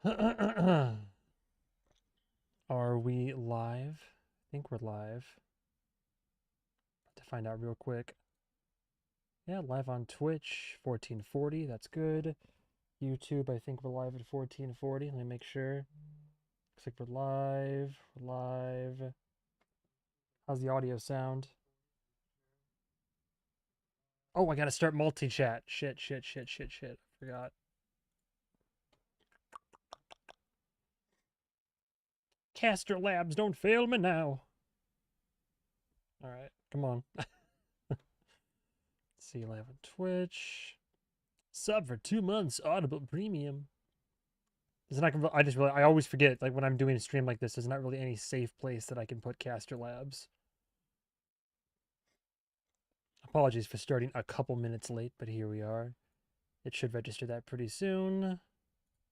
Are we live? I think we're live. To find out real quick. Yeah, live on Twitch, 1440. That's good. YouTube, I think we're live at 1440. Let me make sure. Looks like we're live. We're live. How's the audio sound? Oh, I gotta start multi-chat. Shit. I forgot. Caster Labs, don't fail me now. Alright, come on. Let's see, live on Twitch. Sub for 2 months, Audible Premium. There's not. I just really. I always forget. Like when I'm doing a stream like this, there's not really any safe place that I can put Caster Labs. Apologies for starting a couple minutes late, but here we are. It should register that pretty soon.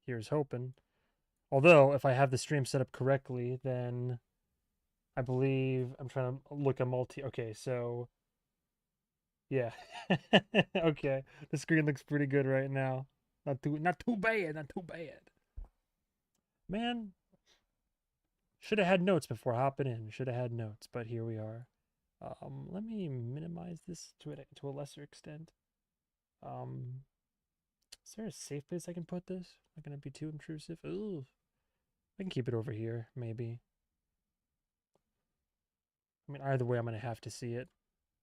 Here's hoping. Although, if I have the stream set up correctly, then I believe I'm trying to look a multi. Okay, so yeah. Okay, the screen looks pretty good right now. Not too bad. Not too bad. Man, should have had notes before hopping in. Should have had notes, but here we are. Let me minimize this to a lesser extent. Is there a safe place I can put this? Not gonna be too intrusive. Ooh, I can keep it over here, maybe. I mean, either way, I'm gonna have to see it.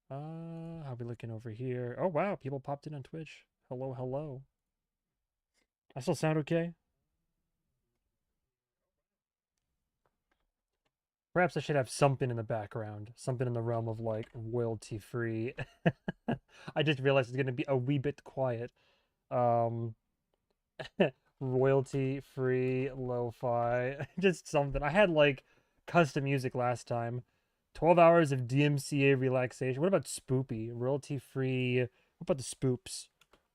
How we looking over here? Oh wow, people popped in on Twitch. Hello, hello. I still sound okay? Perhaps I should have something in the background, something in the realm of like royalty free. I just realized it's gonna be a wee bit quiet. Um, royalty free lo-fi, just something. I had like custom music last time. 12 hours of DMCA relaxation. What about spoopy? Royalty free. What about the spoops?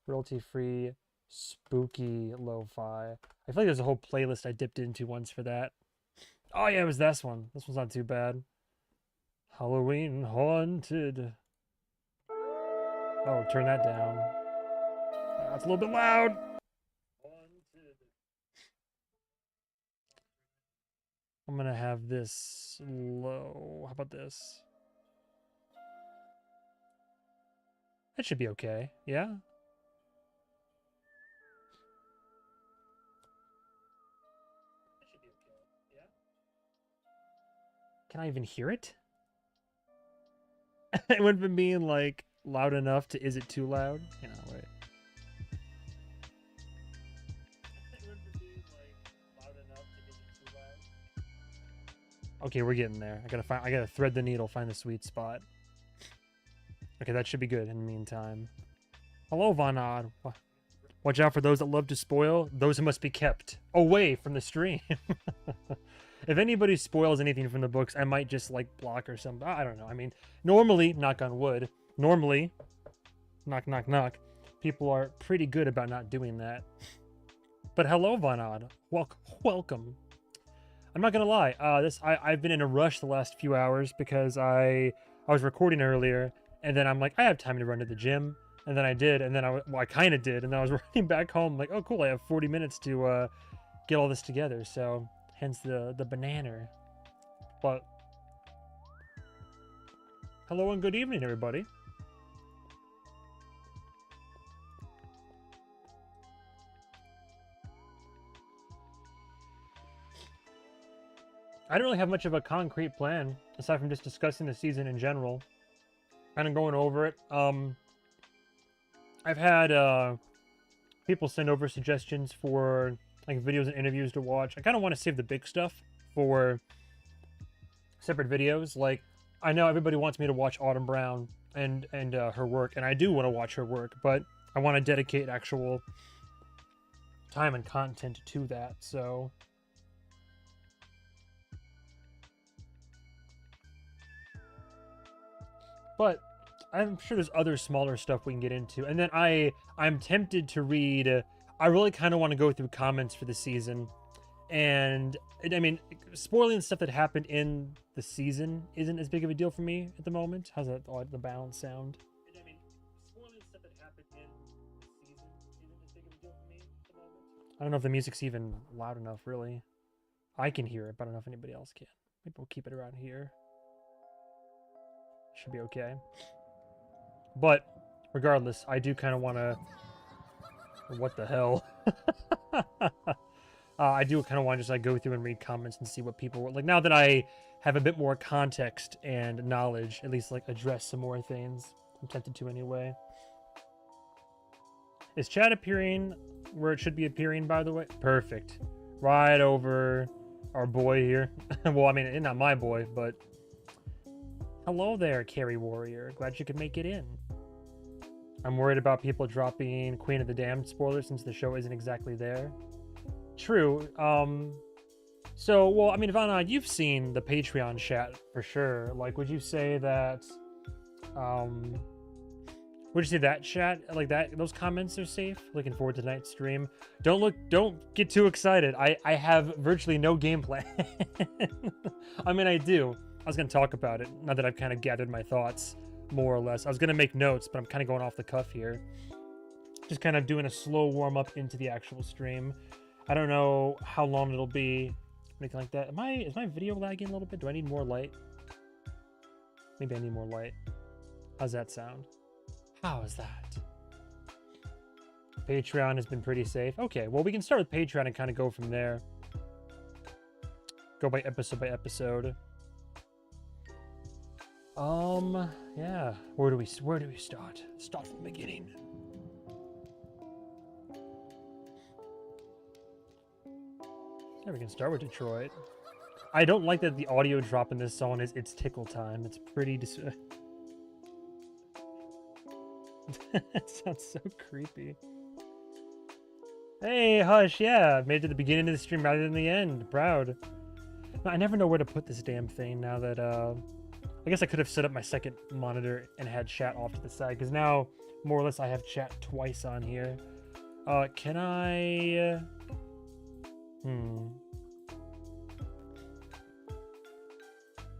Royalty free spooky lo-fi. I feel like there's a whole playlist I dipped into once for that. Oh yeah, it was this one. This one's not too bad. Halloween haunted. Oh, turn that down. That's a little bit loud. Haunted. I'm gonna have this low. How about this? That should be okay. Yeah? That should be okay. Yeah? Can I even hear it? It went from being like loud enough to is it too loud? You know, wait. It went from being like loud enough to is it too loud? Okay, we're getting there. I gotta thread the needle, find the sweet spot. Okay, that should be good in the meantime. Hello, Von Odd. Watch out for those that love to spoil, those who must be kept away from the stream. If anybody spoils anything from the books, I might just like block or something. I don't know. I mean, normally, knock on wood, normally, knock, knock, knock, people are pretty good about not doing that. But hello, Von Odd. Welcome. I'm not gonna lie. I've been in a rush the last few hours because I was recording earlier, and then I'm like, I have time to run to the gym, and then I did, and then I kind of did, and then I was running back home like, oh cool, I have 40 minutes to get all this together. So hence the banana. But hello and good evening, everybody. I don't really have much of a concrete plan aside from just discussing the season in general, kind of going over it. I've had people send over suggestions for like videos and interviews to watch. I kind of want to save the big stuff for separate videos. Like I know everybody wants me to watch Autumn Brown and her work, and I do want to watch her work, but I want to dedicate actual time and content to that. So but I'm sure there's other smaller stuff we can get into. And then I'm tempted to read. I really kind of want to go through comments for the season, and I mean, spoiling stuff that happened in the season isn't as big of a deal for me at the moment. How's that? The balance sound? I mean, spoiling stuff that happened in the season isn't as big of a deal for me at the moment. don't know if the music's even loud enough, really. I can hear it, but I don't know if anybody else can. Maybe we'll keep it around here. Should be okay. But regardless, I do kind of want to... What the hell? I do kind of want to just like go through and read comments and see what people were like. Now that I have a bit more context and knowledge, at least like address some more things. I'm tempted to anyway. Is chat appearing where it should be appearing, by the way? Perfect. Right over our boy here. Well, I mean, it's not my boy, but... Hello there, Carry Warrior. Glad you could make it in. I'm worried about people dropping Queen of the Damned spoilers since the show isn't exactly there. True. So, well, I mean, Ivana, you've seen the Patreon chat for sure. Like, would you say that... Would you say that chat, like that, those comments are safe? Looking forward to tonight's stream. Don't get too excited. I have virtually no game plan. I mean, I do. I was going to talk about it, now that I've kind of gathered my thoughts, more or less. I was going to make notes, but I'm kind of going off the cuff here. Just kind of doing a slow warm-up into the actual stream. I don't know how long it'll be, anything like that. Is my video lagging a little bit? Do I need more light? Maybe I need more light. How's that sound? How is that? Patreon has been pretty safe. Okay, well, we can start with Patreon and kind of go from there. Go by episode. Yeah. Where do we start? Start from the beginning. Yeah, we can start with Detroit. I don't like that the audio drop in this song is it's tickle time. It's pretty that sounds so creepy. Hey, Hush, yeah, made it to the beginning of the stream rather than the end. Proud. I never know where to put this damn thing now that, I guess I could have set up my second monitor and had chat off to the side, because now, more or less, I have chat twice on here. Can I...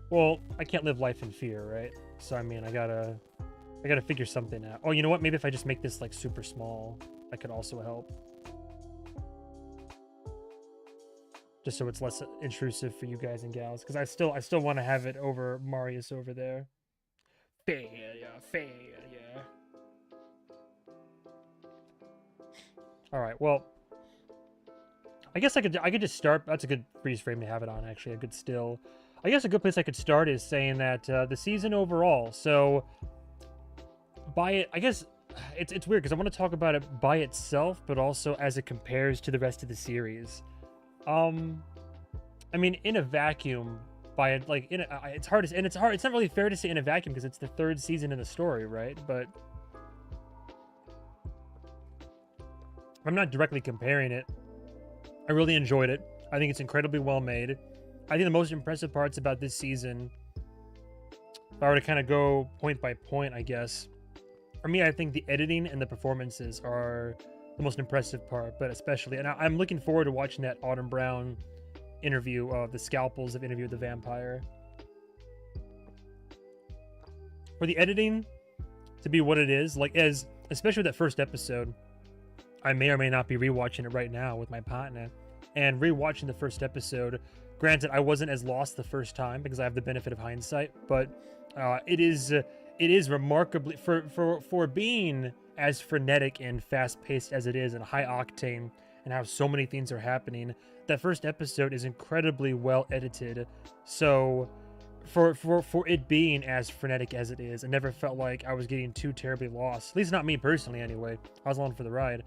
Well, I can't live life in fear, right? So, I mean, I gotta figure something out. Oh, you know what? Maybe if I just make this, like, super small, that could also help. Just so it's less intrusive for you guys and gals, because I still want to have it over Marius over there. Failure. All right. Well, I guess I could just start. That's a good freeze frame to have it on. Actually, a good still. I guess a good place I could start is saying that the season overall. So by it, I guess it's weird because I want to talk about it by itself, but also as it compares to the rest of the series. I mean, in a vacuum, it's hard to, and it's not really fair to say in a vacuum because it's the third season in the story, right? But I'm not directly comparing it. I really enjoyed it. I think it's incredibly well made. I think the most impressive parts about this season, if I were to kind of go point by point, I guess, for me, I think the editing and the performances are the most impressive part, but especially, and I'm looking forward to watching that Autumn Brown interview of the Scalpels of Interview with the Vampire. For the editing to be what it is, like, especially with that first episode, I may or may not be rewatching it right now with my partner, and rewatching the first episode. Granted, I wasn't as lost the first time because I have the benefit of hindsight, but it is remarkably for being as frenetic and fast-paced as it is and high octane and how so many things are happening. That first episode is incredibly well edited. So for it being as frenetic as it is, it never felt like I was getting too terribly lost. At least not me personally anyway. I was along for the ride.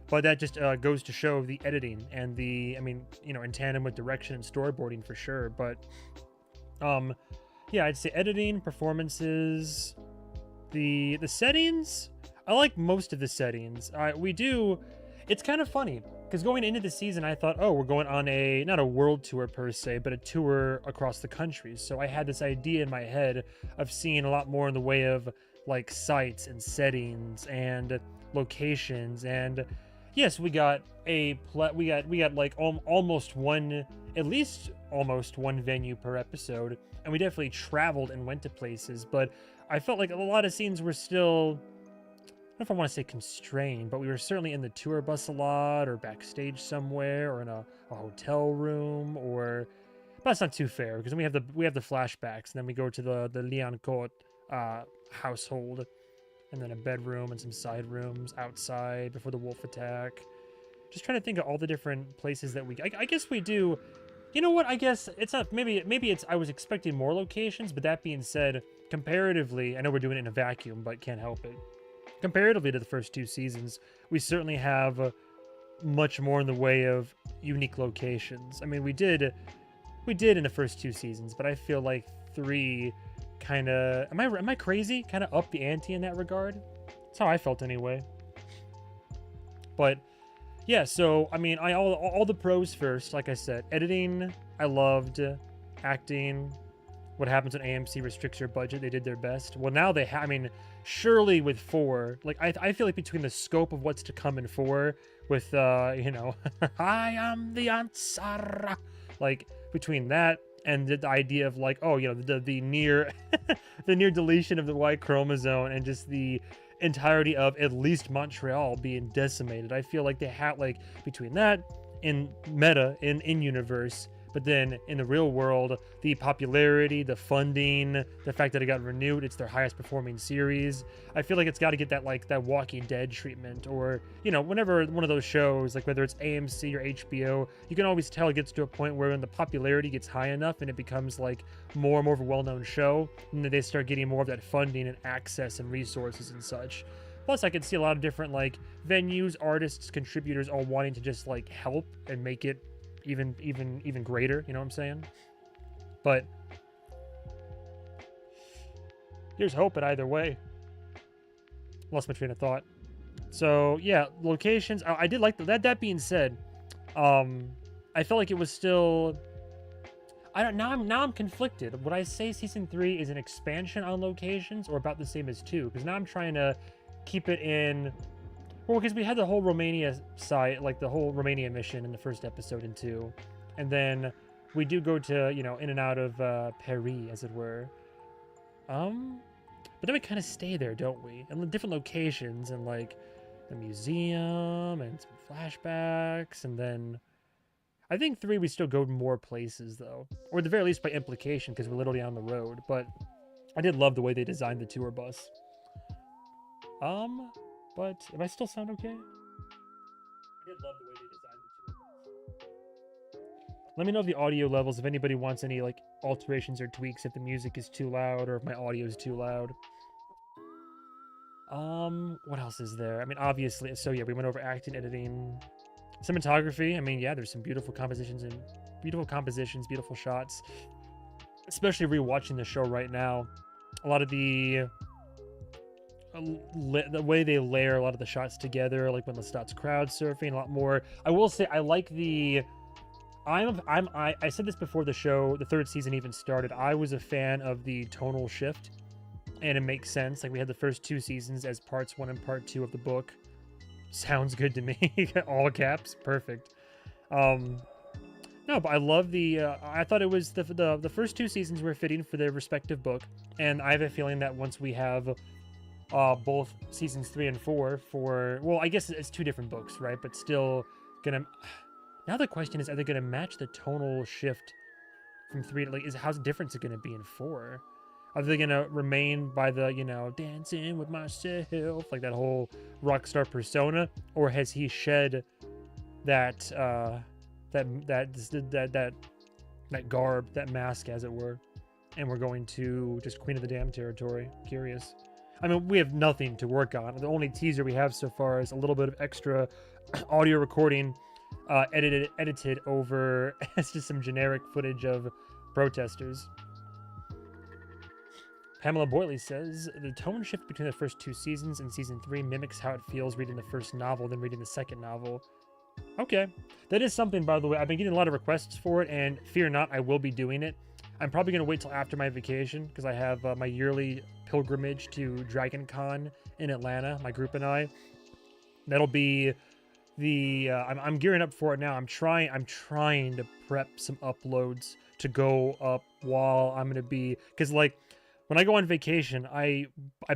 But that just goes to show the editing and I mean, you know, in tandem with direction and storyboarding for sure. But yeah, I'd say editing, performances, the settings. I like most of the settings. It's kind of funny because going into the season, I thought, oh, we're going on not a world tour per se, but a tour across the country. So I had this idea in my head of seeing a lot more in the way of like sites and settings and locations. And yes, we got like at least almost one venue per episode, and we definitely traveled and went to places. But I felt like a lot of scenes were still, know if I want to say constrained, but we were certainly in the tour bus a lot, or backstage somewhere, or in a hotel room, or. But that's not too fair because then we have the flashbacks, and then we go to the Liancourt household, and then a bedroom and some side rooms outside before the wolf attack. Just trying to think of all the different places that I guess we do. You know what? I guess it's not. Maybe it's. I was expecting more locations, but that being said, comparatively, I know we're doing it in a vacuum, but can't help it. Comparatively to the first 2 seasons, we certainly have much more in the way of unique locations. I mean, we did in the first 2 seasons, but I feel like 3 kind of. Am I crazy? Kind of up the ante in that regard. That's how I felt anyway. But. Yeah, so, I mean, all the pros first, like I said. Editing, I loved. Acting, what happens when AMC restricts your budget, they did their best. Well, now they I mean, surely with 4, like, I feel like between the scope of what's to come in 4, with, you know, I am the answer. Like, between that and the idea of, like, oh, you know, the near, the near deletion of the Y chromosome and just the entirety of at least Montreal being decimated. I feel like they had, like, between that in meta in universe, but then in the real world, the popularity, the funding, the fact that it got renewed, it's their highest performing series. I feel like it's got to get that, like, that Walking Dead treatment, or, you know, whenever one of those shows, like whether it's AMC or HBO, you can always tell it gets to a point where when the popularity gets high enough and it becomes, like, more and more of a well-known show, and then they start getting more of that funding and access and resources and such. Plus, I could see a lot of different, like, venues, artists, contributors all wanting to just, like, help and make it even greater, you know what I'm saying? But here's hoping either way. Lost my train of thought. So yeah, locations. I did like that. That being said, I felt like it was still. I don't now. I'm conflicted. Would I say season 3 is an expansion on locations, or about the same as 2? Because now I'm trying to keep it in. Well, because we had the whole Romania site, like the whole Romania mission in the first episode in 2. And then we do go to, you know, in and out of Paris, as it were. But then we kind of stay there, don't we? And the different locations, and, like, the museum, and some flashbacks, and then... I think 3 we still go to more places, though. Or at the very least by implication, because we're literally on the road. But I did love the way they designed the tour bus. But if I still sound okay? I did love the way they designed the tour bus. Let me know the audio levels if anybody wants any, like, alterations or tweaks, if the music is too loud or if my audio is too loud. What else is there? I mean, obviously, so yeah, we went over acting, editing, cinematography. I mean, yeah, there's some beautiful compositions, beautiful shots. Especially rewatching the show right now, a lot of the way they layer a lot of the shots together, like when Lestat's crowd surfing, a lot more. I will say I like the. I said this before the show, the 3rd season even started. I was a fan of the tonal shift, and it makes sense. Like, we had the first 2 seasons as parts 1 and part 2 of the book. Sounds good to me. All caps, perfect. No, but I love the. I thought it was the first 2 seasons were fitting for their respective book, and I have a feeling that once we have both seasons 3 and 4 for, well, I guess it's 2 different books, right? But still gonna. Now the question is, are they gonna match the tonal shift from 3 to, like, how's different is it gonna be in 4? Are they gonna remain by the, you know, dancing with myself, like that whole rock star persona, or has he shed that garb, that mask, as it were, and we're going to just Queen of the Damned territory? Curious. I mean, we have nothing to work on. The only teaser we have so far is a little bit of extra audio recording, edited over as just some generic footage of protesters. Pamela Boyley says, the tone shift between the first 2 seasons and season 3 mimics how it feels reading the first novel than reading the second novel. Okay. That is something, by the way. I've been getting a lot of requests for it, and fear not, I will be doing it. I'm probably going to wait till after my vacation, because I have my yearly pilgrimage to Dragon Con in Atlanta, my group and I. That'll be the... I'm gearing up for it now. I'm trying to prep some uploads to go up while I'm going to be... Because, like, when I go on vacation, I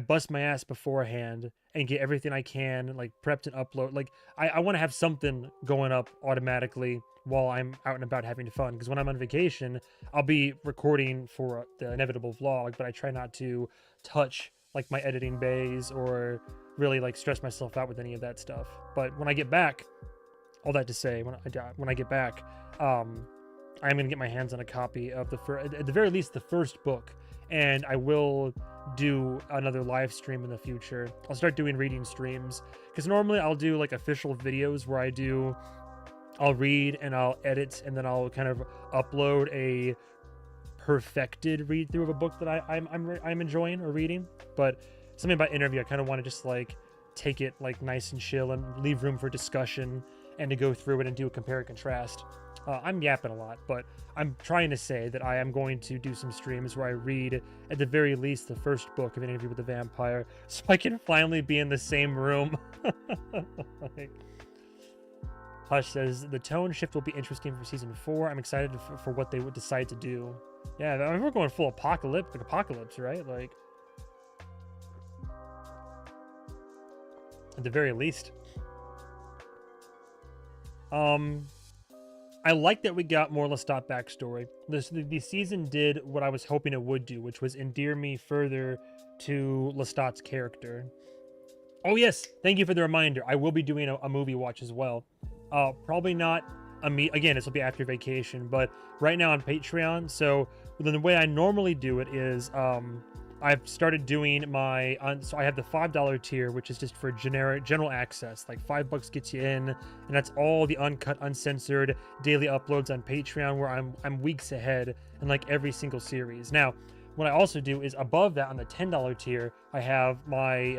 bust my ass beforehand, and get everything I can like prepped and upload. Like I want to have something going up automatically while I'm out and about having fun, because when I'm on vacation I'll be recording for the inevitable vlog, but I try not to touch like my editing bays or really like stress myself out with any of that stuff. But when I get back, all that to say, when I get back, I'm gonna get my hands on a copy of at the very least the first book, and I will do another live stream in the future. I'll start doing reading streams, because normally I'll do like official videos where I'll read and I'll edit, and then I'll kind of upload a perfected read through of a book that I'm enjoying or reading. But something about interview, I kind of want to just like take it like nice and chill and leave room for discussion and to go through it and do a compare and contrast. I'm yapping a lot, but I'm trying to say that I am going to do some streams where I read at the very least the first book of An Interview with the Vampire, so I can finally be in the same room. Like, Hush says the tone shift will be interesting for season 4. I'm excited for what they would decide to do. Yeah, I mean, we're going full apocalypse, right? Like, at the very least. I like that we got more Lestat backstory. The season did what I was hoping it would do, which was endear me further to Lestat's character. Oh yes, thank you for the reminder. I will be doing a movie watch as well. Probably not again, this will be after vacation, but right now on Patreon. So the way I normally do it is I've started doing so I have the $5 tier, which is just for general access. Like $5 gets you in, and that's all the uncut, uncensored daily uploads on Patreon, where I'm weeks ahead in like every single series. Now, what I also do is above that on the $10 tier, I have my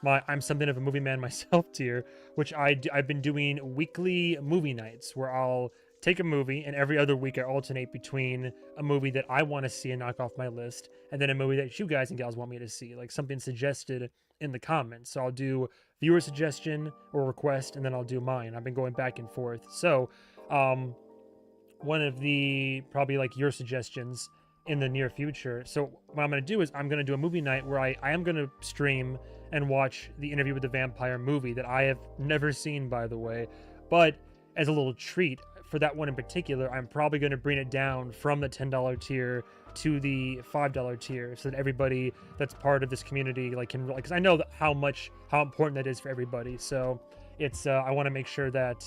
I'm something of a movie man myself tier, which I've been doing weekly movie nights where I'll take a movie, and every other week I alternate between a movie that I want to see and knock off my list, and then a movie that you guys and gals want me to see, like something suggested in the comments. So I'll do viewer suggestion or request, and then I'll do mine. I've been going back and forth. So one of the probably like your suggestions in the near future. So what I'm going to do is I'm going to do a movie night where I am going to stream and watch the Interview with the Vampire movie that I have never seen, by the way. But as a little treat for that one in particular, I'm probably going to bring it down from the $10 tier to the $5 tier, so that everybody that's part of this community like can, because I know how important that is for everybody. So it's I want to make sure that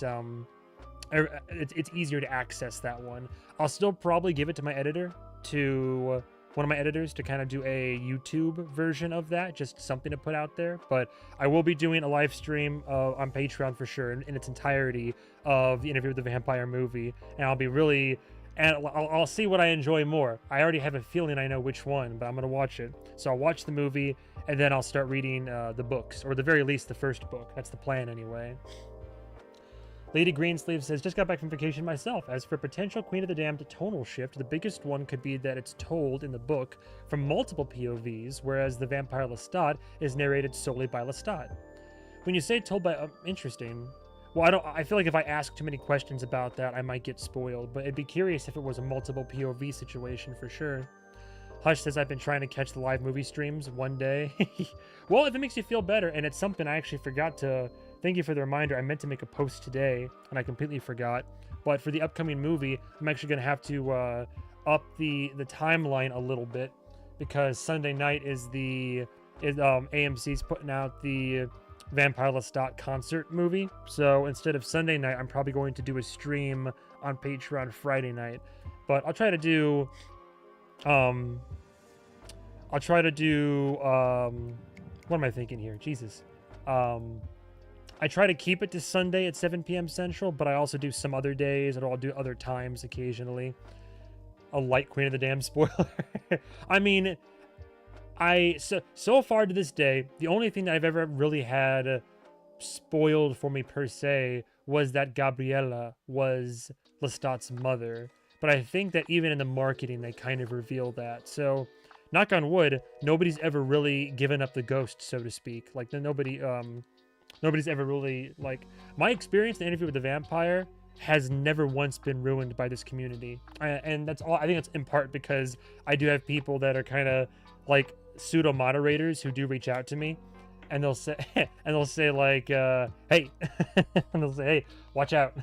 it's easier to access that one. I'll still probably give it to my editor, to one of my editors, to kind of do a YouTube version of that, just something to put out there. But I will be doing a live stream on Patreon for sure in its entirety of the Interview with the Vampire movie, and I'll see what I enjoy more. I already have a feeling I know which one, but I'm gonna watch it. So I'll watch the movie, and then I'll start reading the books, or at the very least the first book. That's the plan anyway. Lady Greensleeve says, just got back from vacation myself. As for potential Queen of the Damned tonal shift, the biggest one could be that it's told in the book from multiple POVs, whereas the vampire Lestat is narrated solely by Lestat. When you say told by, interesting. Well, I feel like if I ask too many questions about that, I might get spoiled, but I'd be curious if it was a multiple POV situation for sure. Hush says, I've been trying to catch the live movie streams one day. Well, if it makes you feel better, and it's something I actually forgot to... Thank you for the reminder. I meant to make a post today, and I completely forgot. But for the upcoming movie, I'm actually going to have to up the timeline a little bit, because Sunday night is AMC's putting out the Vampire Lestat concert movie. So instead of Sunday night, I'm probably going to do a stream on Patreon Friday night. But I'll try to do... what am I thinking here? Jesus. I try to keep it to Sunday at 7 p.m. Central, but I also do some other days, and I'll do other times occasionally. A light Queen of the Damned spoiler. I mean, so far to this day, the only thing that I've ever really had spoiled for me per se was that Gabriella was Lestat's mother. But I think that even in the marketing, they kind of reveal that. So, knock on wood, nobody's ever really given up the ghost, so to speak. Like, nobody's ever really, like... My experience in the Interview with the Vampire has never once been ruined by this community. And that's all. I think it's in part because I do have people that are kind of, like, pseudo-moderators who do reach out to me. and they'll say and they'll say like, hey, and they'll say, hey, watch out.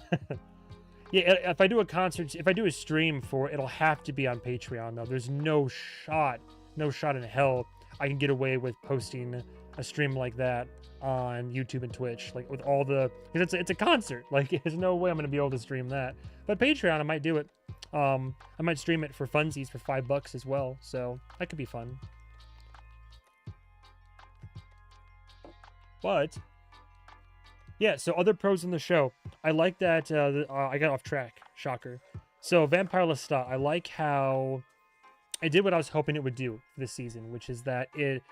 Yeah, if I do a concert, if I do a stream for it, it'll have to be on Patreon though. There's no shot in hell I can get away with posting a stream like that on YouTube and Twitch, like with all the, because it's a concert. Like, there's no way I'm gonna be able to stream that. But Patreon, I might do it. I might stream it for funsies for $5 as well. So that could be fun. But yeah, so other pros in the show. I like that. I got off track. Shocker. So Vampire Lestat. I like how it did what I was hoping it would do this season, which is that it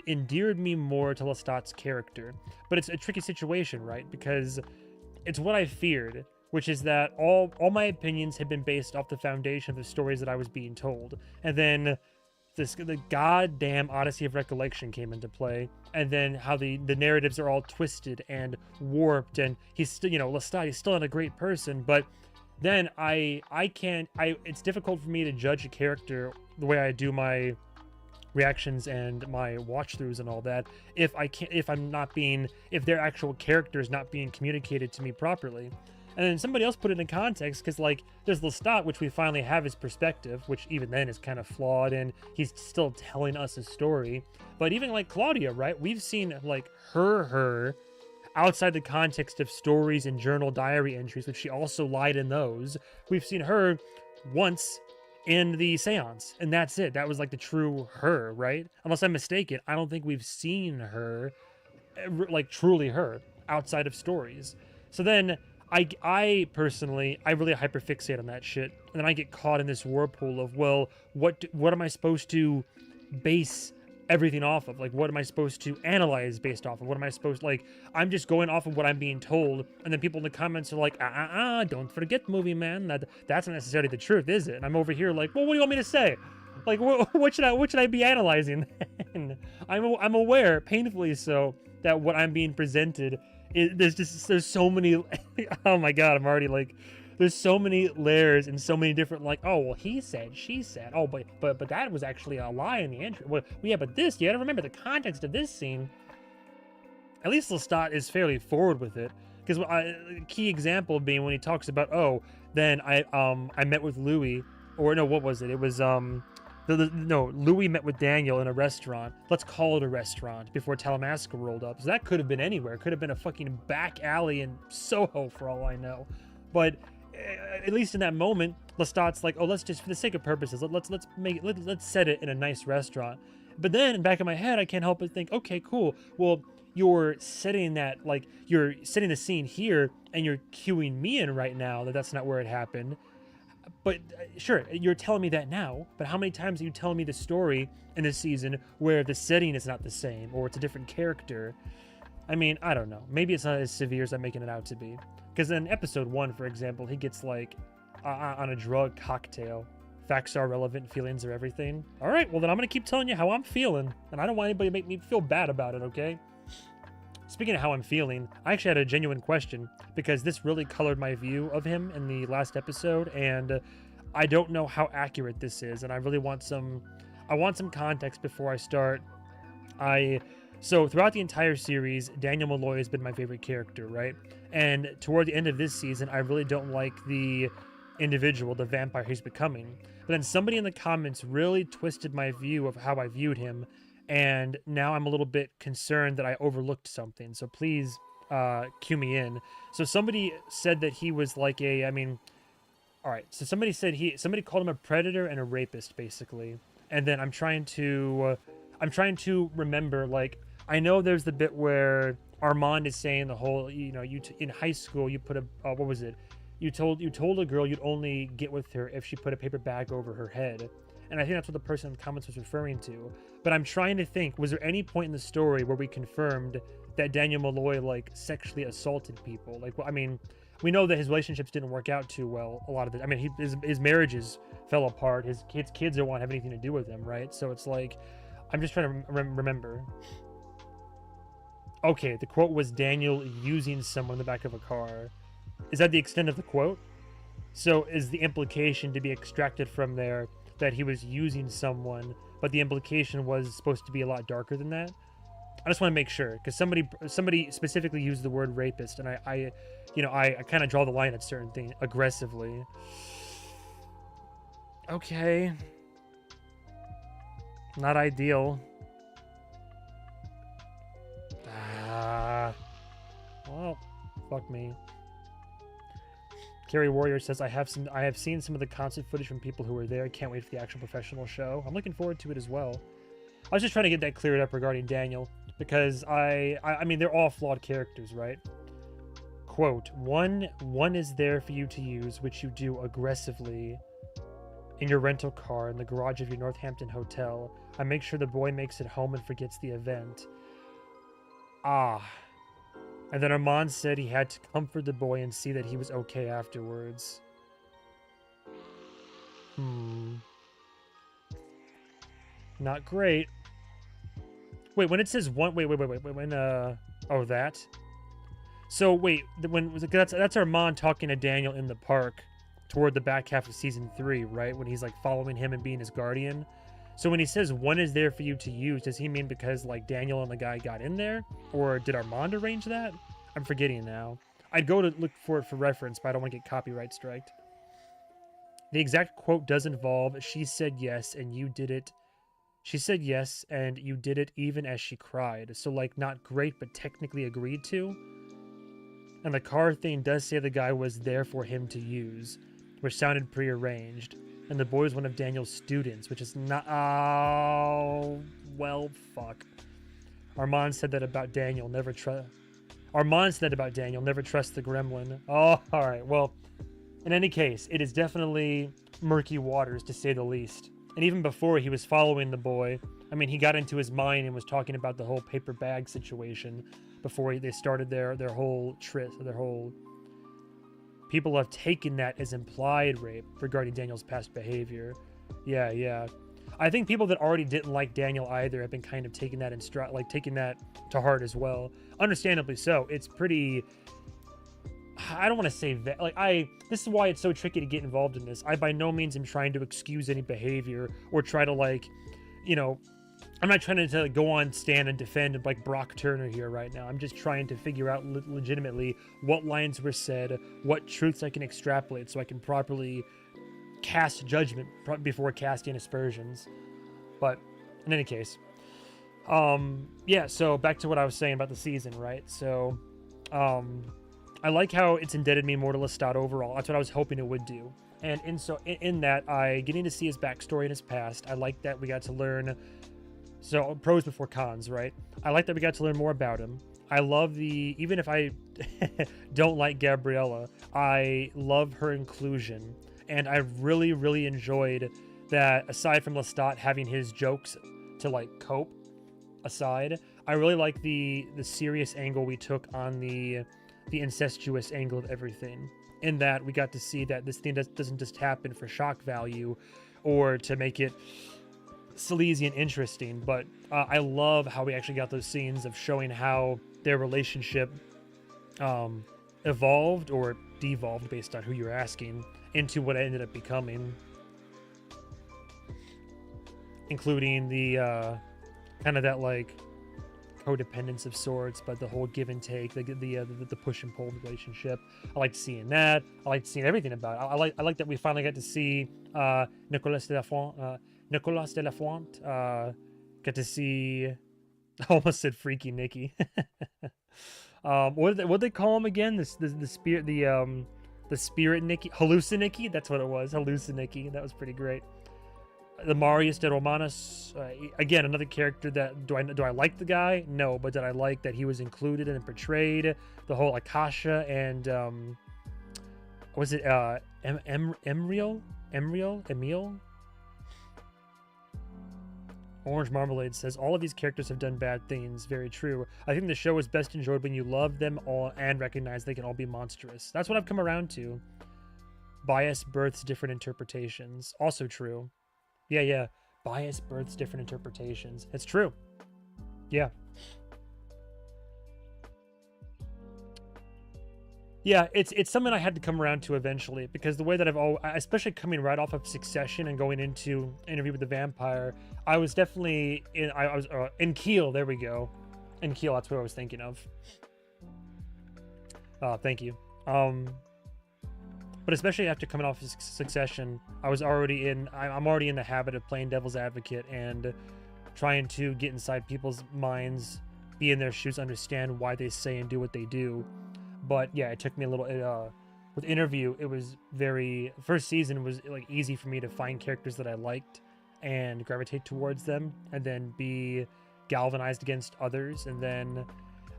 endeared me more to Lestat's character. But it's a tricky situation, right? Because it's what I feared, which is that all my opinions had been based off the foundation of the stories that I was being told, and then the goddamn Odyssey of Recollection came into play, and then how the narratives are all twisted and warped, and he's still, Lestat, he's still not a great person, but then it's difficult for me to judge a character the way I do my reactions and my watch throughs and all that if their actual character is not being communicated to me properly. And then somebody else put it in context, because like there's Lestat, which we finally have his perspective, which even then is kind of flawed, and he's still telling us a story. But even like Claudia, right? We've seen like her outside the context of stories and journal diary entries, which she also lied in those. We've seen her once in the seance, and that's it. That was like the true her, right? Unless I'm mistaken, I don't think we've seen her, like truly her, outside of stories. So then I personally, I really hyperfixate on that shit, and then I get caught in this whirlpool of, well, what am I supposed to base everything off of? Like, what am I supposed to analyze based off of? What am I supposed, like, I'm just going off of what I'm being told, and then people in the comments are like, don't forget, MovieMan, that's not necessarily the truth, is it? And I'm over here like, well, what do you want me to say? Like, what should I be analyzing? And I'm aware, painfully so, that what I'm being presented there's so many oh my god, I'm already like, there's so many layers and so many different, like, oh well, he said, she said, oh but that was actually a lie in the entry. Well, yeah, but this, you gotta remember the context of this scene. At least Lestat is fairly forward with it, because a key example being when he talks about, oh, then I met with Louis, or no, what was it? It was No, Louis met with Daniel in a restaurant. Let's call it a restaurant, before Talamasca rolled up. So that could have been anywhere. It could have been a fucking back alley in Soho, for all I know. But at least in that moment, Lestat's like, oh, let's just, for the sake of purposes, let's set it in a nice restaurant. But then, in the back of my head, I can't help but think, okay, cool. Well, you're setting that, like, you're setting the scene here, and you're cueing me in right now that's not where it happened. But sure, you're telling me that now, but how many times are you telling me the story in this season where the setting is not the same, or it's a different character? I mean, I don't know. Maybe it's not as severe as I'm making it out to be. Because in episode 1, for example, he gets like on a drug cocktail. Facts are relevant, feelings are everything. All right, well then I'm going to keep telling you how I'm feeling, and I don't want anybody to make me feel bad about it, okay? Speaking of how I'm feeling, I actually had a genuine question, because this really colored my view of him in the last episode, and I don't know how accurate this is, and I really want some context before I start. So throughout the entire series, Daniel Malloy has been my favorite character, right? And toward the end of this season, I really don't like the individual, the vampire he's becoming. But then somebody in the comments really twisted my view of how I viewed him, and now I'm a little bit concerned that I overlooked something. So please cue me in. So somebody said that he was like all right. So somebody called him a predator and a rapist, basically. And then I'm trying to remember, like, I know there's the bit where Armand is saying the whole, in high school you put a what was it? You told a girl you'd only get with her if she put a paper bag over her head. And I think that's what the person in the comments was referring to. But I'm trying to think, was there any point in the story where we confirmed that Daniel Malloy, like, sexually assaulted people? Like, I mean, we know that his relationships didn't work out too well a lot of it. I mean, his marriages fell apart. His kids don't want to have anything to do with him, right? So it's like, I'm just trying to remember. Okay, the quote was Daniel using someone in the back of a car. Is that the extent of the quote? So is the implication to be extracted from there that he was using someone, but the implication was supposed to be a lot darker than that? I just want to make sure, because somebody specifically used the word rapist, and I kind of draw the line at certain things aggressively. Okay. Not ideal. Well, fuck me. Carrie Warrior says, I have seen some of the concert footage from people who were there. I can't wait for the actual professional show. I'm looking forward to it as well. I was just trying to get that cleared up regarding Daniel, because I mean, they're all flawed characters, right? Quote, one is there for you to use, which you do aggressively in your rental car in the garage of your Northampton hotel. I make sure the boy makes it home and forgets the event. And then Armand said he had to comfort the boy and see that he was okay afterwards. Not great. Wait, when it says one, wait, when, oh, that? So, wait, that's Armand talking to Daniel in the park toward the back half of season 3, right? When he's, like, following him and being his guardian. So when he says one is there for you to use, does he mean because, like, Daniel and the guy got in there? Or did Armand arrange that? I'm forgetting now. I'd go to look for it for reference, but I don't want to get copyright striked. The exact quote does involve, she said yes, and you did it. She said yes, and you did it even as she cried. So, like, not great, but technically agreed to. And the car thing does say the guy was there for him to use, which sounded prearranged. And the boy was one of Daniel's students, which is not... Oh, well, fuck. Armand said that about Daniel, never trust... Armand said that about Daniel, never trust the gremlin. Oh, alright, well, in any case, it is definitely murky waters, to say the least. And even before he was following the boy, I mean, he got into his mind and was talking about the whole paper bag situation before they started their whole trip, their whole... People have taken that as implied rape regarding Daniel's past behavior. Yeah. I think people that already didn't like Daniel either have been kind of taking that taking that to heart as well. Understandably so. It's pretty... I don't want to say that. This is why it's so tricky to get involved in this. I by no means am trying to excuse any behavior or try to, like, you know... I'm not trying to go on stand and defend like Brock Turner here right now. I'm just trying to figure out legitimately what lines were said, what truths I can extrapolate so I can properly cast judgment before casting aspersions. But in any case, yeah, so back to what I was saying about the season, right? So I like how it's indebted me more to Lestat overall. That's what I was hoping it would do. And in that, getting to see his backstory and his past, I like that we got to learn... So, pros before cons, right? I like that we got to learn more about him. I love even if I don't like Gabriella, I love her inclusion. And I really, really enjoyed that, aside from Lestat having his jokes to, like, cope aside, I really like the serious angle we took on the incestuous angle of everything. In that, we got to see that this thing doesn't just happen for shock value or to make it sleazy and interesting, but I love how we actually got those scenes of showing how their relationship evolved or devolved, based on who you're asking, into what it ended up becoming, including the kind of that, like, codependence of sorts, but the whole give and take, the push and pull relationship. I liked seeing that. I liked seeing everything about it. I like that we finally got to see Nicolas de la Fuente, got to see... I almost said Freaky Nikki. What they call him again? The spirit Nikki? Hallucinikki? That's what it was. Hallucinikki. That was pretty great. The Marius de Romanos, again, another character that... Do I like the guy? No, but did I like that he was included and portrayed? The whole Akasha and... was it Emil? Orange Marmalade says, all of these characters have done bad things. Very true. I think the show is best enjoyed when you love them all and recognize they can all be monstrous. That's what I've come around to. Bias births different interpretations. Also true. Yeah. Bias births different interpretations. It's true. Yeah. Yeah, it's something I had to come around to eventually, because the way that especially coming right off of Succession and going into Interview with the Vampire, I was definitely in Kiel, there we go. And Keel, that's what I was thinking of. Thank you. But especially after coming off of Succession, I'm already in the habit of playing devil's advocate and trying to get inside people's minds, be in their shoes, understand why they say and do what they do. But yeah, it took me a little. With Interview, it was first season was like easy for me to find characters that I liked and gravitate towards them, and then be galvanized against others. And then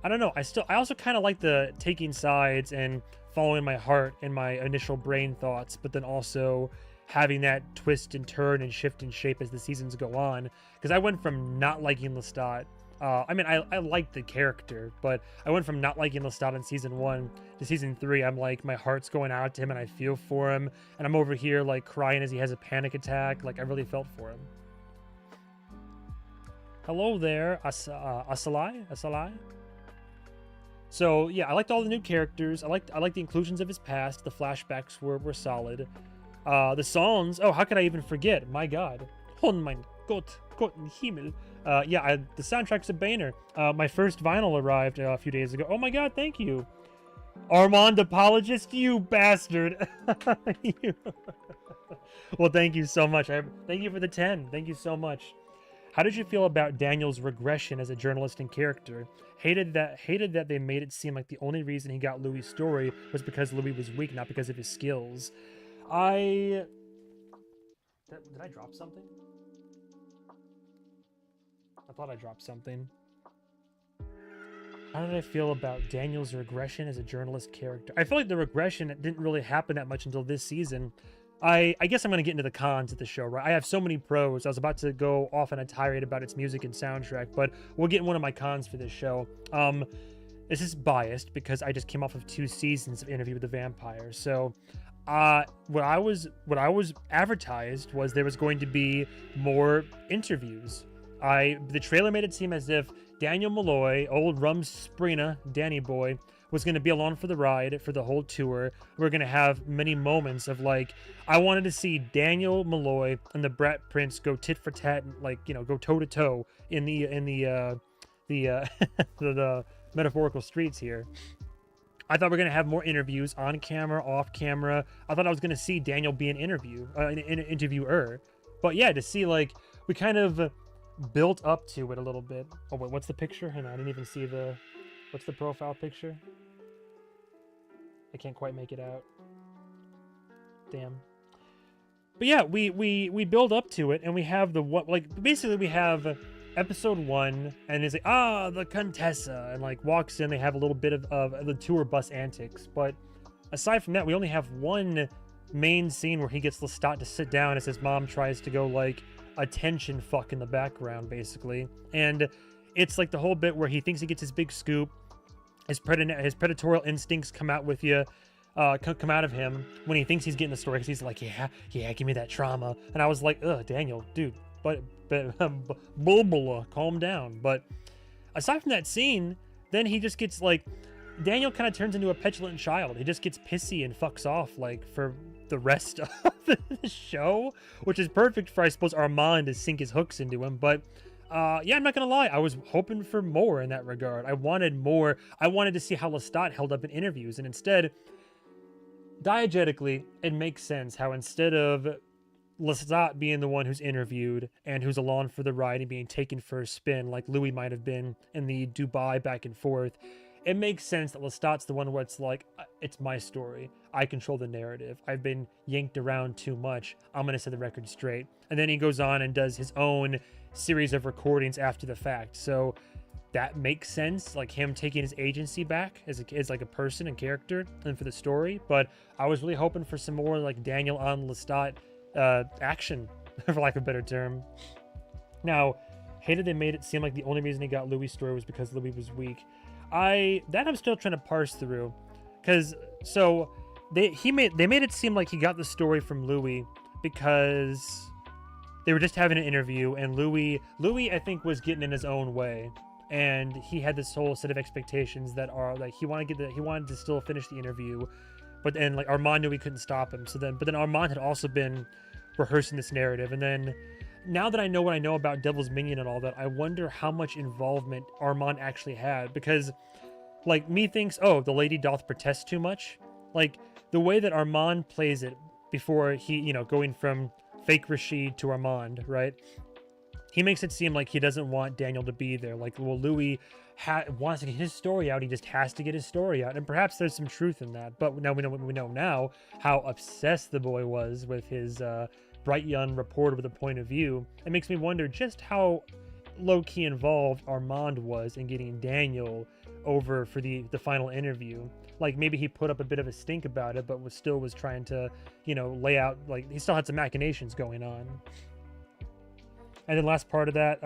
I don't know. I also kind of like the taking sides and following my heart and my initial brain thoughts, but then also having that twist and turn and shift and shape as the seasons go on. Because I went from not liking Lestat. I liked the character, but I went from not liking Lestat in season 1 to season 3. I'm like, my heart's going out to him and I feel for him. And I'm over here like crying as he has a panic attack. Like, I really felt for him. Hello there, Asalai? So yeah, I liked all the new characters. I liked the inclusions of his past. The flashbacks were solid. The songs, oh, how could I even forget? My God. Oh mein Gott, Gott im Himmel. The soundtrack's a banner. My first vinyl arrived a few days ago. Oh my God, thank you. Armand apologist, you bastard. Well, thank you so much. Thank you for the 10. Thank you so much. How did you feel about Daniel's regression as a journalist and character? Hated that they made it seem like the only reason he got Louis' story was because Louis was weak, not because of his skills. Did I drop something? I thought I dropped something. How did I feel about Daniel's regression as a journalist character? I feel like the regression didn't really happen that much until this season. I guess I'm going to get into the cons of the show, right? I have so many pros. I was about to go off on a tirade about its music and soundtrack, but we'll get in one of my cons for this show. This is biased because I just came off of 2 seasons of Interview with the Vampire. So, what I was advertised was there was going to be more interviews. The trailer made it seem as if Daniel Malloy, old Rumspringa, Danny boy, was going to be along for the ride for the whole tour. We're going to have many moments of like, I wanted to see Daniel Malloy and the Brat Prince go tit for tat, and like, you know, go toe to toe in the metaphorical streets here. I thought we were going to have more interviews on camera, off camera. I thought I was going to see Daniel be an interviewer. But yeah, to see like, we kind of built up to it a little bit. Oh wait, what's the picture? Hang on, I didn't even see what's the profile picture? I can't quite make it out. Damn. But yeah, we build up to it, and we have basically we have episode 1, and it's like, the Contessa, and like walks in. They have a little bit of the tour bus antics, but aside from that, we only have one main scene where he gets Lestat to sit down as his mom tries to go like attention fuck in the background, basically. And it's like the whole bit where he thinks he gets his big scoop. His predatorial instincts come out with you, come out of him when he thinks he's getting the story, because he's like, yeah, give me that trauma. And I was like, Daniel, dude, but calm down. But aside from that scene, then he just gets like, Daniel kind of turns into a petulant child. He just gets pissy and fucks off like for the rest of the show, which is perfect for, I suppose, Armand to sink his hooks into him. But yeah, I'm not gonna lie, I was hoping for more in that regard. I wanted more. I wanted to see how Lestat held up in interviews, and instead, diegetically, it makes sense how instead of Lestat being the one who's interviewed and who's along for the ride and being taken for a spin like Louis might have been in the Dubai back and forth, it makes sense that Lestat's the one where it's like, it's my story. I control the narrative. I've been yanked around too much. I'm going to set the record straight. And then he goes on and does his own series of recordings after the fact. So that makes sense, like him taking his agency back as like a person and character and for the story. But I was really hoping for some more like Daniel on Lestat action, for lack of a better term. Now, hated they made it seem like the only reason he got Louis' story was because Louis was weak. I'm still trying to parse through, because so they made it seem like he got the story from Louis because they were just having an interview, and Louis I think was getting in his own way, and he had this whole set of expectations that are like he wanted to still finish the interview, but then like Armand knew he couldn't stop him. But then Armand had also been rehearsing this narrative, and then now that I know what I know about Devil's Minion and all that, I wonder how much involvement Armand actually had, because like me thinks, oh, the lady doth protest too much. Like the way that Armand plays it before he, going from fake Rashid to Armand, right? He makes it seem like he doesn't want Daniel to be there. Like, well, Louis wants to get his story out. He just has to get his story out. And perhaps there's some truth in that. But now we know now how obsessed the boy was with his bright young reporter with a point of view. It makes me wonder just how low-key involved Armand was in getting Daniel over for the final interview. Like maybe he put up a bit of a stink about it, but was trying to, lay out, like he still had some machinations going on. And then last part of that,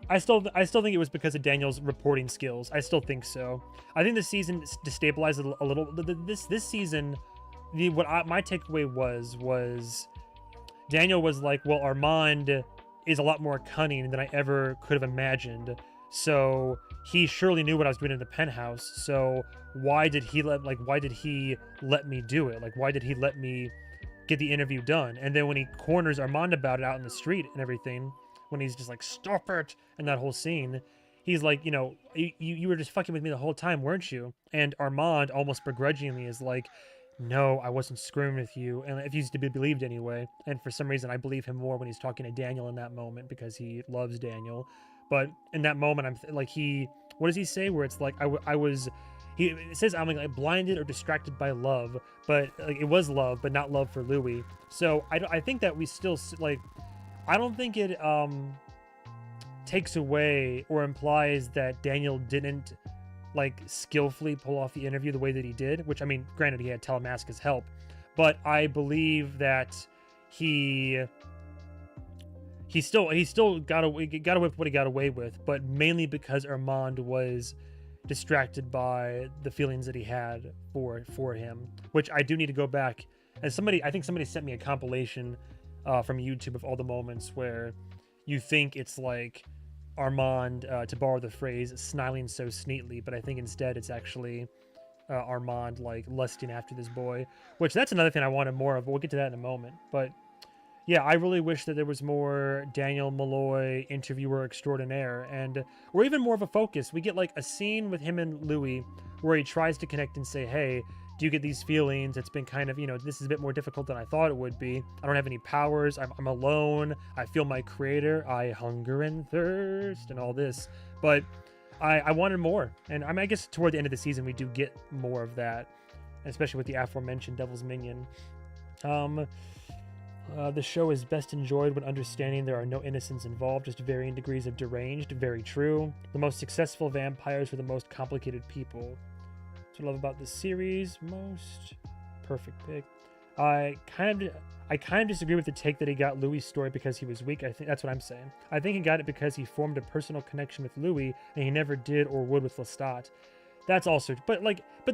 I still think it was because of Daniel's reporting skills. I still think so. I think the season destabilized a little. This season, my takeaway was Daniel was like, well, Armand is a lot more cunning than I ever could have imagined. So he surely knew what I was doing in the penthouse. So why did he let me do it? Like, why did he let me get the interview done? And then when he corners Armand about it out in the street and everything, when he's just like, stop it, and that whole scene, he's like, you were just fucking with me the whole time, weren't you? And Armand almost begrudgingly is like, no, I wasn't screwing with you. And if he's to be believed anyway. And for some reason, I believe him more when he's talking to Daniel in that moment, because he loves Daniel. But in that moment, I'm like, what does he say? Where it's like, it says I'm like blinded or distracted by love, but like it was love, but not love for Louis. So I think that we still like, I don't think it takes away or implies that Daniel didn't like skillfully pull off the interview the way that he did, which, I mean, granted he had Telemasca's help, but I believe that he still got away with what he got away with, but mainly because Armand was distracted by the feelings that he had for him, which I do need to go back. And I think somebody sent me a compilation from YouTube of all the moments where you think it's like Armand, to borrow the phrase, smiling so sneetly, but I think instead it's actually Armand like lusting after this boy, which that's another thing I wanted more of. We'll get to that in a moment. But yeah, I really wish that there was more Daniel Malloy, interviewer extraordinaire, or even more of a focus. We get like a scene with him and Louis where he tries to connect and say, hey, do you get these feelings? It's been kind of, this is a bit more difficult than I thought it would be. I don't have any powers. I'm alone. I feel my creator. I hunger and thirst and all this. But I wanted more. And I guess toward the end of the season, we do get more of that, especially with the aforementioned Devil's Minion. The show is best enjoyed when understanding there are no innocents involved, just varying degrees of deranged. Very true. The most successful vampires were the most complicated people. That's what I love about this series most. Perfect pick. I kind of disagree with the take that he got Louis' story because he was weak. I think that's what I'm saying. I think he got it because he formed a personal connection with Louis, and he never did or would with Lestat. That's also, but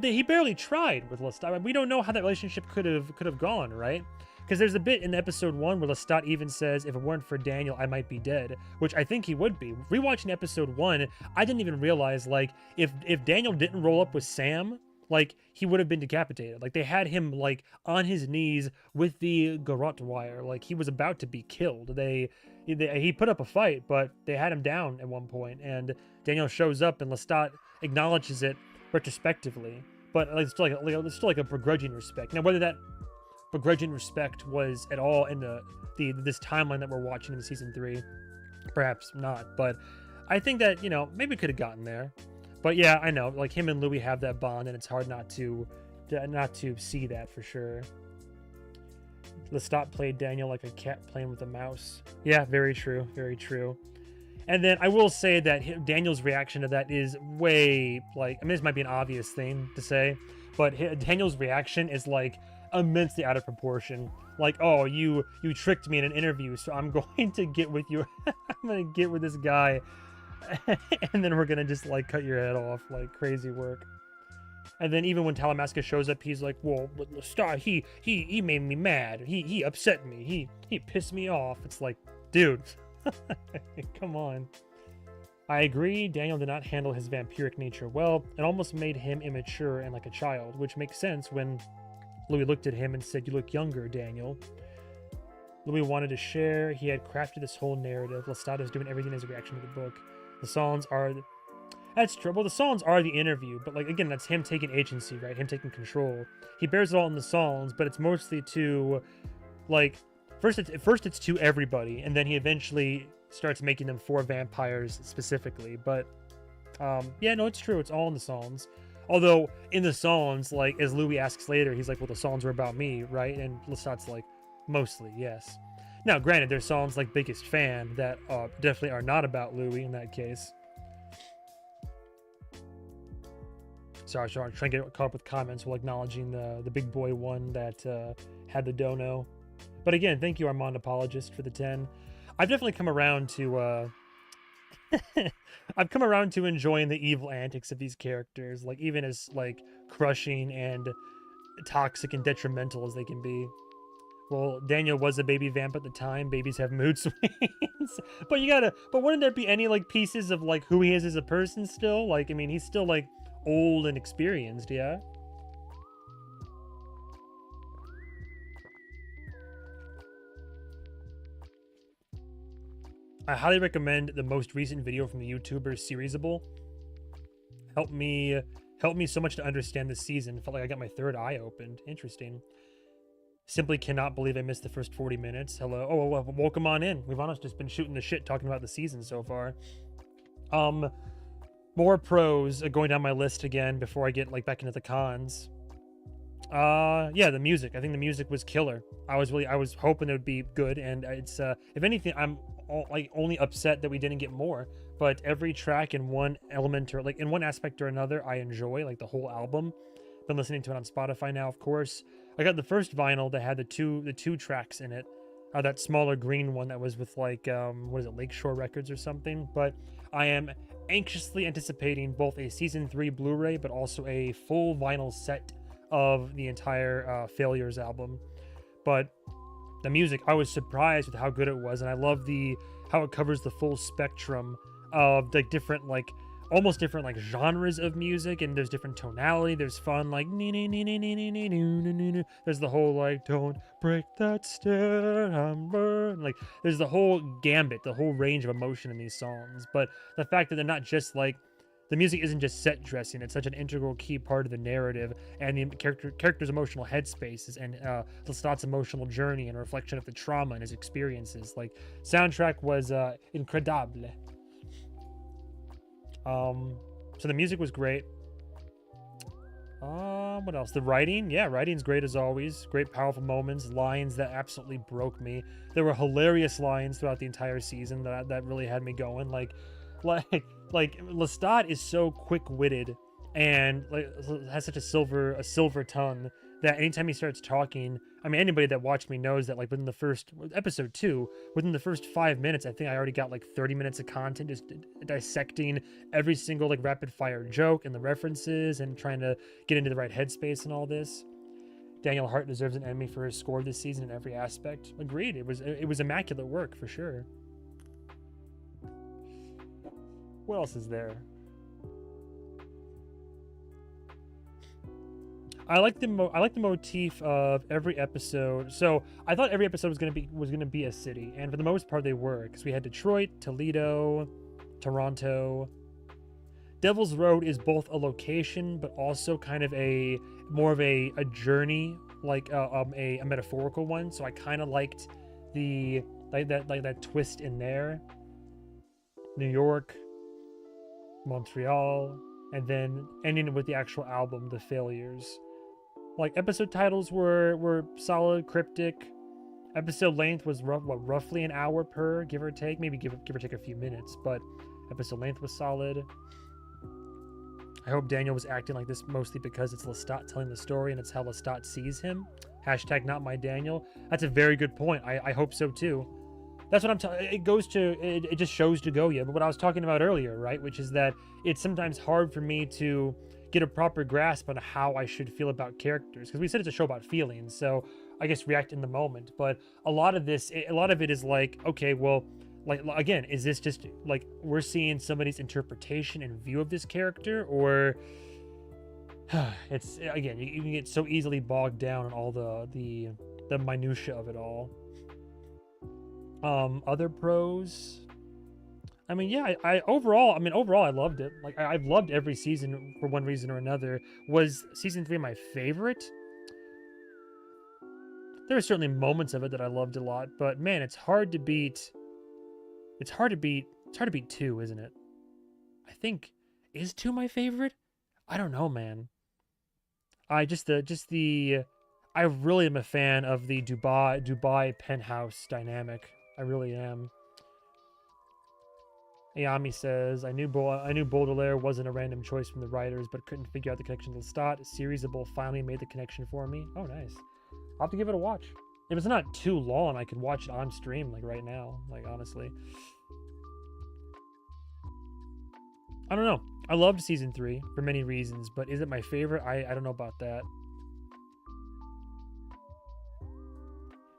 he barely tried with Lestat. I mean, we don't know how that relationship could have gone, right? Because there's a bit in episode 1 where Lestat even says, if it weren't for Daniel, I might be dead, which I think he would be. Rewatching episode 1, I didn't even realize, like, if Daniel didn't roll up with Sam, like, he would have been decapitated. Like, they had him, like, on his knees with the garrote wire. Like, he was about to be killed. He put up a fight, but they had him down at one point, and Daniel shows up, and Lestat acknowledges it retrospectively. But like, it's still like a begrudging respect. Now, whether that begrudging respect was at all in this timeline that we're watching in season 3, perhaps not, but I think that maybe it could have gotten there. But yeah, I know, like, him and Louis have that bond, and it's hard not to see that for sure. Lestat played Daniel like a cat playing with a mouse. Yeah, very true, very true. And then I will say that Daniel's reaction to that is way, like, I mean, this might be an obvious thing to say, but Daniel's reaction is like immensely out of proportion. Like, oh, you tricked me in an interview, so I'm going to get with you. I'm going to get with this guy, and then we're going to just like cut your head off. Like, crazy work. And then even when Talamasca shows up, he's like, well, Lestat, he made me mad. He upset me. He pissed me off. It's like, dude, come on. I agree, Daniel did not handle his vampiric nature well. It almost made him immature and like a child, which makes sense when Louis looked at him and said, you look younger, Daniel. Louis wanted to share. He had crafted this whole narrative. Lestat is doing everything as a reaction to the book. The songs are... That's true. Well, the songs are the interview, but like again, that's him taking agency, right? Him taking control. He bears it all in the songs, but it's mostly to, like, first it's to everybody, and then he eventually starts making them for vampires specifically. But yeah, no, it's true. It's all in the songs. Although in the songs, like as Louis asks later, he's like, "Well, the songs were about me, right?" And Lestat's like, "Mostly, yes." Now, granted, there's songs like "Biggest Fan" that definitely are not about Louis in that case. Sorry, I'm trying to get caught up with comments while acknowledging the big boy one that had the dono. But again, thank you, Armand Apologist, for the 10. I've definitely come around to I've come around to enjoying the evil antics of these characters, like even as like crushing and toxic and detrimental as they can be. Well, Daniel was a baby vamp at the time. Babies have mood swings. But wouldn't there be any like pieces of like who he is as a person still? Like, I mean, he's still like old and experienced, yeah? I highly recommend the most recent video from the YouTuber Seriesable. Helped me so much to understand this season. Felt like I got my third eye opened. Interesting. Simply cannot believe I missed the first 40 minutes. Hello. Oh, well, welcome on in. We've honestly just been shooting the shit talking about the season so far. More pros going down my list again before I get like back into the cons. Yeah, the music. I think the music was killer. I was hoping it would be good, and it's if anything, I'm only upset that we didn't get more. But every track in one element or like in one aspect or another, I enjoy, like the whole album. Been listening to it on Spotify now, of course. I got the first vinyl that had the two tracks in it. That smaller green one that was with like what is it, Lakeshore Records or something. But I am anxiously anticipating both a season 3 Blu-ray, but also a full vinyl set of the entire Failures album. But the music, I was surprised with how good it was, and I love how it covers the full spectrum of like different like almost different like genres of music, and there's different tonality. There's fun like there's the whole like don't break that stair I'm burned, like there's the whole gambit, the whole range of emotion in these songs. But the fact that they're not just like the music isn't just set dressing, it's such an integral key part of the narrative and the character's emotional headspaces and Lestat's emotional journey and reflection of the trauma and his experiences. Like soundtrack was incredible. So the music was great. What else? The writing, yeah, writing's great as always. Great, powerful moments, lines that absolutely broke me. There were hilarious lines throughout the entire season that really had me going. Like Lestat is so quick-witted and like has such a silver tongue that anytime he starts talking, I mean, anybody that watched me knows that like within the first episode 2, within the first 5 minutes, I think I already got like 30 minutes of content just dissecting every single like rapid fire joke and the references and trying to get into the right headspace and all this. Daniel Hart deserves an Emmy for his score this season in every aspect. Agreed. It was immaculate work for sure. What else is there? I like the motif of every episode. So I thought every episode was gonna be a city, and for the most part they were, because we had Detroit, Toledo, Toronto. Devil's Road is both a location, but also kind of more of a journey, like a metaphorical one. So I kind of liked that twist in there. New York, Montreal, and then ending with the actual album, The Failures. Like episode titles were solid, cryptic. Episode length was roughly an hour per, give or take, maybe give or take a few minutes, but episode length was solid. I hope Daniel was acting like this mostly because it's Lestat telling the story and it's how Lestat sees him. Hashtag not my Daniel. That's a very good point. I hope so too. That's what I'm talking. It just shows to go, yeah. But what I was talking about earlier, right, which is that it's sometimes hard for me to get a proper grasp on how I should feel about characters, because we said it's a show about feelings, so I guess react in the moment. But a lot of it is like, okay, well, like again, is this just like we're seeing somebody's interpretation and view of this character, or it's again you can get so easily bogged down in all the minutia of it all. Other pros. I mean, yeah, overall, I loved it. Like, I've loved every season for one reason or another. Was season 3 my favorite? There were certainly moments of it that I loved a lot, but man, it's hard to beat. It's hard to beat. It's hard to beat 2, isn't it? I think, is 2 my favorite? I don't know, man. I really am a fan of the Dubai penthouse dynamic. I really am. Ayami says, I knew Baudelaire wasn't a random choice from the writers, but couldn't figure out the connection to Lestat. Seriesable finally made the connection for me. Oh, nice. I'll have to give it a watch. If it's not too long, I could watch it on stream, like right now. Like, honestly. I don't know. I loved season 3 for many reasons, but is it my favorite? I don't know about that.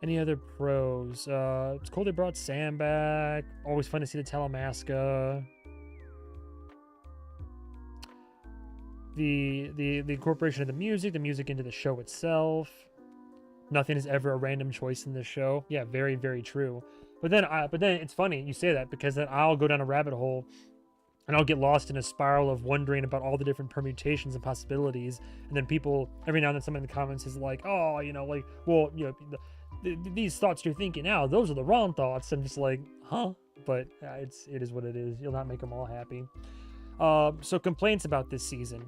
Any other pros? It's cool they brought Sam back. Always fun to see the Talamasca. The incorporation of the music into the show itself. Nothing is ever a random choice in this show. Yeah, very, very true. But then it's funny you say that, because then I'll go down a rabbit hole and I'll get lost in a spiral of wondering about all the different permutations and possibilities. And then people, every now and then, someone in the comments is like, oh, like, well, these thoughts you're thinking now, those are the wrong thoughts. I'm just like, huh? But it is what it is. You'll not make them all happy. So complaints about this season.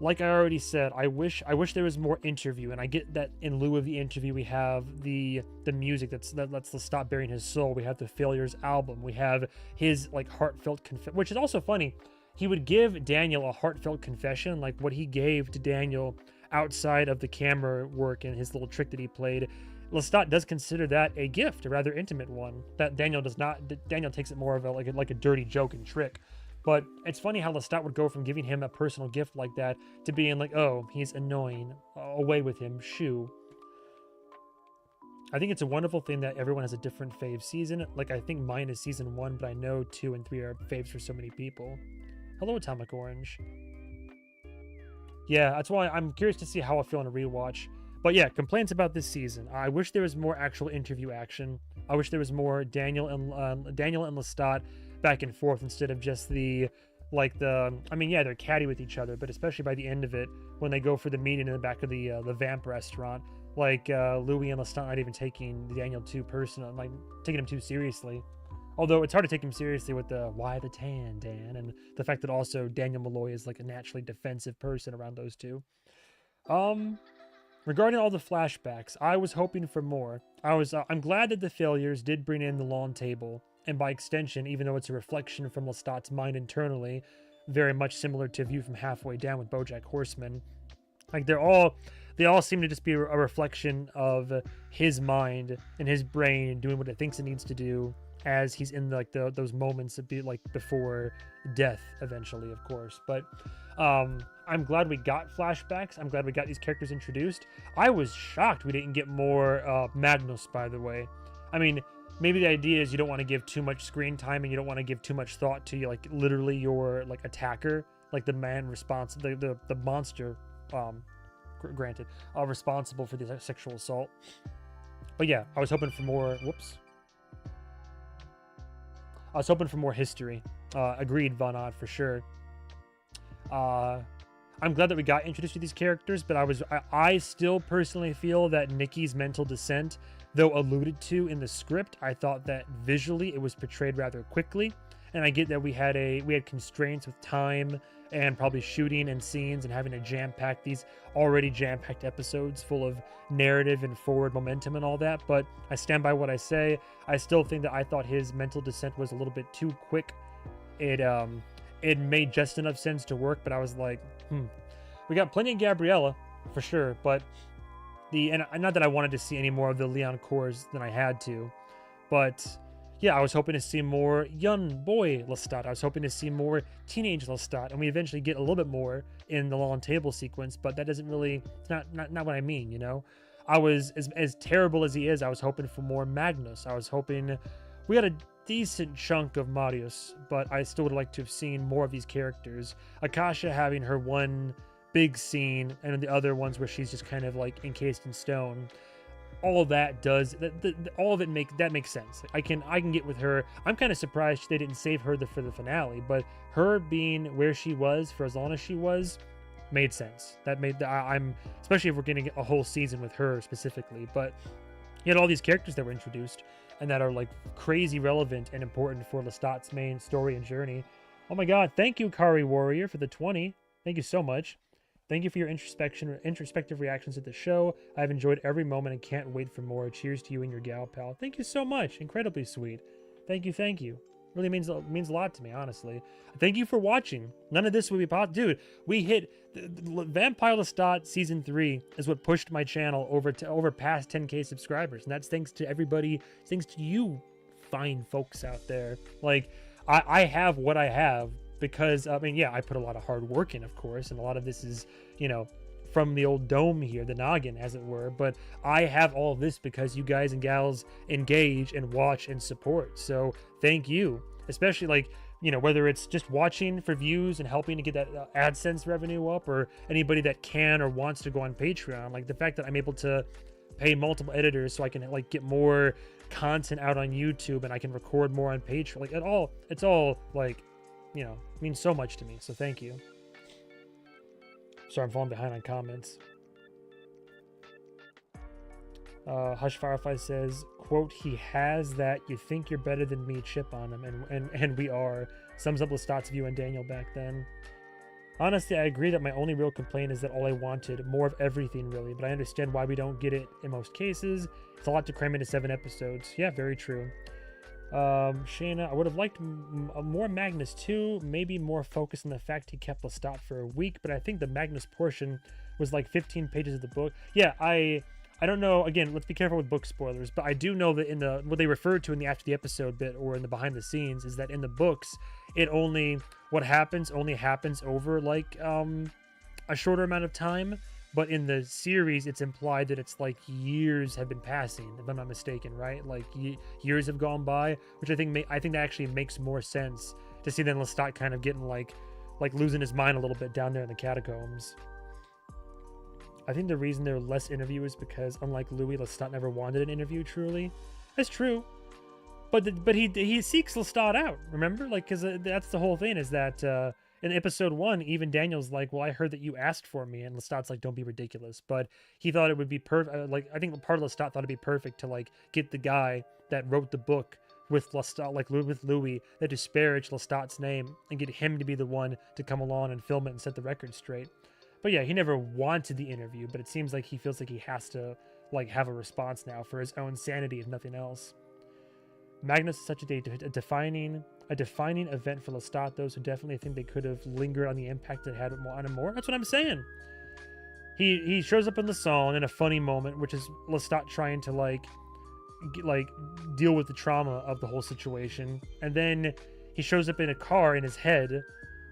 Like I already said, I wish there was more interview, and I get that in lieu of the interview we have the music that lets Lestat burying his soul. We have the Failures album. We have his like heartfelt which is also funny. He would give Daniel a heartfelt confession, like what he gave to Daniel outside of the camera work and his little trick that he played. Lestat does consider that a gift, a rather intimate one. That Daniel does not. Daniel takes it more of like a dirty joke and trick. But it's funny how Lestat would go from giving him a personal gift like that to being like, oh, he's annoying. Away with him. Shoo. I think it's a wonderful thing that everyone has a different fave season. Like, I think mine is season 1, but I know 2 and 3 are faves for so many people. Hello, Atomic Orange. Yeah, that's why I'm curious to see how I'll feel in a rewatch. But yeah, complaints about this season. I wish there was more actual interview action. I wish there was more Daniel and Lestat back and forth instead of just they're catty with each other, but especially by the end of it, when they go for the meeting in the back of the vamp restaurant, Louis and Lestat not even taking Daniel too personal, like taking him too seriously. Although it's hard to take him seriously with the why the tan, Dan, and the fact that also Daniel Malloy is like a naturally defensive person around those two. Regarding all the flashbacks, I was hoping for more. I'm glad that the Failures did bring in the Long Table, and by extension, even though it's a reflection from Lestat's mind internally, very much similar to View from Halfway Down with BoJack Horseman. Like they all seem to just be a reflection of his mind and his brain doing what it thinks it needs to do as he's in those moments of before death, eventually, of course. But I'm glad we got flashbacks. I'm glad we got these characters introduced. I was shocked we didn't get more Magnus, by the way. I mean, maybe the idea is you don't want to give too much screen time and you don't want to give too much thought to literally your attacker, like the man responsible, the monster, granted, responsible for the sexual assault. But yeah, I was hoping for more. I was hoping for more history. Agreed, Von Odd, for sure. I'm glad that we got introduced to these characters, but I still personally feel that Nikki's mental descent, though alluded to in the script, I thought that visually it was portrayed rather quickly. And I get that we had constraints with time and probably shooting and scenes and having to jam-pack these already jam-packed episodes full of narrative and forward momentum and all that. But I stand by what I say. I still think that I thought his mental descent was a little bit too quick. It made just enough sense to work, but I was like, we got plenty of Gabriella for sure, but and not that I wanted to see any more of the Leon cores than I had to, but yeah, I was hoping to see more young boy Lestat. I was hoping to see more teenage Lestat, and we eventually get a little bit more in the Long Table sequence, but that doesn't really, it's not what I mean, you know? I was, as terrible as he is, I was hoping for more Magnus. I was hoping, we had a decent chunk of Marius, but I still would like to have seen more of these characters. Akasha having her one big scene, and then the other ones where she's just kind of like encased in stone. all that does, all of it makes sense. I can get with her. I'm kind of surprised they didn't save her for the finale, but her being where she was for as long as she was made sense. That made I'm especially if we're getting a whole season with her specifically. But you had all these characters that were introduced and that are like crazy relevant and important for Lestat's main story and journey. Oh my god, thank you, Kari Warrior, for the 20. Thank you so much. Thank you for your introspective reactions at the show. I've enjoyed every moment and can't wait for more. Cheers to you and your gal pal. Thank you so much. Incredibly sweet. Thank you, thank you. Really means a lot to me, honestly. Thank you for watching. None of this would be possible. Dude, we hit Vampire Lestat Season 3 is what pushed my channel over past 10K subscribers. And that's thanks to everybody, thanks to you fine folks out there. Like, I have what I have because, I mean, yeah, I put a lot of hard work in, of course, and a lot of this is, you know, from the old dome here, the noggin, as it were, but I have all of this because you guys and gals engage and watch and support. So thank you, especially, like, you know, whether it's just watching for views and helping to get that AdSense revenue up, or anybody that can or wants to go on Patreon. Like the fact that I'm able to pay multiple editors so I can like get more content out on YouTube and I can record more on Patreon. Like it's all like, you know, means so much to me. So thank you. Sorry, I'm falling behind on comments. Hush Firefly says, quote, he has that you think you're better than me chip on him, and we are. Sums up Lestat's view on Daniel back then. Honestly, I agree that my only real complaint is that all I wanted, more of everything really, but I understand why we don't get it in most cases. It's a lot to cram into 7 episodes. Yeah, very true. Shayna, I would have liked more Magnus too, maybe more focus on the fact he kept Lestat for a week, but I think the Magnus portion was like 15 pages of the book. Yeah, I don't know, again, let's be careful with book spoilers, but I do know that in the, what they referred to in the after the episode bit or in the behind the scenes is that in the books, what happens only happens over like a shorter amount of time. But in the series, it's implied that it's like years have been passing, if I'm not mistaken, right? Like years have gone by, which I think that actually makes more sense to see than Lestat kind of getting like losing his mind a little bit down there in the catacombs. I think the reason there are less interviews is because, unlike Louis, Lestat never wanted an interview. Truly, that's true. But he seeks Lestat out. Remember, like, because that's the whole thing is that. In episode 1, even Daniel's like, well, I heard that you asked for me, and Lestat's like, don't be ridiculous. But he thought it would be perfect. Like, I think part of Lestat thought it'd be perfect to like get the guy that wrote the book with Lestat, like with Louis, that disparaged Lestat's name, and get him to be the one to come along and film it and set the record straight. But yeah, he never wanted the interview, but it seems like he feels like he has to like have a response now for his own sanity, if nothing else. Magnus is such a defining event for Lestat, though, so definitely I think they could have lingered on the impact it had on him more. That's what I'm saying. He shows up in the song in a funny moment, which is Lestat trying to like deal with the trauma of the whole situation, and then he shows up in a car in his head.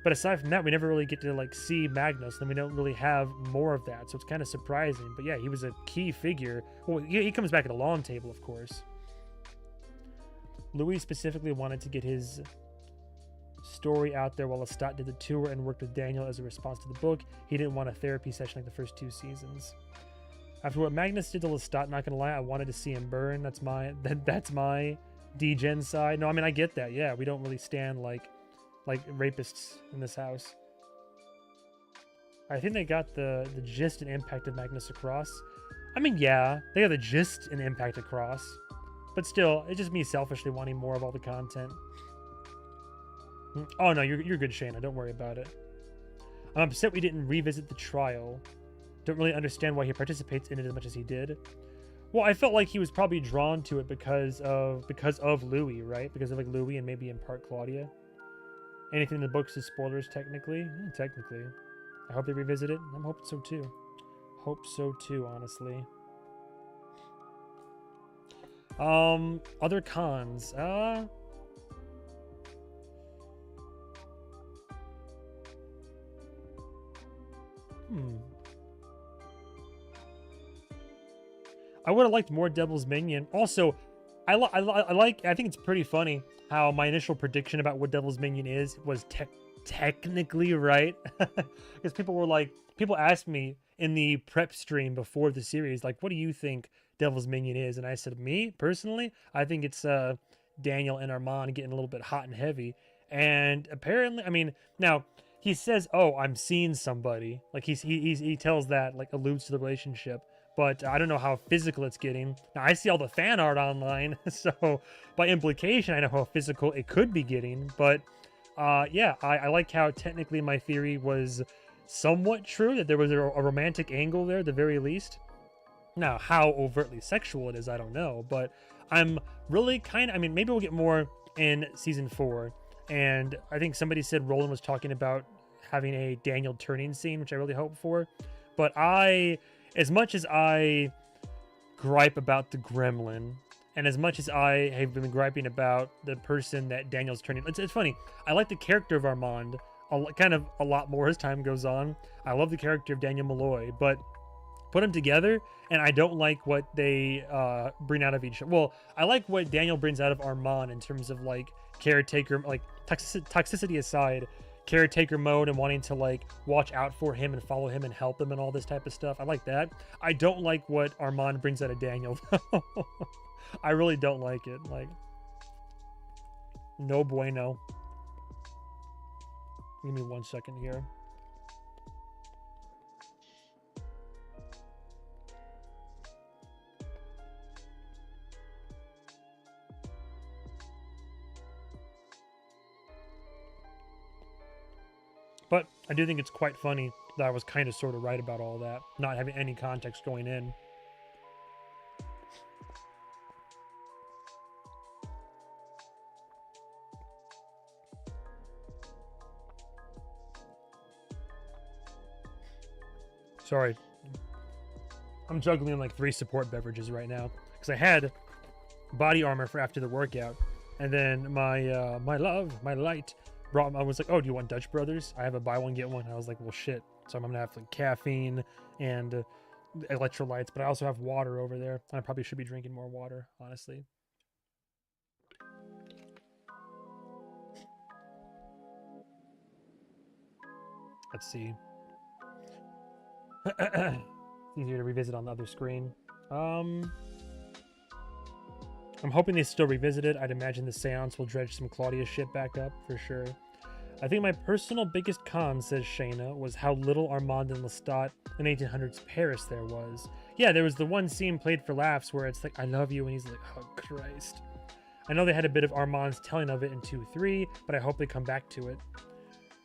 But aside from that, we never really get to like see Magnus, and we don't really have more of that, so it's kind of surprising. But yeah, he was a key figure. Well, he comes back at the lawn table, of course. Louis specifically wanted to get his story out there while Lestat did the tour and worked with Daniel as a response to the book. He didn't want a therapy session like the first 2 seasons. After what Magnus did to Lestat, not gonna lie, I wanted to see him burn. That's my D-Gen side. No, I mean, I get that. Yeah, we don't really stand like rapists in this house. I think they got the gist and impact of Magnus across. I mean, yeah, they got the gist and impact across. But still, it's just me selfishly wanting more of all the content. Oh no, you're good, Shayna. Don't worry about it. I'm upset we didn't revisit the trial. Don't really understand why he participates in it as much as he did. Well, I felt like he was probably drawn to it because of Louis, right? Because of like Louis and maybe in part Claudia. Anything in the books is spoilers, technically. Yeah, technically. I hope they revisit it. I'm hoping so too. Hope so too, honestly. Other cons. I would have liked more Devil's Minion. Also, I think it's pretty funny how my initial prediction about what Devil's Minion is was technically right. Because people asked me in the prep stream before the series, like, what do you think devil's minion is. And I said, me personally, I think it's Daniel and Armand getting a little bit hot and heavy. And apparently, I mean, now he says, "Oh, I'm seeing somebody." Like he tells that, like, alludes to the relationship. But I don't know how physical it's getting. Now I see all the fan art online, so by implication, I know how physical it could be getting. But yeah, I like how technically my theory was somewhat true, that there was a romantic angle there at the very least. Now, how overtly sexual it is, I don't know, but I'm really I mean, maybe we'll get more in season 4. And I think somebody said Roland was talking about having a Daniel turning scene, which I really hope for. But as much as I gripe about the gremlin, and as much as I have been griping about the person that Daniel's turning, it's funny. I like the character of Armand kind of a lot more as time goes on. I love the character of Daniel Malloy, but put them together, and I don't like what they bring out of each. Well, I like what Daniel brings out of Armand in terms of like caretaker, like toxicity aside, caretaker mode and wanting to like watch out for him and follow him and help him and all this type of stuff. I like that. I don't like what Armand brings out of Daniel. I really don't like it. Like, no bueno. Give me 1 second here. But I do think it's quite funny that I was kind of sort of right about all that, not having any context going in. Sorry. I'm juggling like 3 support beverages right now because I had body armor for after the workout, and then my my light brought. I was like, "Oh, do you want Dutch Brothers? I have a buy one get one." I was like, "Well, shit." So I'm gonna have like caffeine and electrolytes, but I also have water over there. I probably should be drinking more water, honestly. Let's see. It's easier to revisit on the other screen. I'm hoping they still revisit it. I'd imagine the seance will dredge some Claudia shit back up for sure. I think my personal biggest con, says Shayna, was how little Armand and Lestat in 1800s Paris there was. Yeah, there was the one scene played for laughs where it's like, "I love you," and he's like, "Oh, Christ." I know they had a bit of Armand's telling of it in 2-3, but I hope they come back to it.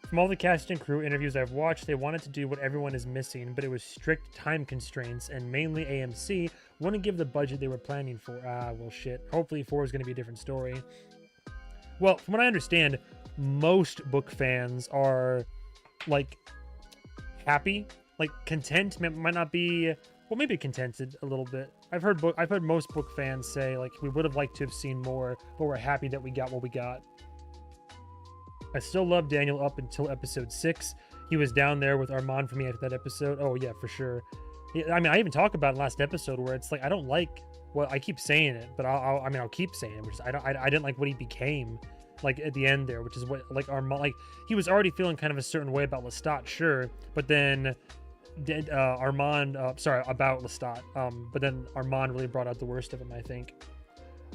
From all the cast and crew interviews I've watched, they wanted to do what everyone is missing, but it was strict time constraints, and mainly AMC wouldn't give the budget they were planning for. Ah, well, shit. Hopefully 4 is going to be a different story. Well, from what I understand, most book fans are, like, happy. Like, content might not be... Well, maybe contented a little bit. I've heard most book fans say, like, we would have liked to have seen more, but we're happy that we got what we got. I still love Daniel up until episode 6. He was down there with Armand for me after that episode. Oh, yeah, for sure. I mean, I even talked about it last episode where it's like, I don't like... Well, I keep saying it, but I'll keep saying it, which is, I didn't like what he became, like, at the end there, which is what, like, Armand... Like, he was already feeling kind of a certain way about Lestat, sure, but then... Armand... sorry, about Lestat. But then Armand really brought out the worst of him, I think.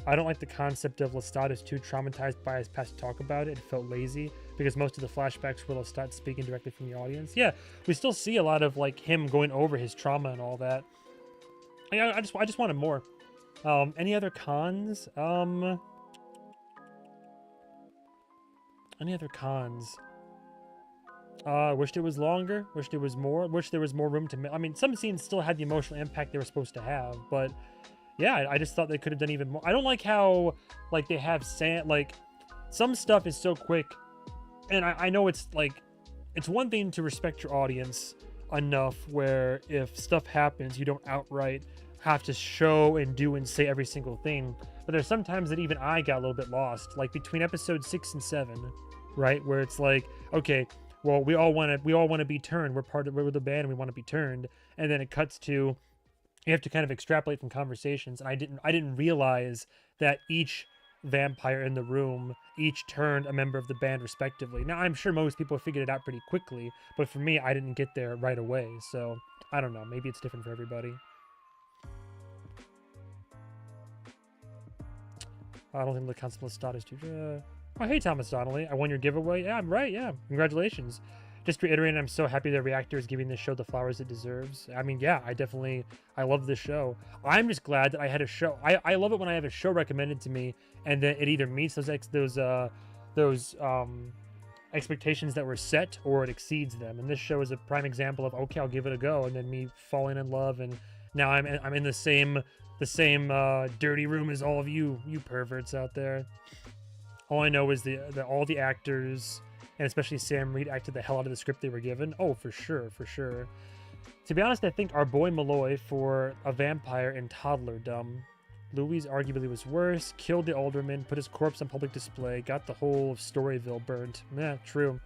I don't like the concept of Lestat is too traumatized by his past to talk about it. It felt lazy because most of the flashbacks were Lestat speaking directly from the audience. Yeah, we still see a lot of like him going over his trauma and all that. I just wanted more. Any other cons? Any other cons? Wished it was longer. Wished it was more. Wish there was more room to. I mean, some scenes still had the emotional impact they were supposed to have, but. Yeah, I just thought they could have done even more. I don't like how, like, they have like, some stuff is so quick. And I know it's, like, it's one thing to respect your audience enough where if stuff happens, you don't outright have to show and do and say every single thing. But there's sometimes that even I got a little bit lost, like between episode 6 and 7, right? Where it's like, okay, well, we all want to be turned. We're the band and we want to be turned. And then it cuts to... You have to kind of extrapolate from conversations, and I didn't realize that each vampire in the room each turned a member of the band respectively. Now, I'm sure most people figured it out pretty quickly, but for me, I didn't get there right away, so I don't know. Maybe it's different for everybody. I don't think the concept Lestat is too. Oh, hey, Thomas Donnelly. I won your giveaway. Yeah, I'm right. Yeah, congratulations. Just reiterating, I'm so happy the reactor is giving this show the flowers it deserves. I mean, yeah, I love this show. I'm just glad that I had a show. I love it when I have a show recommended to me, and then it either meets those expectations that were set, or it exceeds them. And this show is a prime example of, okay, I'll give it a go, and then me falling in love, and now I'm in the same dirty room as all of you perverts out there. All I know is all the actors, and especially Sam Reed, acted the hell out of the script they were given. Oh, for sure. To be honest, I think our boy Malloy for a vampire in toddlerdom. Louise arguably was worse, killed the alderman, put his corpse on public display, got the whole of Storyville burnt. Yeah, true.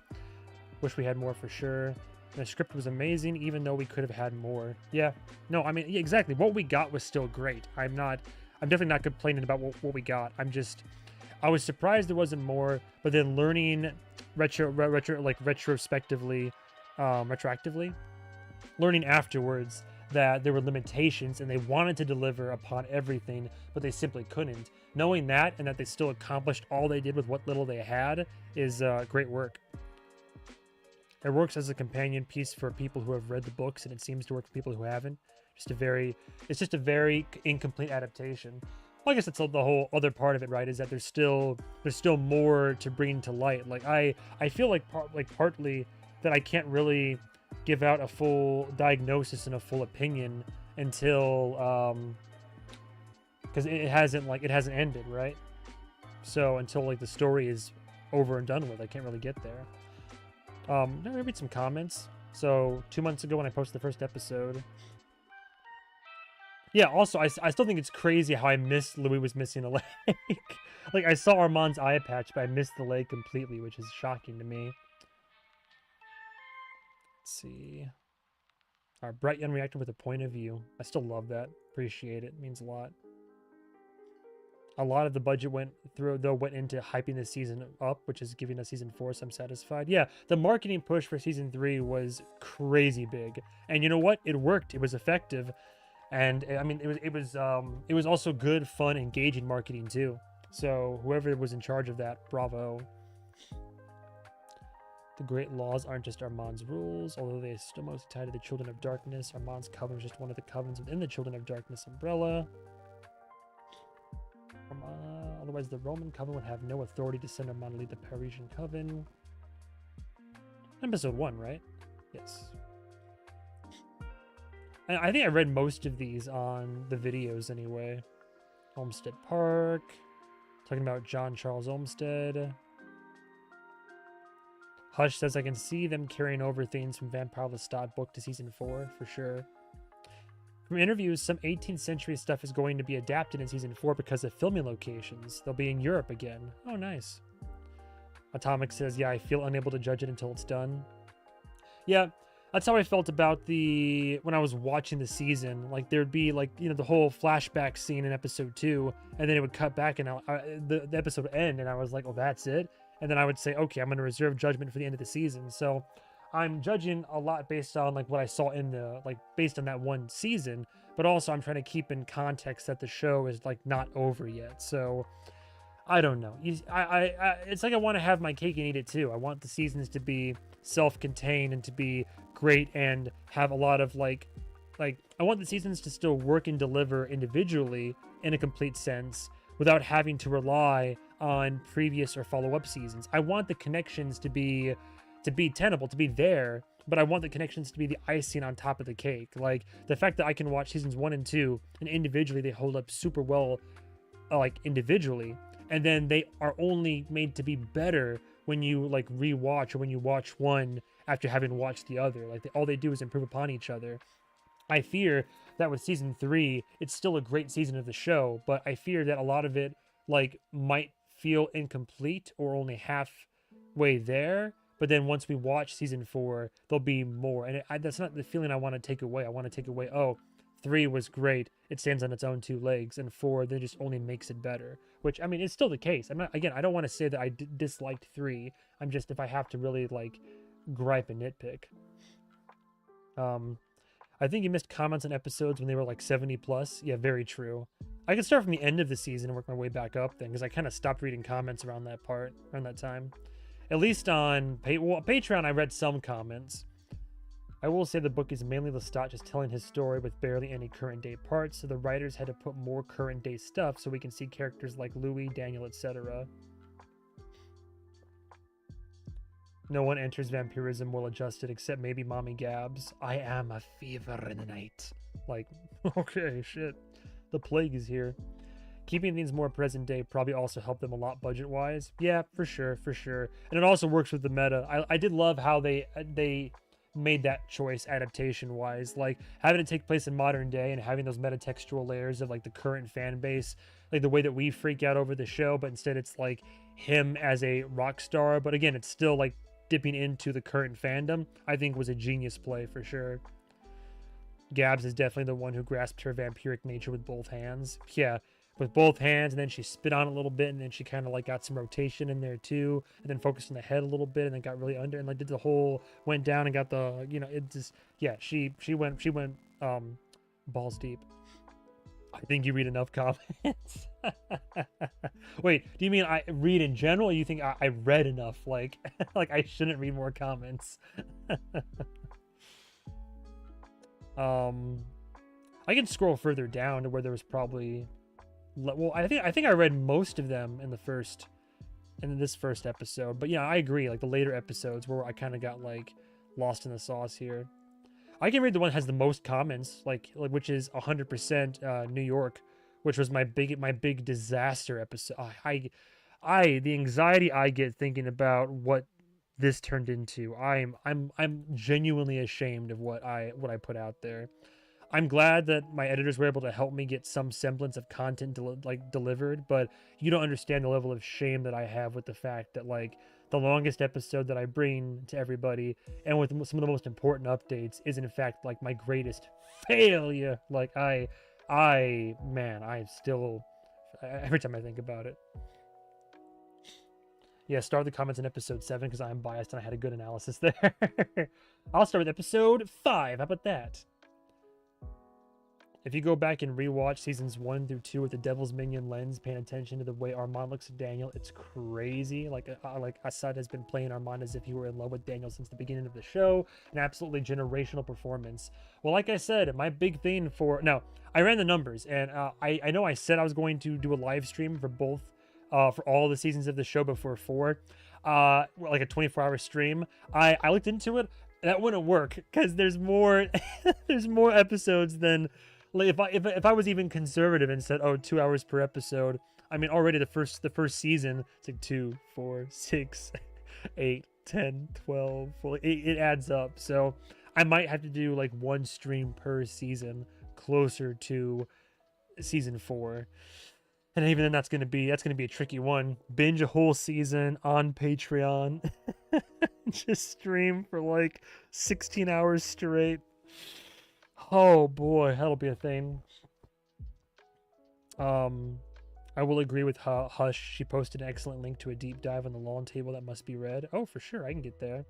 Wish we had more for sure. And the script was amazing, even though we could have had more. Yeah, no, I mean, yeah, exactly. What we got was still great. I'm definitely not complaining about what we got. I was surprised there wasn't more, but then learning retrospectively, retroactively, learning afterwards that there were limitations and they wanted to deliver upon everything, but they simply couldn't. Knowing that, and that they still accomplished all they did with what little they had, is great work. It works as a companion piece for people who have read the books, and it seems to work for people who haven't. It's just a very incomplete adaptation. Well, I guess that's the whole other part of it, right? Is that there's still more to bring to light. Like I feel like partly that I can't really give out a full diagnosis and a full opinion until because it hasn't ended, right? So until like the story is over and done with, I can't really get there. Let me read some comments. So 2 months ago when I posted the first episode. Yeah, also, I still think it's crazy how I missed Louis was missing a leg. Like, I saw Armand's eye patch, but I missed the leg completely, which is shocking to me. Let's see. Our bright young reactor with a point of view. I still love that. Appreciate it. It means a lot. A lot of the budget went into hyping this season up, which is giving us season 4, so I'm satisfied. Yeah, the marketing push for season 3 was crazy big. And you know what? It worked. It was effective. And I mean, it was also good, fun, engaging marketing too. So whoever was in charge of that, bravo. The great laws aren't just Armand's rules, although they are still mostly tied to the Children of Darkness. Armand's covenant is just one of the covenants within the Children of Darkness umbrella. Otherwise, the Roman coven would have no authority to send Armand to lead the Parisian coven. Episode 1, right? Yes. I think I read most of these on the videos anyway. Olmsted Park. Talking about John Charles Olmsted. Hush says I can see them carrying over things from Vampire Lestat book to season 4, for sure. From interviews, some 18th century stuff is going to be adapted in season 4 because of filming locations. They'll be in Europe again. Oh, nice. Atomic says, yeah, I feel unable to judge it until it's done. Yeah. That's how I felt about when I was watching the season. Like, there'd be, like, you know, the whole flashback scene in episode 2, and then it would cut back, and the episode would end, and I was like, oh, that's it? And then I would say, okay, I'm going to reserve judgment for the end of the season. So I'm judging a lot based on, like, what I saw based on that one season, but also I'm trying to keep in context that the show is, like, not over yet. So I don't know. It's like I want to have my cake and eat it, too. I want the seasons to be self-contained and to be great and have a lot of like I want the seasons to still work and deliver individually in a complete sense without having to rely on previous or follow-up seasons. I want the connections to be tenable, to be there, but I want the connections to be the icing on top of the cake. Like the fact that I can watch seasons 1 and 2 and individually they hold up super well, like individually, and then they are only made to be better when you like rewatch or when you watch one after having watched the other. Like all they do is improve upon each other. I fear that with season 3, it's still a great season of the show, but I fear that a lot of it like might feel incomplete or only halfway there. But then once we watch season 4, there'll be more. And that's not the feeling I want to take away. I want to take away, oh, 3 was great. It stands on its own 2 legs. And 4 then just only makes it better. Which, I mean, it's still the case. I don't want to say that I disliked 3. I'm just, if I have to really, like, gripe and nitpick. I think you missed comments on episodes when they were, like, 70 plus. Yeah, very true. I can start from the end of the season and work my way back up then, because I kind of stopped reading comments around that time. At least on Patreon, I read some comments. I will say the book is mainly Lestat just telling his story with barely any current day parts, so the writers had to put more current day stuff so we can see characters like Louis, Daniel, etc. No one enters vampirism well adjusted except maybe Mommy Gabs. I am a fever in the night. Like, okay, shit. The plague is here. Keeping things more present day probably also helped them a lot budget-wise. Yeah, for sure. And it also works with the meta. I did love how they made that choice adaptation-wise. Like, having it take place in modern day and having those metatextual layers of, like, the current fan base. Like, the way that we freak out over the show, but instead it's, like, him as a rock star. But again, it's still, like, dipping into the current fandom. I think was a genius play for sure. Gabs is definitely the one who grasped her vampiric nature with both hands. Yeah, with both hands, and then she spit on it a little bit, and then she kind of like got some rotation in there too, and then focused on the head a little bit, and then got really under, and like did the whole, went down and got the, you know, it just, yeah, she went balls deep. I think you read enough comments. Wait, do you mean I read in general, or you think I read enough? Like, like I shouldn't read more comments? I can scroll further down to where there was probably, well, I think I read most of them in this first episode. But yeah, I agree. Like the later episodes where I kind of got like lost in the sauce here. I can read the one that has the most comments, like which is 100% New York, which was my big disaster episode. The anxiety I get thinking about what this turned into. I'm genuinely ashamed of what I put out there. I'm glad that my editors were able to help me get some semblance of content delivered, but you don't understand the level of shame that I have with the fact that like the longest episode that I bring to everybody and with some of the most important updates is in fact like my greatest failure. Like man, I still, every time I think about it. Yeah, start the comments in episode 7 because I'm biased and I had a good analysis there. I'll start with episode 5. How about that? If you go back and rewatch seasons 1 through 2 with the Devil's Minion lens, paying attention to the way Armand looks at Daniel, it's crazy. Like Assad has been playing Armand as if he were in love with Daniel since the beginning of the show. An absolutely generational performance. Well, like I said, my big thing for... Now, I ran the numbers, and I know I said I was going to do a live stream for both, for all the seasons of the show before 4. Like a 24-hour stream. I looked into it. That wouldn't work, because there's more... there's more episodes than... Like if I was even conservative and said, oh, 2 hours per episode, I mean, already the first season, it's like 2, 4, 6, 8, 10, 12, it adds up. So I might have to do like 1 stream per season closer to season 4. And even then that's gonna be a tricky one. Binge a whole season on Patreon. Just stream for like 16 hours straight. Oh boy, that'll be a thing. I will agree with Hush. She posted an excellent link to a deep dive on the lawn table that must be read. Oh, for sure, I can get there.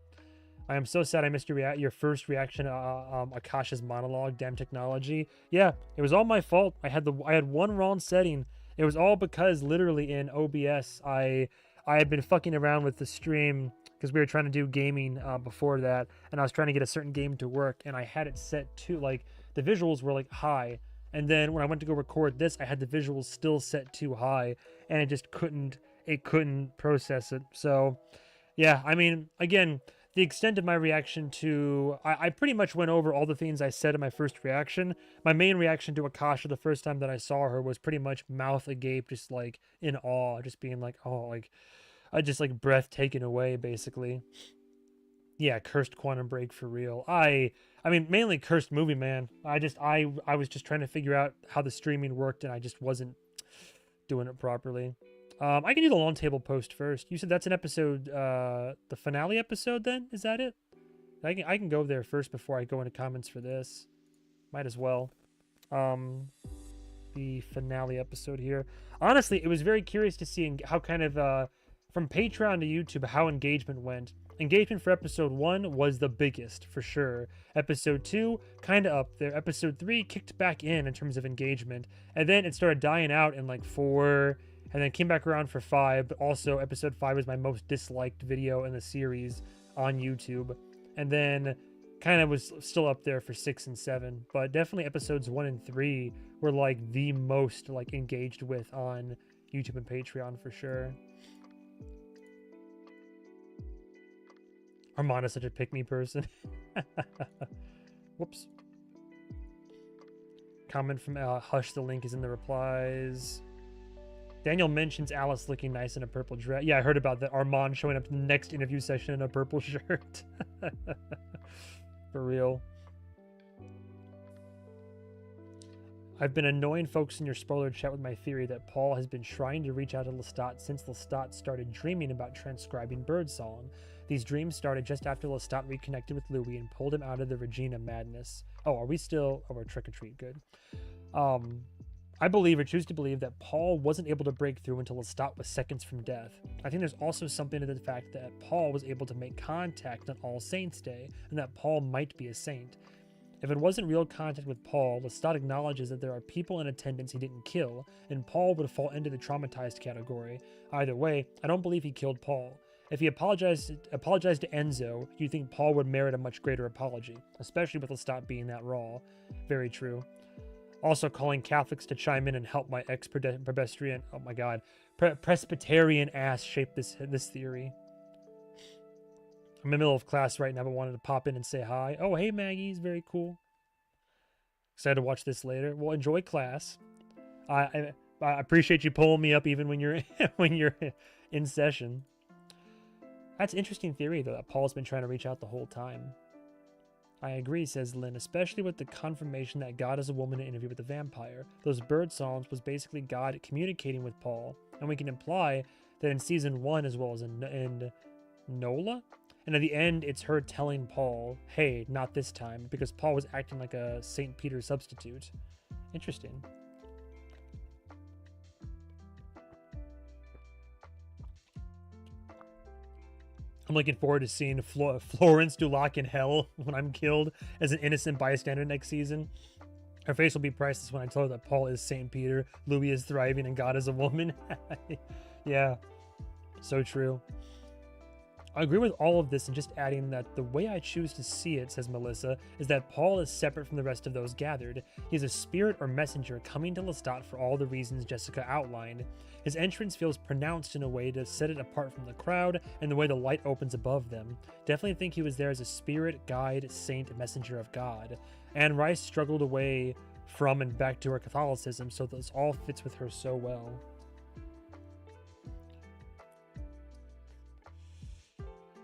I am so sad I missed your first reaction to Akasha's monologue. Damn technology. Yeah, it was all my fault. I had one wrong setting. It was all because literally in OBS I had been fucking around with the stream because we were trying to do gaming before that, and I was trying to get a certain game to work, and I had it set to like the visuals were like high, and then when I went to go record this, I had the visuals still set too high, and it just couldn't process it. So yeah, I mean, again, the extent of my reaction to... I pretty much went over all the things I said in my first reaction. My main reaction to Akasha the first time that I saw her was pretty much mouth agape, just like in awe, just being like, oh, like, I just like breath taken away, basically. Yeah, cursed Quantum Break for real. I mean, mainly cursed MovieMan. I was just trying to figure out how the streaming worked, and I just wasn't doing it properly. I can do the long table post first. You said that's an episode, the finale episode then? Is that it? I can go there first before I go into comments for this. Might as well. The finale episode here. Honestly, it was very curious to see how kind of, from Patreon to YouTube, how engagement went. Engagement for episode 1 was the biggest, for sure. Episode 2, kind of up there. Episode 3 kicked back in terms of engagement. And then it started dying out in like 4, and then came back around for 5. But also, episode 5 was my most disliked video in the series on YouTube. And then kind of was still up there for 6 and 7. But definitely episodes 1 and 3 were like the most like engaged with on YouTube and Patreon for sure. Armando's such a pick-me person. Whoops. Comment from Hush, the link is in the replies. Daniel mentions Alice looking nice in a purple dress. Yeah, I heard about that. Armand showing up to the next interview session in a purple shirt. For real. I've been annoying folks in your spoiler chat with my theory that Paul has been trying to reach out to Lestat since Lestat started dreaming about transcribing birdsong. These dreams started just after Lestat reconnected with Louis and pulled him out of the Regina madness. Oh, are we still... Oh, we're trick-or-treat. Good. I believe or choose to believe that Paul wasn't able to break through until Lestat was seconds from death. I think there's also something to the fact that Paul was able to make contact on All Saints' Day, and that Paul might be a saint. If it wasn't real contact with Paul, Lestat acknowledges that there are people in attendance he didn't kill, and Paul would fall into the traumatized category. Either way, I don't believe he killed Paul. If he apologized to Enzo, you'd think Paul would merit a much greater apology, especially with Lestat being that raw. Very true. Also calling Catholics to chime in and help my ex-Presbyterian, oh my god, Presbyterian ass shape this theory. I'm in the middle of class right now, but wanted to pop in and say hi. Oh, hey Maggie's very cool. Excited to watch this later. Well, enjoy class. I appreciate you pulling me up even when you're in session. That's an interesting theory, though, that Paul's been trying to reach out the whole time. I agree, says Lynn, especially with the confirmation that God is a woman in Interview with the Vampire. Those bird songs was basically God communicating with Paul, and we can imply that in season 1 as well as in Nola, and at the end it's her telling Paul, hey, not this time, because Paul was acting like a St. Peter substitute. Interesting. I'm looking forward to seeing Florence Dulac in hell when I'm killed as an innocent bystander next season. Her face will be priceless when I tell her that Paul is St. Peter, Louis is thriving, and God is a woman. Yeah, so true. I agree with all of this and just adding that the way I choose to see it, says Melissa, is that Paul is separate from the rest of those gathered. He's a spirit or messenger coming to Lestat for all the reasons Jessica outlined. His entrance feels pronounced in a way to set it apart from the crowd and the way the light opens above them. Definitely think he was there as a spirit, guide, saint, messenger of God. Anne Rice struggled away from and back to her Catholicism, so this all fits with her so well.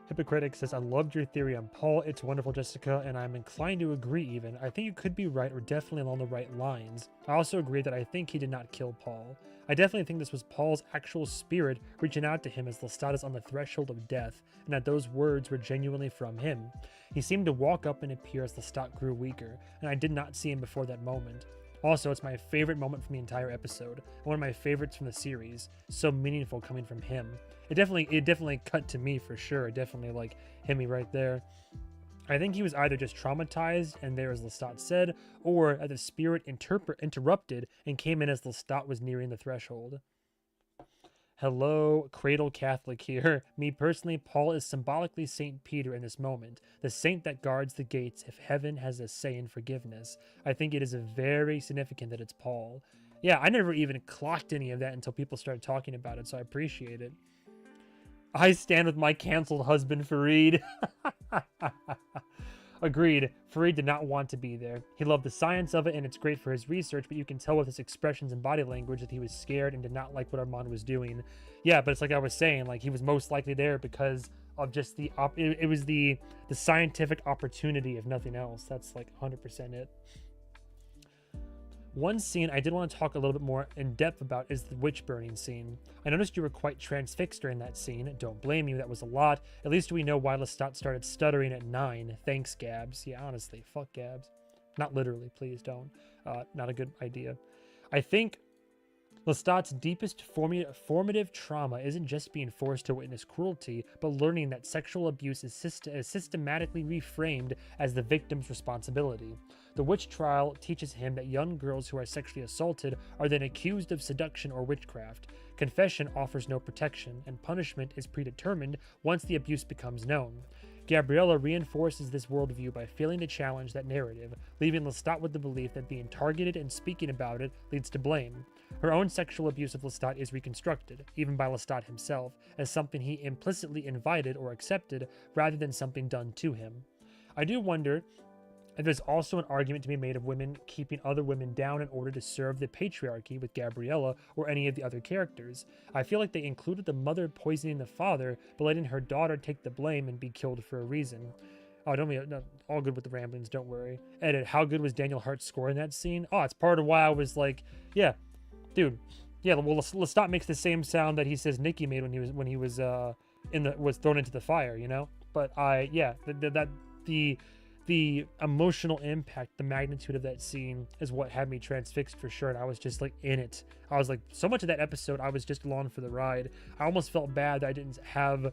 Hypocritic says, I loved your theory on Paul. It's wonderful, Jessica, and I'm inclined to agree even. I think you could be right, or definitely along the right lines. I also agree that I think he did not kill Paul. I definitely think this was Paul's actual spirit reaching out to him as Lestat is on the threshold of death, and that those words were genuinely from him. He seemed to walk up and appear as Lestat grew weaker, and I did not see him before that moment. Also, it's my favorite moment from the entire episode, one of my favorites from the series. So meaningful coming from him. It definitely cut to me for sure. It definitely like hit me right there. I think he was either just traumatized and there as Lestat said, or that the spirit interrupted and came in as Lestat was nearing the threshold. Hello, Cradle Catholic here. Me personally, Paul is symbolically St. Peter in this moment, the saint that guards the gates if heaven has a say in forgiveness. I think it is very significant that it's Paul. Yeah, I never even clocked any of that until people started talking about it, so I appreciate it. I stand with my canceled husband, Fareed. Agreed. Fareed did not want to be there. He loved the science of it, and it's great for his research, but you can tell with his expressions and body language that he was scared and did not like what Armand was doing. Yeah, but it's like I was saying, like he was most likely there because of just it was the scientific opportunity, if nothing else. That's like 100% it. One scene I did want to talk a little bit more in depth about is the witch burning scene. I noticed you were quite transfixed during that scene. Don't blame you, that was a lot. At least we know why Lestat started stuttering at 9. Thanks, Gabs. Yeah, honestly, fuck Gabs. Not literally, please don't. Not a good idea. I think Lestat's deepest formative trauma isn't just being forced to witness cruelty, but learning that sexual abuse is systematically reframed as the victim's responsibility. The witch trial teaches him that young girls who are sexually assaulted are then accused of seduction or witchcraft. Confession offers no protection, and punishment is predetermined once the abuse becomes known. Gabriella reinforces this worldview by failing to challenge that narrative, leaving Lestat with the belief that being targeted and speaking about it leads to blame. Her own sexual abuse of Lestat is reconstructed, even by Lestat himself, as something he implicitly invited or accepted rather than something done to him. I do wonder if there's also an argument to be made of women keeping other women down in order to serve the patriarchy with Gabriella or any of the other characters. I feel like they included the mother poisoning the father, but letting her daughter take the blame and be killed for a reason. Oh, don't be no, all good with the ramblings, don't worry. Edit, how good was Daniel Hart's score in that scene? Oh, it's part of why I was like, yeah, dude, yeah. Well, Lestat makes the same sound that he says Nikki made when he was was thrown into the fire, you know. But the emotional impact, the magnitude of that scene is what had me transfixed for sure. And I was just like in it. I was like, so much of that episode, I was just along for the ride. I almost felt bad that I didn't have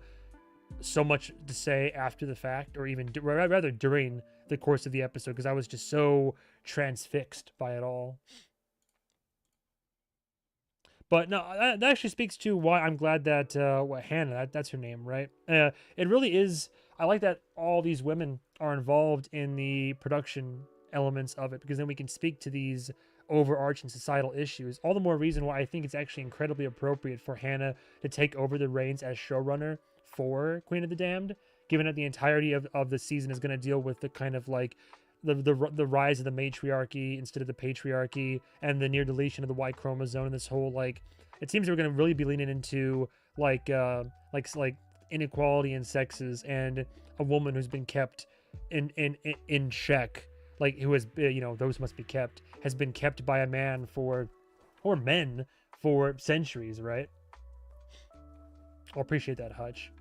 so much to say after the fact, or even rather during the course of the episode, because I was just so transfixed by it all. But no, that actually speaks to why I'm glad that Hannah, that's her name, right? It really is. I like that all these women are involved in the production elements of it, because then we can speak to these overarching societal issues. All the more reason why I think it's actually incredibly appropriate for Hannah to take over the reins as showrunner for Queen of the Damned, given that the entirety of the season is going to deal with the kind of like the rise of the matriarchy instead of the patriarchy, and the near deletion of the Y chromosome, and this whole like, it seems we're going to really be leaning into like inequality in sexes, and a woman who's been kept in check, like who has those must be kept, has been kept by a man or men for centuries, right? I appreciate that, Hutch.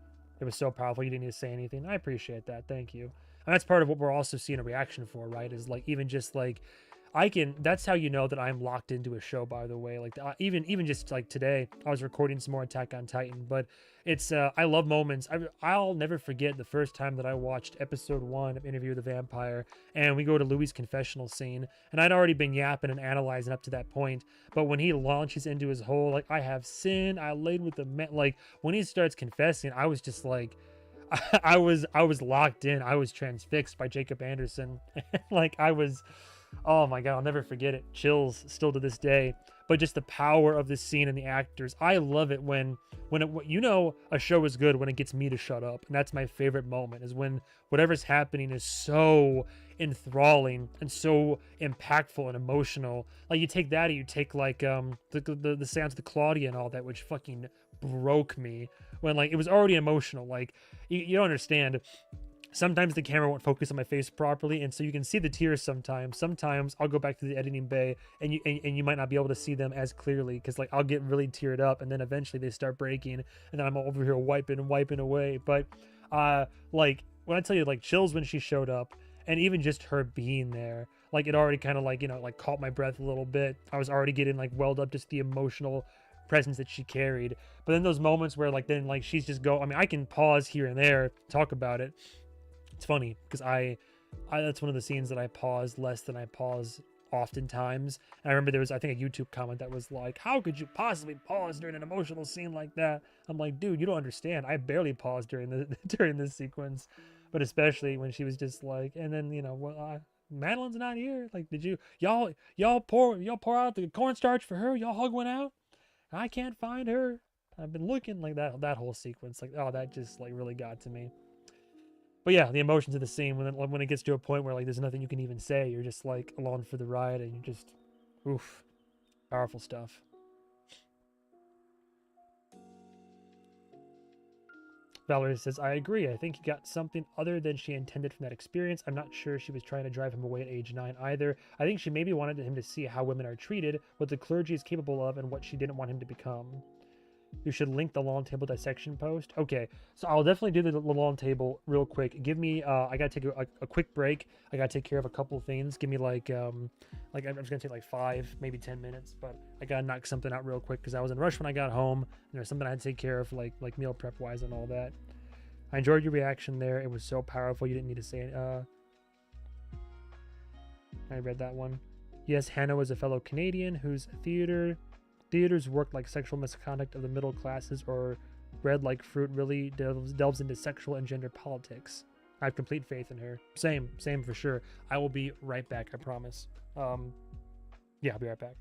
It was so powerful. You didn't need to say anything. I appreciate that. Thank you. And that's part of what we're also seeing a reaction for, right? Is like, even just like, that's how you know that I'm locked into a show, by the way. Like, even just like today, I was recording some more Attack on Titan, but it's I love moments. I'll never forget the first time that I watched episode 1 of Interview with the Vampire, and we go to Louis' confessional scene, and I'd already been yapping and analyzing up to that point, but when he launches into his whole like, I have sinned, I laid with the men, like when he starts confessing, I was just like, I was locked in. I was transfixed by Jacob Anderson. Like I was, oh my god, I'll never forget it. Chills still to this day. But just the power of this scene and the actors. I love it when a show is good when it gets me to shut up. And that's my favorite moment, is when whatever's happening is so enthralling and so impactful and emotional. Like you take that, and you take like the sounds of the Claudia and all that, which fucking broke me, when like it was already emotional. Like you don't understand, sometimes the camera won't focus on my face properly, and so you can see the tears sometimes. I'll go back to the editing bay, and you might not be able to see them as clearly, because like I'll get really teared up, and then eventually they start breaking, and then I'm over here wiping away. But like when I tell you, like chills when she showed up, and even just her being there, like it already kind of like like caught my breath a little bit. I was already getting like welled up, just the emotional presence that she carried. But then those moments where like then like she's just I mean, I can pause here and there, talk about it. It's funny because I that's one of the scenes that I pause less than I pause oftentimes. And I remember there was, I think, a YouTube comment that was like, how could you possibly pause during an emotional scene like that? I'm like, dude, you don't understand. I barely paused during during this sequence. But especially when she was just like, and then Madeline's not here. Like, did y'all pour out the cornstarch for her? Y'all hug one out? I can't find her. I've been looking, like that whole sequence, like, oh, that just like really got to me. But yeah, the emotions of the scene, when it gets to a point where like there's nothing you can even say, you're just like along for the ride, and you just, oof, powerful stuff. Valerie says, I agree. I think he got something other than she intended from that experience. I'm not sure she was trying to drive him away at age 9 either. I think she maybe wanted him to see how women are treated, what the clergy is capable of, and what she didn't want him to become. You should link the long table dissection post. Okay, so I'll definitely do the long table real quick. Give me, I gotta take a quick break. I gotta take care of a couple things. Give me like I'm just gonna take like 5, maybe 10 minutes, but I gotta knock something out real quick because I was in a rush when I got home. And there's something I had to take care of, like meal prep wise and all that. I enjoyed your reaction there. It was so powerful. You didn't need to say it. I read that one. Yes, Hannah was a fellow Canadian whose theaters worked like sexual misconduct of the middle classes, or Red Like Fruit really delves into sexual and gender politics. I have complete faith in her. Same for sure. I will be right back, I promise. Yeah, I'll be right back.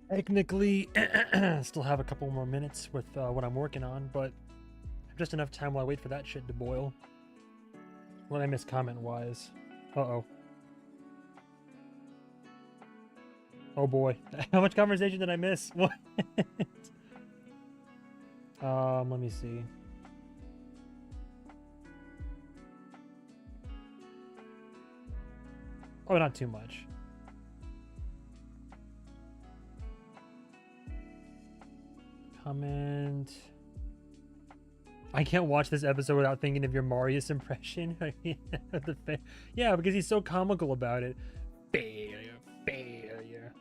Technically, still have a couple more minutes with what I'm working on, but just enough time while I wait for that shit to boil. What did I miss comment-wise? Uh-oh. Oh boy. How much conversation did I miss? What? Let me see. Oh, not too much. Comment. I can't watch this episode without thinking of your Marius impression. Yeah, because he's so comical about it. Failure, failure.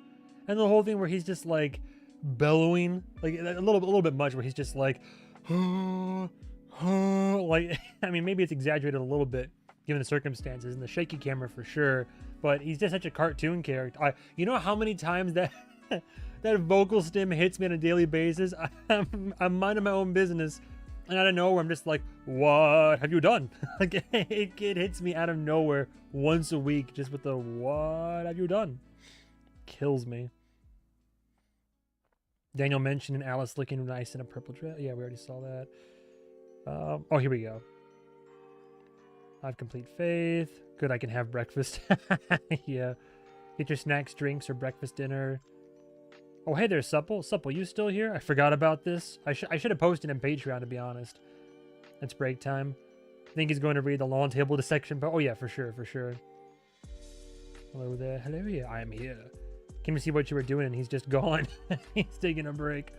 And the whole thing where he's just like bellowing, like a little bit much, where he's just like, like, I mean, maybe it's exaggerated a little bit given the circumstances and the shaky camera for sure, but he's just such a cartoon character. You know how many times that that vocal stim hits me on a daily basis? I'm minding my own business, and out of nowhere, I'm just like, what have you done? Like, it hits me out of nowhere once a week, just with the, what have you done? Kills me. Daniel mentioned Alice looking nice in a purple dress. Yeah, we already saw that. Oh, here we go. I have complete faith. Good, I can have breakfast. Yeah. Get your snacks, drinks, or breakfast, dinner. Oh, hey there, Supple. Supple, you still here? I forgot about this. I should have posted in Patreon, to be honest. It's break time. I think he's going to read the long table dissection. But oh yeah, for sure, for sure. Hello there. Hello here. I am here. Came to see what you were doing, and he's just gone. He's taking a break.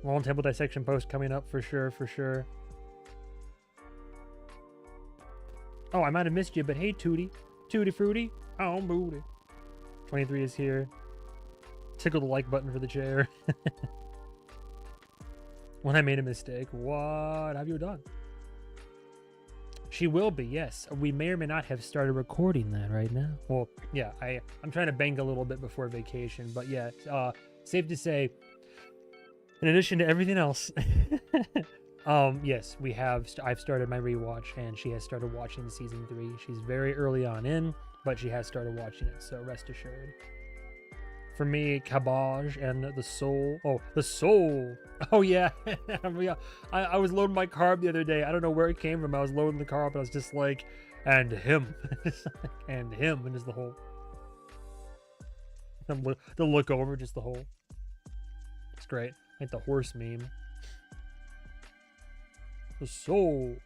Long table dissection post coming up for sure, for sure. Oh, I might have missed you, but hey, Tootie. Tootie Fruity. Oh, booty. 23 is here. Tickle the like button for the chair. When I made a mistake. What have you done? She will be, yes. We may or may not have started recording that right now. Well, yeah, I'm trying to bank a little bit before vacation, but yeah, safe to say, in addition to everything else, yes, I've started my rewatch, and she has started watching season 3. She's very early on in, but she has started watching it, so rest assured. For me, Cabbage and the Soul. Oh, the Soul. Oh, yeah. I was loading my car up the other day. I don't know where it came from. I was loading the car up, and I was just like, and him. And him. And just the whole. The look over, just the whole. It's great. Like the horse meme. The Soul.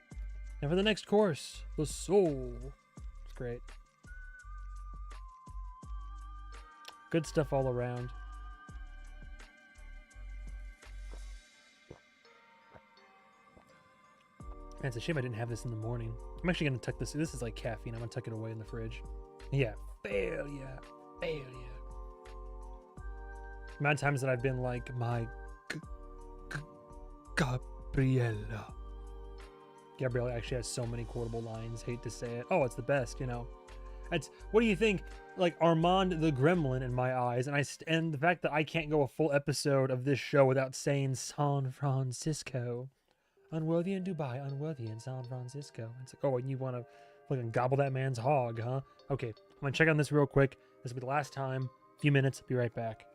And for the next course, the Soul. It's great. Good stuff all around. Man, it's a shame I didn't have this in the morning. I'm actually going to tuck this. This is like caffeine. I'm going to tuck it away in the fridge. Yeah. Failure. Failure. The amount of times that I've been like, my Gabriella. Gabriella actually has so many quotable lines. Hate to say it. Oh, it's the best, you know. What do you think? Like Armand the Gremlin in my eyes, and the fact that I can't go a full episode of this show without saying San Francisco, unworthy in Dubai, unworthy in San Francisco. It's like, oh, and you want to fucking gobble that man's hog, huh? Okay, I'm gonna check on this real quick. This will be the last time. A few minutes. Be right back.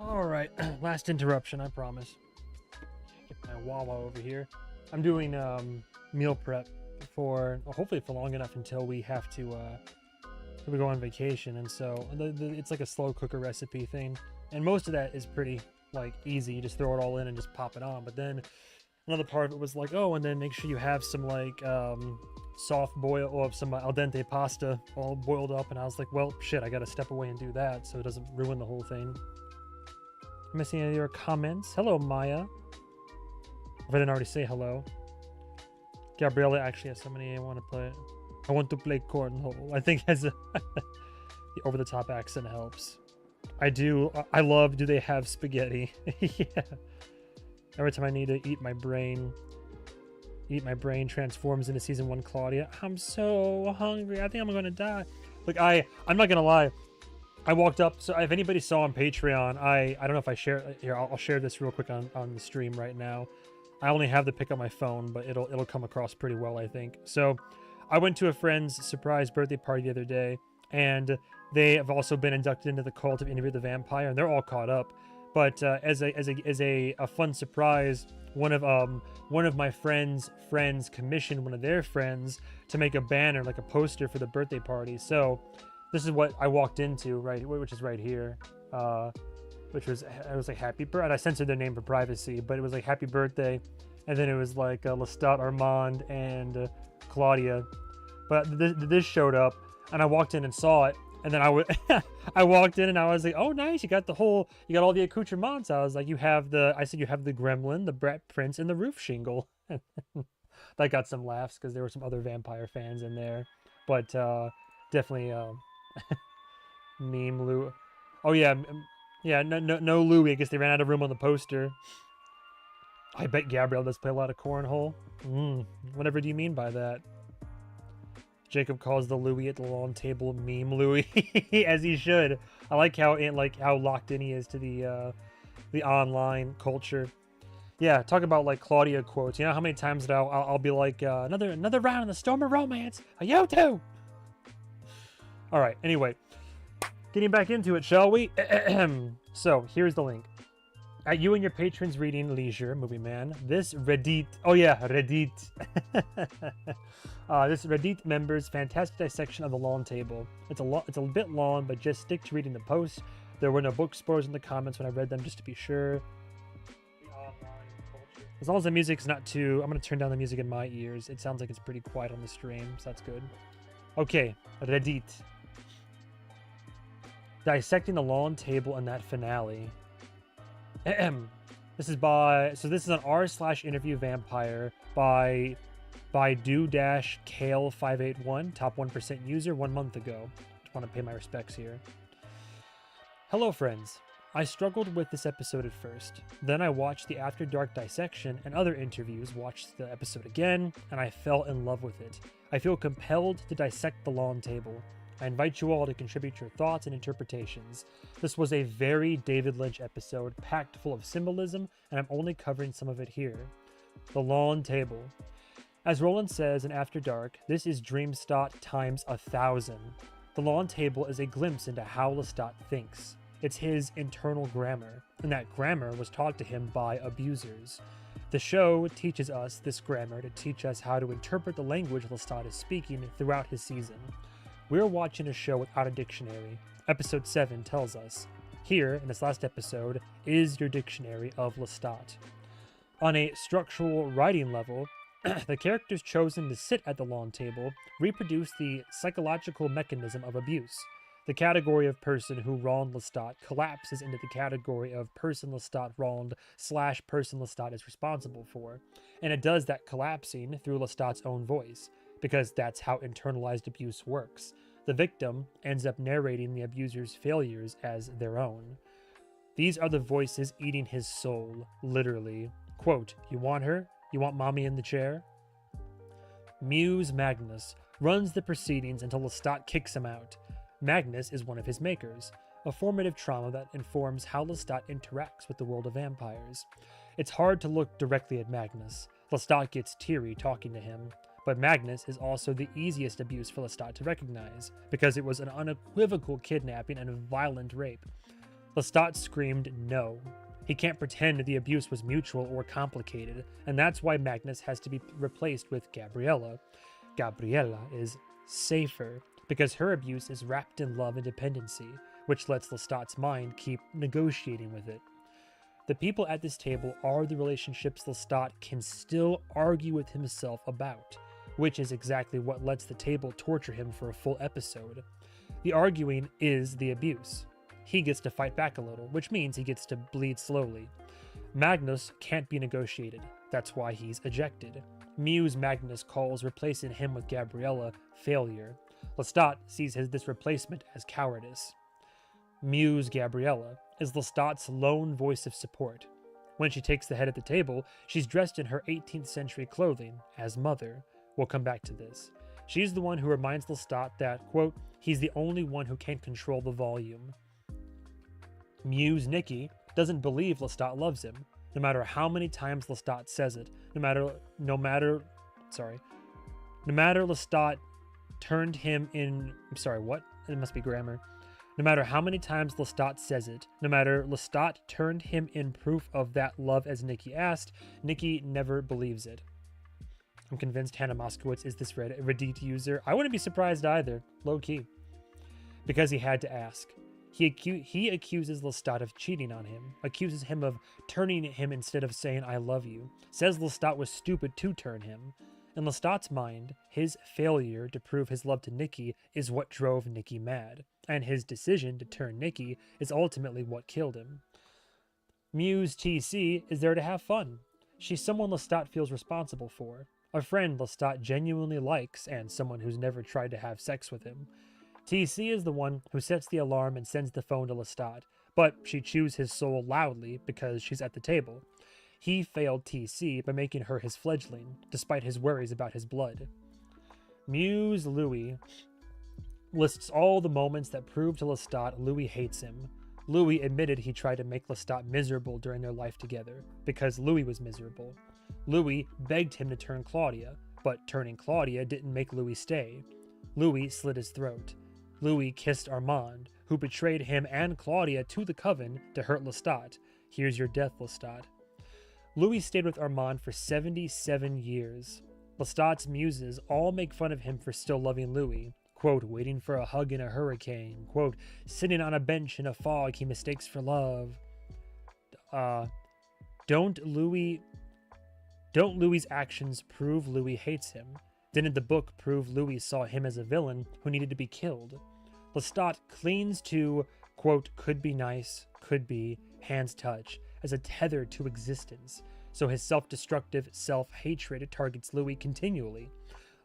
All right, last interruption, I promise. Get my Wawa over here. I'm doing meal prep for hopefully for long enough until we have to we go on vacation, and so it's like a slow cooker recipe thing, and most of that is pretty like easy. You just throw it all in and just pop it on. But then another part of it was like, oh, and then make sure you have some like soft boil or some al dente pasta all boiled up, and I was like, well, shit, I gotta step away and do that so it doesn't ruin the whole thing. Missing any of your comments? Hello, Maya. If I didn't already say hello. Gabriella actually has so many I want to play. I want to play cornhole. I think has a the over-the-top accent helps. I do. I love. Do they have spaghetti? Yeah. Every time I need to eat my brain transforms into season 1 Claudia. I'm so hungry. I think I'm gonna die. Like I'm not gonna lie. I walked up. So if anybody saw on Patreon, I don't know if I share here. I'll share this real quick on the stream right now. I only have to pick up my phone, but it'll come across pretty well, I think. So I went to a friend's surprise birthday party the other day, and they have also been inducted into the cult of Interview the Vampire, and they're all caught up. But as a fun surprise, one of my friends commissioned one of their friends to make a banner, like a poster for the birthday party. So this is what I walked into, right, which is right here, which was, it was like happy birthday. And I censored their name for privacy, but it was like happy birthday, and then it was like Lestat, Armand, and Claudia. But this showed up, and I walked in and saw it, and then I walked in and I was like, oh nice, you got all the accoutrements. I was like, I said you have the gremlin, the Brett Prince, and the roof shingle. That got some laughs because there were some other vampire fans in there, but definitely meme Lou. Oh yeah, no Louis. I guess they ran out of room on the poster. I bet Gabrielle does play a lot of cornhole. Whatever do you mean by that? Jacob calls the Louis at the lawn table meme Louis, as he should. I like how locked in he is to the online culture. Yeah, talk about like Claudia quotes. You know how many times that I'll be like another round in the storm of romance. You too. All right. Anyway, getting back into it, shall we? So here's the link. At you and your patrons reading leisure, MovieMan, this Reddit, this Reddit member's fantastic dissection of the lawn table. It's a bit long, but just stick to reading the post. There were no book spoilers in the comments when I read them, just to be sure. As long as the music's not too, I'm going to turn down the music in my ears. It sounds like it's pretty quiet on the stream, so that's good. Okay, Reddit. Dissecting the lawn table in that finale. This is an r/interview vampire by do-kale581, top 1% user 1 month ago. Just want to pay my respects here. Hello friends. I struggled with this episode at first. Then I watched the After Dark dissection and other interviews, watched the episode again, and I fell in love with it. I feel compelled to dissect the lawn table. I invite you all to contribute your thoughts and interpretations. This was a very David Lynch episode, packed full of symbolism, and I'm only covering some of it here. The lawn table. As Roland says in After Dark, this is Dreamstott times 1,000. The lawn table is a glimpse into how Lestat thinks. It's his internal grammar, and that grammar was taught to him by abusers. The show teaches us this grammar to teach us how to interpret the language Lestat is speaking throughout his season. We're watching a show without a dictionary. Episode 7 tells us. Here, in this last episode, is your dictionary of Lestat. On a structural writing level, the characters chosen to sit at the lawn table reproduce the psychological mechanism of abuse. The category of person who wronged Lestat collapses into the category of person Lestat wronged / person Lestat is responsible for. And it does that collapsing through Lestat's own voice, because that's how internalized abuse works. The victim ends up narrating the abuser's failures as their own. These are the voices eating his soul, literally. Quote, you want her? You want mommy in the chair? Muse Magnus runs the proceedings until Lestat kicks him out. Magnus is one of his makers, a formative trauma that informs how Lestat interacts with the world of vampires. It's hard to look directly at Magnus. Lestat gets teary talking to him. But Magnus is also the easiest abuse for Lestat to recognize, because it was an unequivocal kidnapping and a violent rape. Lestat screamed no. He can't pretend the abuse was mutual or complicated, and that's why Magnus has to be replaced with Gabriella. Gabriella is safer, because her abuse is wrapped in love and dependency, which lets Lestat's mind keep negotiating with it. The people at this table are the relationships Lestat can still argue with himself about, which is exactly what lets the table torture him for a full episode. The arguing is the abuse. He gets to fight back a little, which means he gets to bleed slowly. Magnus can't be negotiated. That's why he's ejected. Muse Magnus calls replacing him with Gabriella failure. Lestat sees this replacement as cowardice. Muse Gabriella is Lestat's lone voice of support. When she takes the head at the table, she's dressed in her 18th century clothing as Mother. We'll come back to this. She's the one who reminds Lestat that, quote, he's the only one who can control the volume. Muse Nikki doesn't believe Lestat loves him, no matter how many times Lestat says it, no matter Lestat turned him in, It must be grammar. No matter how many times Lestat says it, no matter Lestat turned him in proof of that love as Nikki asked, Nikki never believes it. I'm convinced Hannah Moskowitz is this Reddit user. I wouldn't be surprised either, low-key. Because he had to ask. He accuses Lestat of cheating on him, accuses him of turning him instead of saying I love you, says Lestat was stupid to turn him. In Lestat's mind, his failure to prove his love to Nikki is what drove Nikki mad, and his decision to turn Nikki is ultimately what killed him. Muse TC is there to have fun. She's someone Lestat feels responsible for, a friend Lestat genuinely likes, and someone who's never tried to have sex with him. TC is the one who sets the alarm and sends the phone to Lestat, but she chews his soul loudly because she's at the table. He failed TC by making her his fledgling, despite his worries about his blood. Muse Louis lists all the moments that prove to Lestat Louis hates him. Louis admitted he tried to make Lestat miserable during their life together, because Louis was miserable. Louis begged him to turn Claudia, but turning Claudia didn't make Louis stay. Louis slit his throat. Louis kissed Armand, who betrayed him and Claudia to the coven to hurt Lestat. Here's your death, Lestat. Louis stayed with Armand for 77 years. Lestat's muses all make fun of him for still loving Louis. Quote, waiting for a hug in a hurricane. Quote, sitting on a bench in a fog he mistakes for love. Don't Louis' actions prove Louis hates him? Didn't the book prove Louis saw him as a villain who needed to be killed? Lestat clings to, quote, could be nice, could be, hands touch, as a tether to existence, so his self-destructive self-hatred targets Louis continually.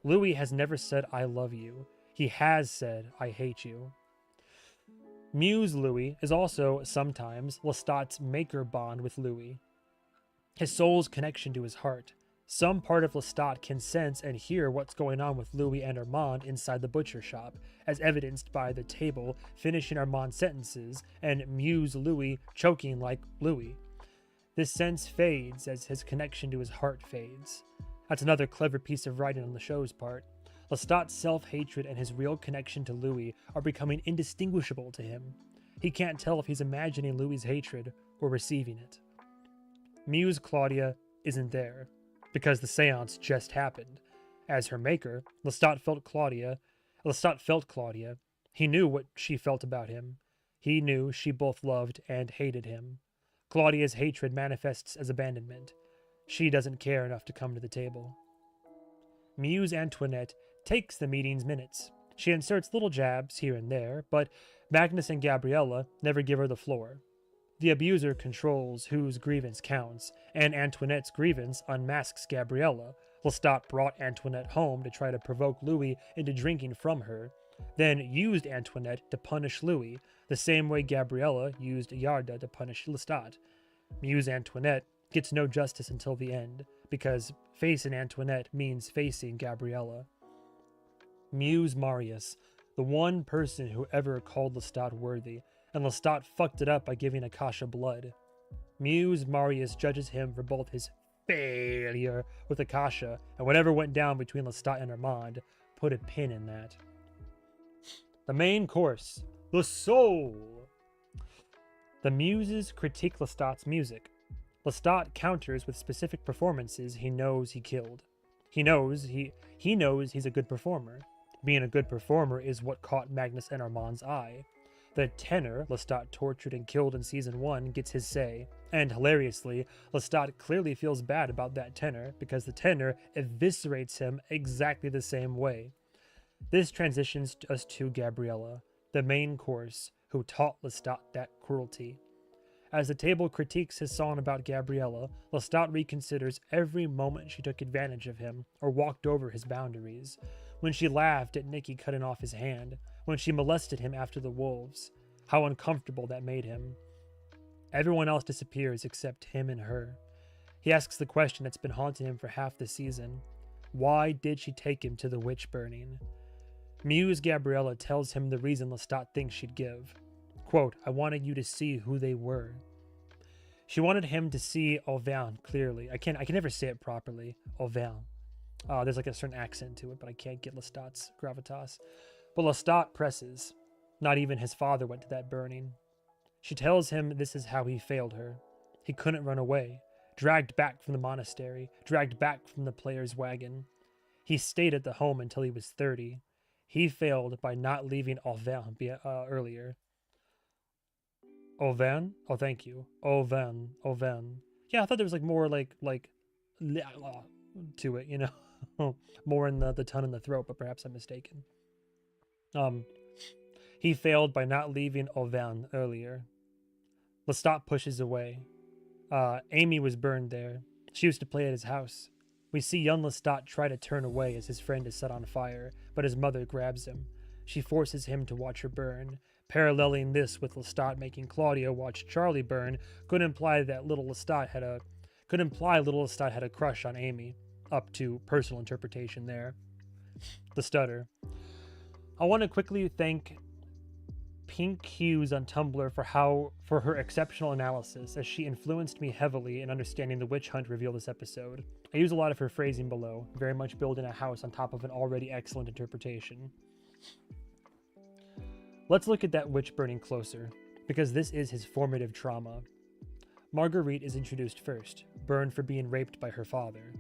Louis has never said, I love you. He has said, I hate you. Muse Louis is also, sometimes, Lestat's maker bond with Louis, his soul's connection to his heart. Some part of Lestat can sense and hear what's going on with Louis and Armand inside the butcher shop, as evidenced by the table finishing Armand's sentences and Muse Louis choking like Louis. This sense fades as his connection to his heart fades. That's another clever piece of writing on the show's part. Lestat's self-hatred and his real connection to Louis are becoming indistinguishable to him. He can't tell if he's imagining Louis' hatred or receiving it. Muse Claudia isn't there, because the seance just happened. As her maker, Lestat felt Claudia. He knew what she felt about him. He knew she both loved and hated him. Claudia's hatred manifests as abandonment. She doesn't care enough to come to the table. Muse Antoinette takes the meeting's minutes. She inserts little jabs here and there, but Magnus and Gabriella never give her the floor. The abuser controls whose grievance counts, and Antoinette's grievance unmasks Gabriella. Lestat brought Antoinette home to try to provoke Louis into drinking from her, then used Antoinette to punish Louis, the same way Gabriella used Yarda to punish Lestat. Muse Antoinette gets no justice until the end, because facing Antoinette means facing Gabriella. Muse Marius, the one person who ever called Lestat worthy, and Lestat fucked it up by giving Akasha blood. Muse Marius judges him for both his failure with Akasha and whatever went down between Lestat and Armand. Put a pin in that. The main course, the soul. The muses critique Lestat's music. Lestat counters with specific performances he knows he killed. He knows he's a good performer. Being a good performer is what caught Magnus and Armand's eye. The tenor Lestat tortured and killed in season 1 gets his say, and hilariously, Lestat clearly feels bad about that tenor because the tenor eviscerates him exactly the same way. This transitions us to Gabriella, the main course, who taught Lestat that cruelty. As the table critiques his song about Gabriella, Lestat reconsiders every moment she took advantage of him or walked over his boundaries. When she laughed at Nikki cutting off his hand, when she molested him after the wolves, how uncomfortable that made him. Everyone else disappears except him and her. He asks the question that's been haunting him for half the season. Why did she take him to the witch burning? Muse Gabriella tells him the reason Lestat thinks she'd give. Quote, I wanted you to see who they were. She wanted him to see Auvergne clearly. I can never say it properly. Auvergne. There's like a certain accent to it, but I can't get Lestat's gravitas. But Lestat presses. Not even his father went to that burning. She tells him this is how he failed her. He couldn't run away. Dragged back from the monastery. Dragged back from the player's wagon. He stayed at the home until he was 30. He failed by not leaving Auvergne earlier. Auvergne? Oh, thank you. Auvergne. Auvergne. Yeah, I thought there was like more like to it, you know? More in the tongue and the throat, but perhaps I'm mistaken. He failed by not leaving Auvergne earlier. Lestat pushes away. Amy was burned there. She used to play at his house. We see young Lestat try to turn away as his friend is set on fire, but his mother grabs him. She forces him to watch her burn. Paralleling this with Lestat making Claudia watch Charlie burn could imply little Lestat had a crush on Amy, up to personal interpretation there. The stutter. I want to quickly thank Pink Hughes on Tumblr for her exceptional analysis, as she influenced me heavily in understanding the witch hunt reveal this episode. I use a lot of her phrasing below, very much building a house on top of an already excellent interpretation. Let's look at that witch burning closer, because this is his formative trauma. Marguerite is introduced first, burned for being raped by her father.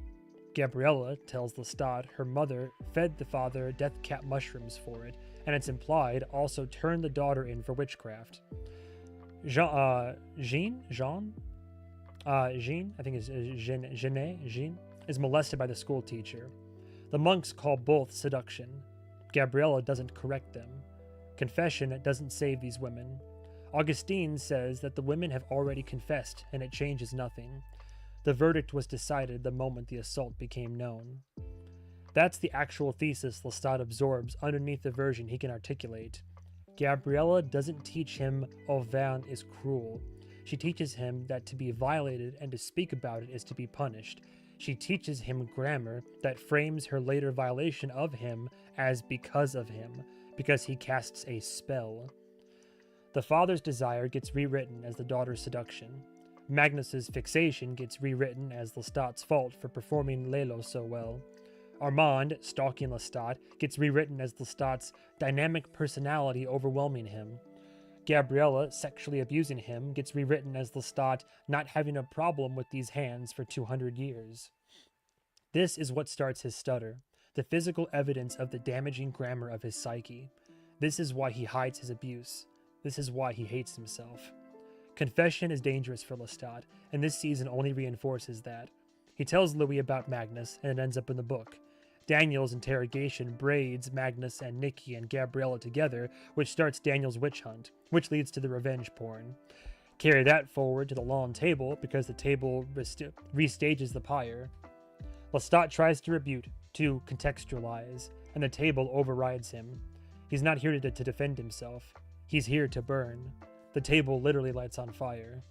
Gabriella tells Lestat her mother fed the father death cap mushrooms for it, and it's implied also turned the daughter in for witchcraft. Jean, I think it's Jean, is molested by the school teacher. The monks call both seduction. Gabriella doesn't correct them. Confession doesn't save these women. Augustine says that the women have already confessed, and it changes nothing. The verdict was decided the moment the assault became known. That's the actual thesis Lestat absorbs underneath the version he can articulate. Gabriella doesn't teach him Auvergne is cruel. She teaches him that to be violated and to speak about it is to be punished. She teaches him grammar that frames her later violation of him as because of him, because he casts a spell. The father's desire gets rewritten as the daughter's seduction. Magnus's fixation gets rewritten as Lestat's fault for performing Lelo so well. Armand, stalking Lestat, gets rewritten as Lestat's dynamic personality overwhelming him. Gabriella, sexually abusing him, gets rewritten as Lestat not having a problem with these hands for 200 years. This is what starts his stutter, the physical evidence of the damaging grammar of his psyche. This is why he hides his abuse. This is why he hates himself. Confession is dangerous for Lestat, and this season only reinforces that. He tells Louis about Magnus, and it ends up in the book. Daniel's interrogation braids Magnus and Nikki and Gabriella together, which starts Daniel's witch hunt, which leads to the revenge porn. Carry that forward to the lawn table, because the table restages the pyre. Lestat tries to rebut, to contextualize, and the table overrides him. He's not here to defend himself. He's here to burn. The table literally lights on fire.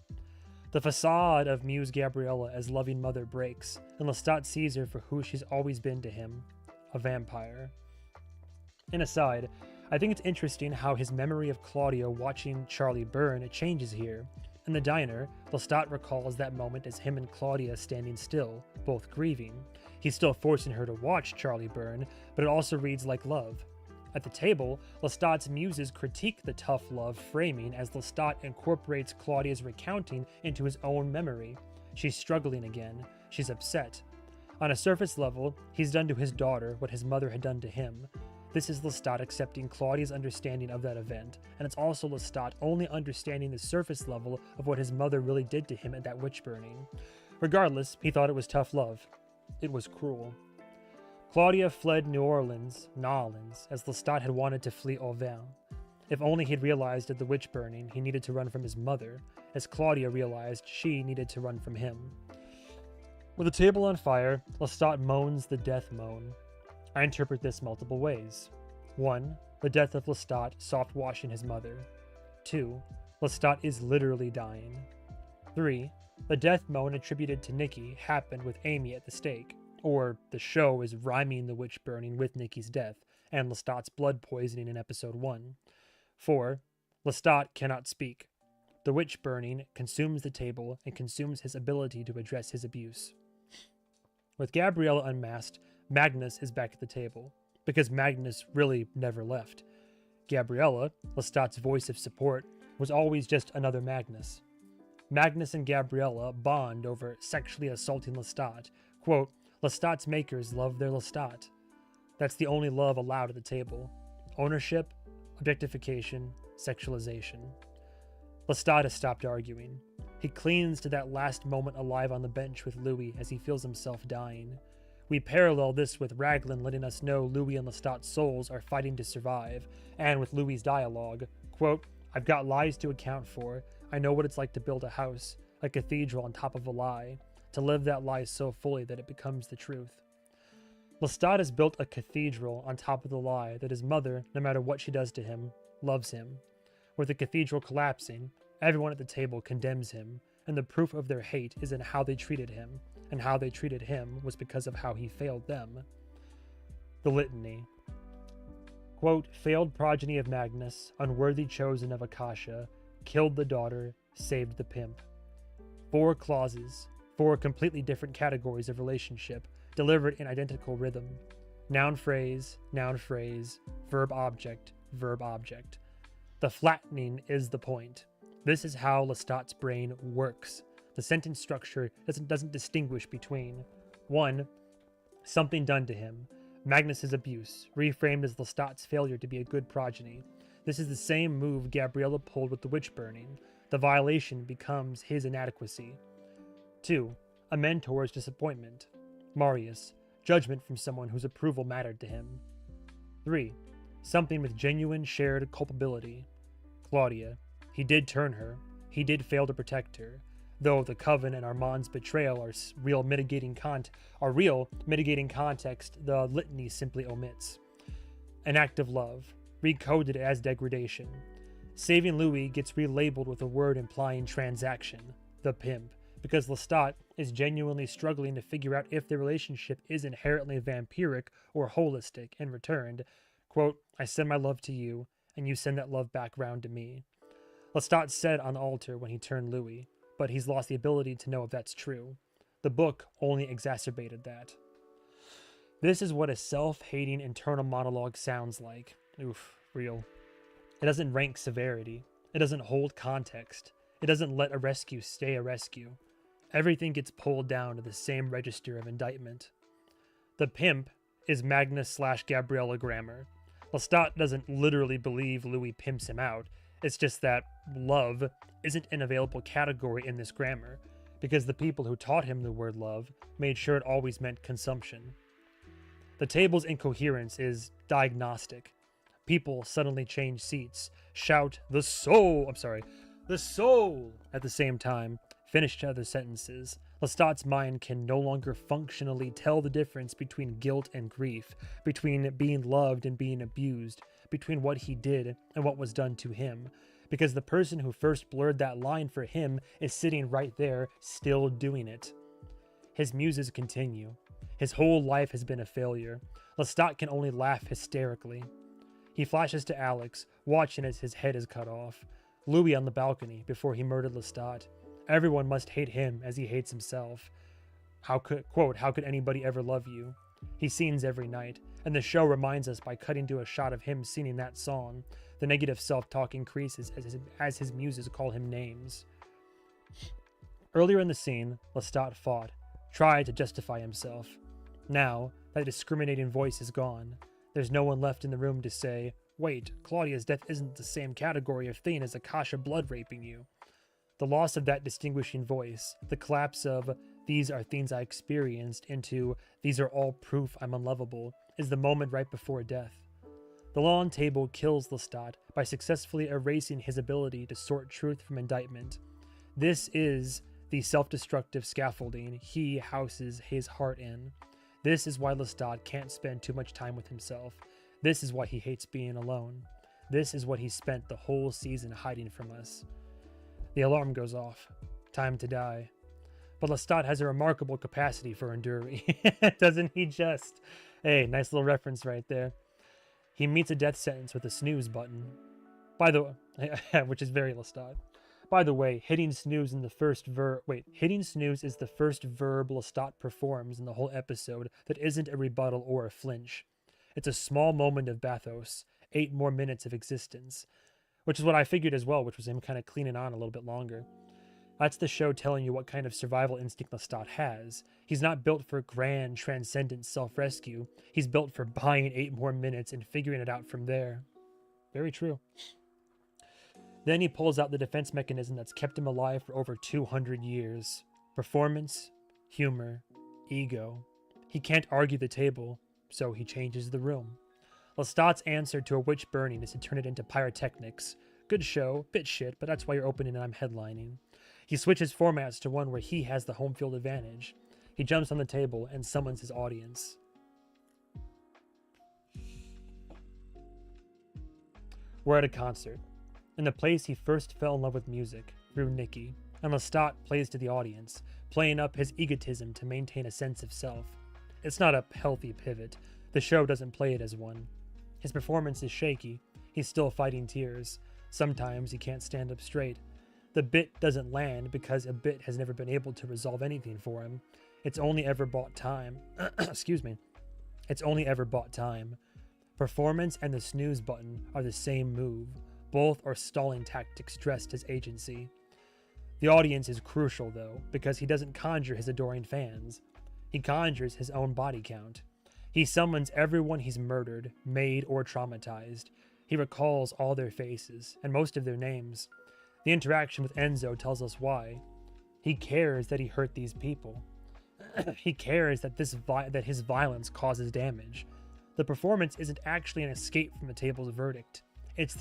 The facade of Muse Gabriella as loving mother breaks, and Lestat sees her for who she's always been to him, a vampire. An aside, I think it's interesting how his memory of Claudia watching Charlie burn changes here. In the diner, Lestat recalls that moment as him and Claudia standing still, both grieving. He's still forcing her to watch Charlie burn, but it also reads like love. At the table, Lestat's muses critique the tough love framing as Lestat incorporates Claudia's recounting into his own memory. She's struggling again. She's upset. On a surface level, he's done to his daughter what his mother had done to him. This is Lestat accepting Claudia's understanding of that event, and it's also Lestat only understanding the surface level of what his mother really did to him at that witch burning. Regardless, he thought it was tough love. It was cruel. Claudia fled New Orleans, as Lestat had wanted to flee Auvergne. If only he'd realized at the witch burning he needed to run from his mother, as Claudia realized she needed to run from him. With the table on fire, Lestat moans the death moan. I interpret this multiple ways. 1. The death of Lestat soft-washing his mother. 2. Lestat is literally dying. 3. The death moan attributed to Nikki happened with Amy at the stake, or the show is rhyming the witch burning with Nikki's death, and Lestat's blood poisoning in episode 1. 4. Lestat cannot speak. The witch burning consumes the table and consumes his ability to address his abuse. With Gabriella unmasked, Magnus is back at the table, because Magnus really never left. Gabriella, Lestat's voice of support, was always just another Magnus. Magnus and Gabriella bond over sexually assaulting Lestat. Quote, Lestat's makers love their Lestat. That's the only love allowed at the table. Ownership, objectification, sexualization. Lestat has stopped arguing. He clings to that last moment alive on the bench with Louis as he feels himself dying. We parallel this with Raglan letting us know Louis and Lestat's souls are fighting to survive, and with Louis' dialogue, quote, I've got lies to account for. I know what it's like to build a house, a cathedral on top of a lie, to live that lie so fully that it becomes the truth. Lestat has built a cathedral on top of the lie that his mother, no matter what she does to him, loves him. With the cathedral collapsing, everyone at the table condemns him, and the proof of their hate is in how they treated him, and how they treated him was because of how he failed them. The litany. Quote, failed progeny of Magnus, unworthy chosen of Akasha, killed the daughter, saved the pimp. 4 clauses, 4 completely different categories of relationship, delivered in identical rhythm. Noun phrase, verb object, verb object. The flattening is the point. This is how Lestat's brain works. The sentence structure doesn't distinguish between 1. Something done to him. Magnus's abuse, reframed as Lestat's failure to be a good progeny. This is the same move Gabriella pulled with the witch burning. The violation becomes his inadequacy. 2. A mentor's disappointment. Marius, judgment from someone whose approval mattered to him. 3. Something with genuine shared culpability. Claudia, he did turn her. He did fail to protect her. Though the Coven and Armand's betrayal are real mitigating context, the litany simply omits. An act of love, recoded as degradation. Saving Louis gets relabeled with a word implying transaction, the pimp, because Lestat is genuinely struggling to figure out if the relationship is inherently vampiric or holistic, and returned, quote, I send my love to you, and you send that love back round to me. Lestat said on the altar when he turned Louis, but he's lost the ability to know if that's true. The book only exacerbated that. This is what a self-hating internal monologue sounds like. Oof, real. It doesn't rank severity. It doesn't hold context. It doesn't let a rescue stay a rescue. Everything gets pulled down to the same register of indictment. The pimp is Magnus/Gabriella grammar. Lestat doesn't literally believe Louis pimps him out. It's just that love isn't an available category in this grammar, because the people who taught him the word love made sure it always meant consumption. The table's incoherence is diagnostic. People suddenly change seats, shout, the soul at the same time, finish other sentences. Lestat's mind can no longer functionally tell the difference between guilt and grief, between being loved and being abused, between what he did and what was done to him, because the person who first blurred that line for him is sitting right there, still doing it. His muses continue. His whole life has been a failure. Lestat can only laugh hysterically. He flashes to Alex, watching as his head is cut off. Louis on the balcony before he murdered Lestat. Everyone must hate him as he hates himself. How could anybody ever love you? He sings every night, and the show reminds us by cutting to a shot of him singing that song. The negative self-talk increases as his muses call him names. Earlier in the scene, Lestat fought, tried to justify himself. Now, that discriminating voice is gone. There's no one left in the room to say, wait, Claudia's death isn't the same category of thing as Akasha blood raping you. The loss of that distinguishing voice, the collapse of these are things I experienced into these are all proof I'm unlovable, is the moment right before death. The law on table kills Lestat by successfully erasing his ability to sort truth from indictment. This is the self-destructive scaffolding he houses his heart in. This is why Lestat can't spend too much time with himself. This is why he hates being alone. This is what he spent the whole season hiding from us. The alarm goes off. Time to die. But Lestat has a remarkable capacity for enduring. Doesn't he just? Hey, nice little reference right there. He meets a death sentence with a snooze button. By the way, which is very Lestat. By the way, hitting snooze is the first verb Lestat performs in the whole episode that isn't a rebuttal or a flinch. It's a small moment of bathos, 8 more minutes of existence, which is what I figured as well, which was him kind of cleaning on a little bit longer. That's the show telling you what kind of survival instinct Lestat has. He's not built for grand, transcendent self-rescue. He's built for buying 8 more minutes and figuring it out from there. Very true. Then he pulls out the defense mechanism that's kept him alive for over 200 years. Performance, humor, ego. He can't argue the table, so he changes the room. Lestat's answer to a witch burning is to turn it into pyrotechnics. Good show, bit shit, but that's why you're opening and I'm headlining. He switches formats to one where he has the home field advantage. He jumps on the table and summons his audience. We're at a concert, in the place he first fell in love with music, through Nikki, and Lestat plays to the audience, playing up his egotism to maintain a sense of self. It's not a healthy pivot. The show doesn't play it as one. His performance is shaky. He's still fighting tears. Sometimes he can't stand up straight. The bit doesn't land because a bit has never been able to resolve anything for him. It's only ever bought time. Excuse me. It's only ever bought time. Performance and the snooze button are the same move. Both are stalling tactics dressed as agency. The audience is crucial, though, because he doesn't conjure his adoring fans. He conjures his own body count. He summons everyone he's murdered, made, or traumatized. He recalls all their faces, and most of their names. The interaction with Enzo tells us why. He cares that he hurt these people. He cares that his violence causes damage. The performance isn't actually an escape from the table's verdict. It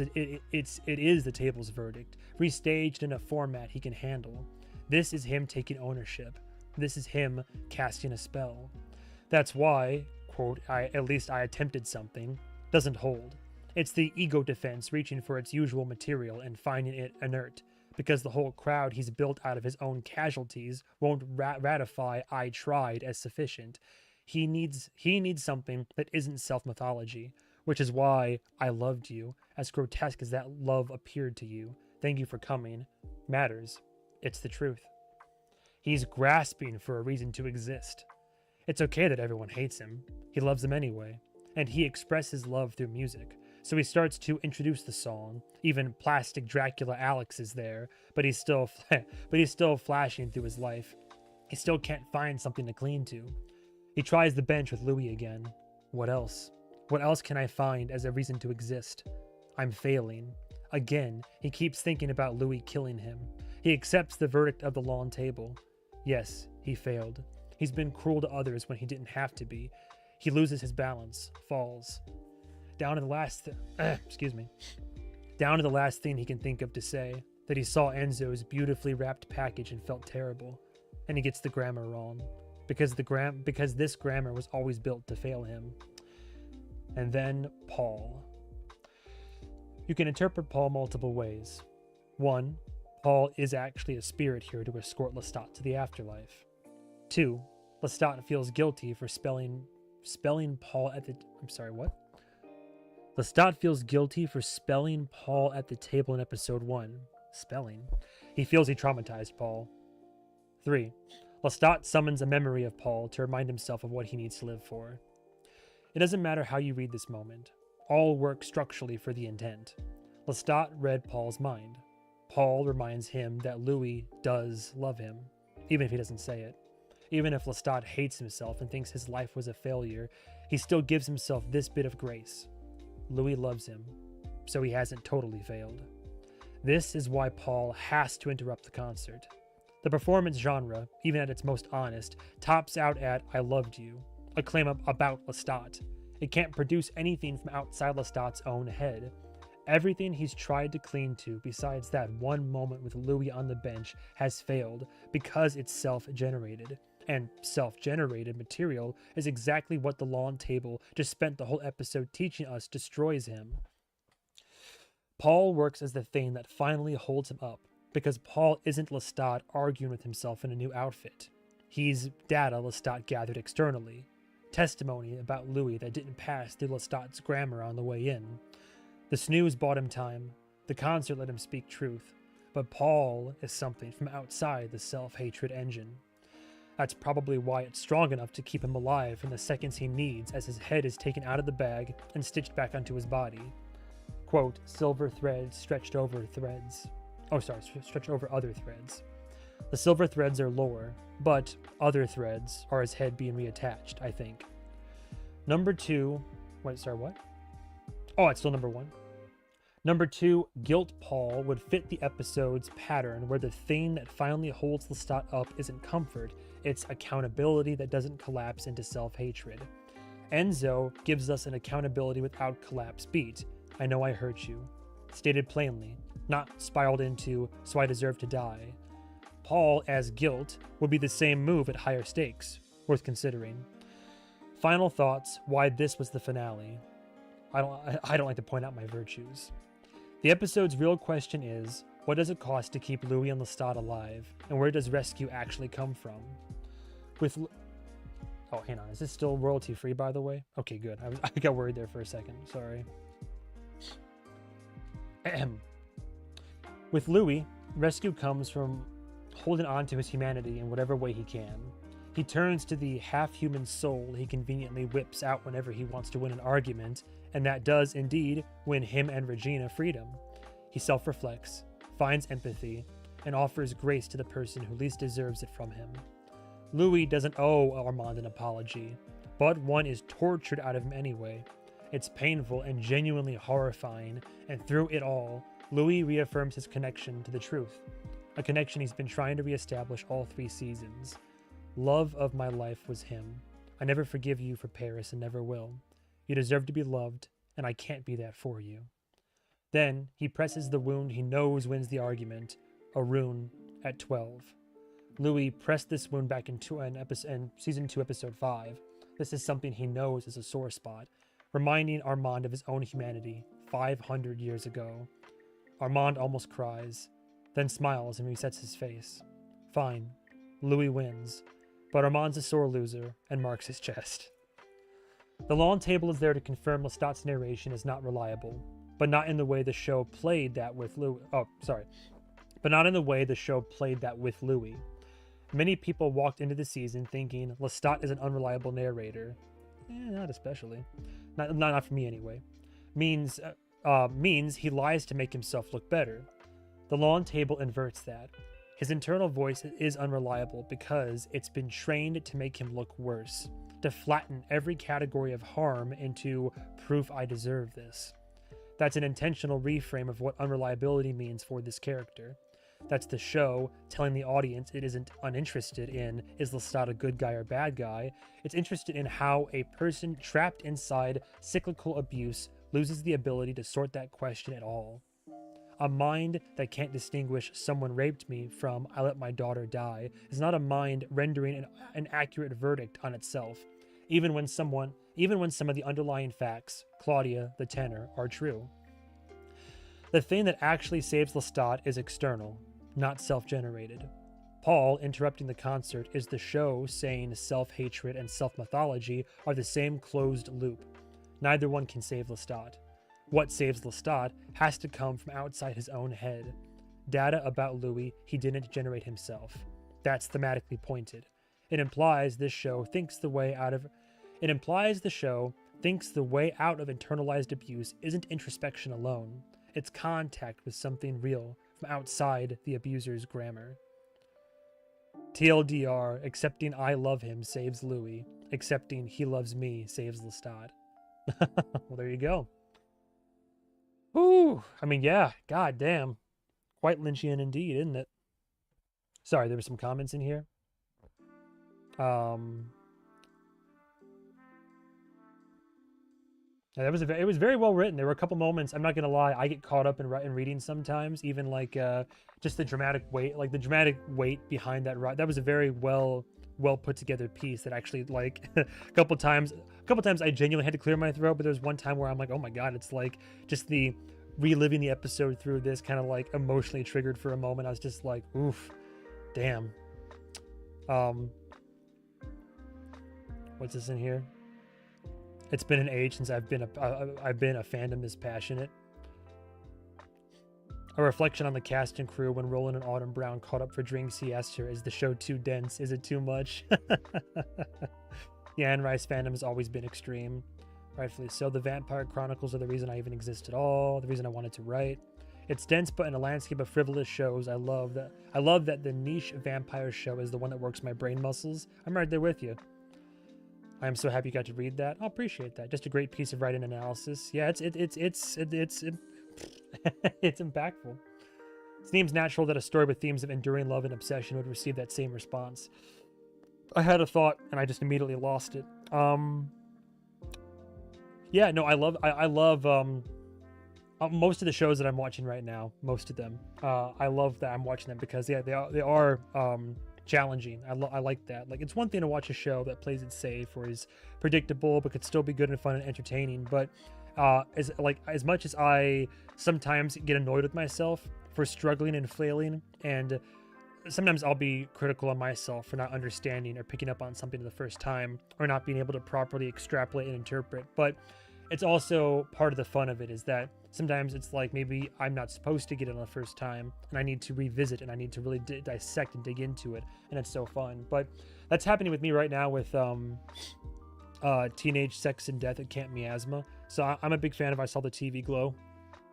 is the table's verdict, restaged in a format he can handle. This is him taking ownership. This is him casting a spell. That's why, quote, at least I attempted something, doesn't hold. It's the ego defense reaching for its usual material and finding it inert, because the whole crowd he's built out of his own casualties won't ratify I tried as sufficient. He needs something that isn't self-mythology, which is why I loved you, as grotesque as that love appeared to you. Thank you for coming. Matters. It's the truth. He's grasping for a reason to exist. It's okay that everyone hates him. He loves them anyway, and he expresses love through music. So he starts to introduce the song. Even plastic Dracula Alex is there, but he's still flashing through his life. He still can't find something to cling to. He tries the bench with Louis again. What else? What else can I find as a reason to exist? I'm failing. Again, he keeps thinking about Louis killing him. He accepts the verdict of the lawn table. Yes, he failed. He's been cruel to others when he didn't have to be. He loses his balance, falls. Down to the last thing he can think of to say, that he saw Enzo's beautifully wrapped package and felt terrible. And he gets the grammar wrong. Because this grammar was always built to fail him. And then Paul. You can interpret Paul multiple ways. 1. Paul is actually a spirit here to escort Lestat to the afterlife. 2. Lestat feels guilty for spelling Paul at the... I'm sorry, what? Lestat feels guilty for spelling Paul at the table in episode 1. Spelling. He feels he traumatized Paul. 3. Lestat summons a memory of Paul to remind himself of what he needs to live for. It doesn't matter how you read this moment. All work structurally for the intent. Lestat read Paul's mind. Paul reminds him that Louis does love him, even if he doesn't say it. Even if Lestat hates himself and thinks his life was a failure, he still gives himself this bit of grace. Louis loves him, so he hasn't totally failed. This is why Paul has to interrupt the concert. The performance genre, even at its most honest, tops out at I loved you, a claim about Lestat. It can't produce anything from outside Lestat's own head. Everything he's tried to cling to besides that one moment with Louis on the bench has failed because it's self-generated. And self-generated material is exactly what the Lawn Table just spent the whole episode teaching us destroys him. Paul works as the thing that finally holds him up, because Paul isn't Lestat arguing with himself in a new outfit. He's data Lestat gathered externally, testimony about Louis that didn't pass through Lestat's grammar on the way in. The snooze bought him time, the concert let him speak truth, but Paul is something from outside the self-hatred engine. That's probably why it's strong enough to keep him alive in the seconds he needs as his head is taken out of the bag and stitched back onto his body. Quote, silver threads stretched over threads. Stretched over other threads. The silver threads are lore, but other threads are his head being reattached, I think. Number 2, it's still number 1. Number 2, Guilt Paul would fit the episode's pattern where the thing that finally holds Lestat up isn't comfort, it's accountability that doesn't collapse into self-hatred. Enzo gives us an accountability without collapse beat. I know I hurt you. Stated plainly, not spiraled into, so I deserve to die. Paul, as guilt, would be the same move at higher stakes, worth considering. Final thoughts, why this was the finale. I don't like to point out my virtues. The episode's real question is, what does it cost to keep Louis and Lestat alive, and where does rescue actually come from? Oh, hang on, is this still royalty free, by the way? Okay, good. I got worried there for a second, sorry. With Louis, rescue comes from holding on to his humanity in whatever way he can. He turns to the half-human soul he conveniently whips out whenever he wants to win an argument, and that does indeed win him and Regina freedom. He self-reflects, finds empathy, and offers grace to the person who least deserves it from him. Louis doesn't owe Armand an apology, but one is tortured out of him anyway. It's painful and genuinely horrifying, and through it all, Louis reaffirms his connection to the truth, a connection he's been trying to reestablish all 3 seasons. Love of my life was him. I never forgive you for Paris and never will. You deserve to be loved, and I can't be that for you. Then he presses the wound he knows wins the argument, a rune at 12. Louis pressed this wound back in season 2, episode 5. This is something he knows is a sore spot, reminding Armand of his own humanity 500 years ago. Armand almost cries, then smiles and resets his face. Fine, Louis wins, but Armand's a sore loser and marks his chest. The Lawn Table is there to confirm Lestat's narration is not reliable, but not in the way the show played that with Louis. Many people walked into the season thinking Lestat is an unreliable narrator. Not especially. Not for me anyway. Means he lies to make himself look better. The Lawn Table inverts that. His internal voice is unreliable because it's been trained to make him look worse, to flatten every category of harm into proof I deserve this. That's an intentional reframe of what unreliability means for this character. That's the show telling the audience it isn't uninterested in is Lestat a good guy or bad guy. It's interested in how a person trapped inside cyclical abuse loses the ability to sort that question at all. A mind that can't distinguish someone raped me from I let my daughter die is not a mind rendering an accurate verdict on itself, even when some of the underlying facts, Claudia, the tenor, are true. The thing that actually saves Lestat is external, not self-generated. Paul interrupting the concert is the show saying self-hatred and self-mythology are the same closed loop. Neither one can save Lestat. What saves Lestat has to come from outside his own head. Data about Louis he didn't generate himself. That's thematically pointed. It implies the show thinks the way out of internalized abuse isn't introspection alone. It's contact with something real from outside the abuser's grammar. TLDR, accepting I love him saves Louis. Accepting he loves me saves Lestat. Well, there you go. Ooh, I mean, yeah, god damn. Quite Lynchian indeed, isn't it? Sorry, there were some comments in here. Yeah, it was very well written. There were a couple moments, I'm not gonna lie, I get caught up in reading sometimes, even like just the dramatic weight, behind that. That was a very well put together piece that actually, like, a couple times I genuinely had to clear my throat, but there was one time where I'm like, oh my god, it's like just the reliving the episode through this kind of like emotionally triggered for a moment. I was just like, oof, damn. What's this in here? It's been an age since I've been a fandom this passionate. A reflection on the cast and crew when Roland and Autumn Brown caught up for drinks. He asked her, is the show too dense? Is it too much? Yeah, Anne Rice fandom has always been extreme. Rightfully so. The Vampire Chronicles are the reason I even exist at all. The reason I wanted to write. It's dense, but in a landscape of frivolous shows, I love that the niche vampire show is the one that works my brain muscles. I'm right there with you. I am so happy you got to read that. I appreciate that. Just a great piece of writing analysis. Yeah, it's impactful. It seems natural that a story with themes of enduring love and obsession would receive that same response. I had a thought and I just immediately lost it. Yeah, no, I love most of the shows that I'm watching right now. Most of them, I love that I'm watching them because they are challenging. I like that. Like, it's one thing to watch a show that plays it safe or is predictable but could still be good and fun and entertaining, but as much as I sometimes get annoyed with myself for struggling and flailing, and sometimes I'll be critical on myself for not understanding or picking up on something the first time or not being able to properly extrapolate and interpret, but it's also part of the fun of it is that sometimes it's like maybe I'm not supposed to get it on the first time and I need to revisit and I need to really dissect and dig into it, and it's so fun. But that's happening with me right now with Teenage Sex and Death at Camp Miasma. So I'm a big fan of I Saw the TV Glow.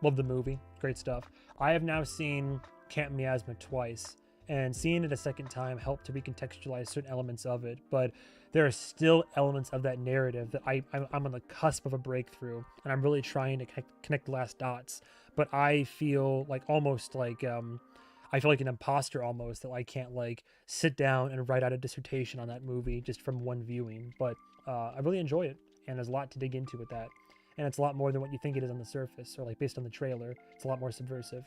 Love the movie. Great stuff. I have now seen Camp Miasma twice, and seeing it a second time helped to recontextualize certain elements of it, but there are still elements of that narrative that I'm on the cusp of a breakthrough, and I'm really trying to connect the last dots, but I feel like almost like I feel like an imposter almost, that I can't like sit down and write out a dissertation on that movie just from one viewing, but I really enjoy it, and there's a lot to dig into with that, and it's a lot more than what you think it is on the surface, or like based on the trailer. It's a lot more subversive.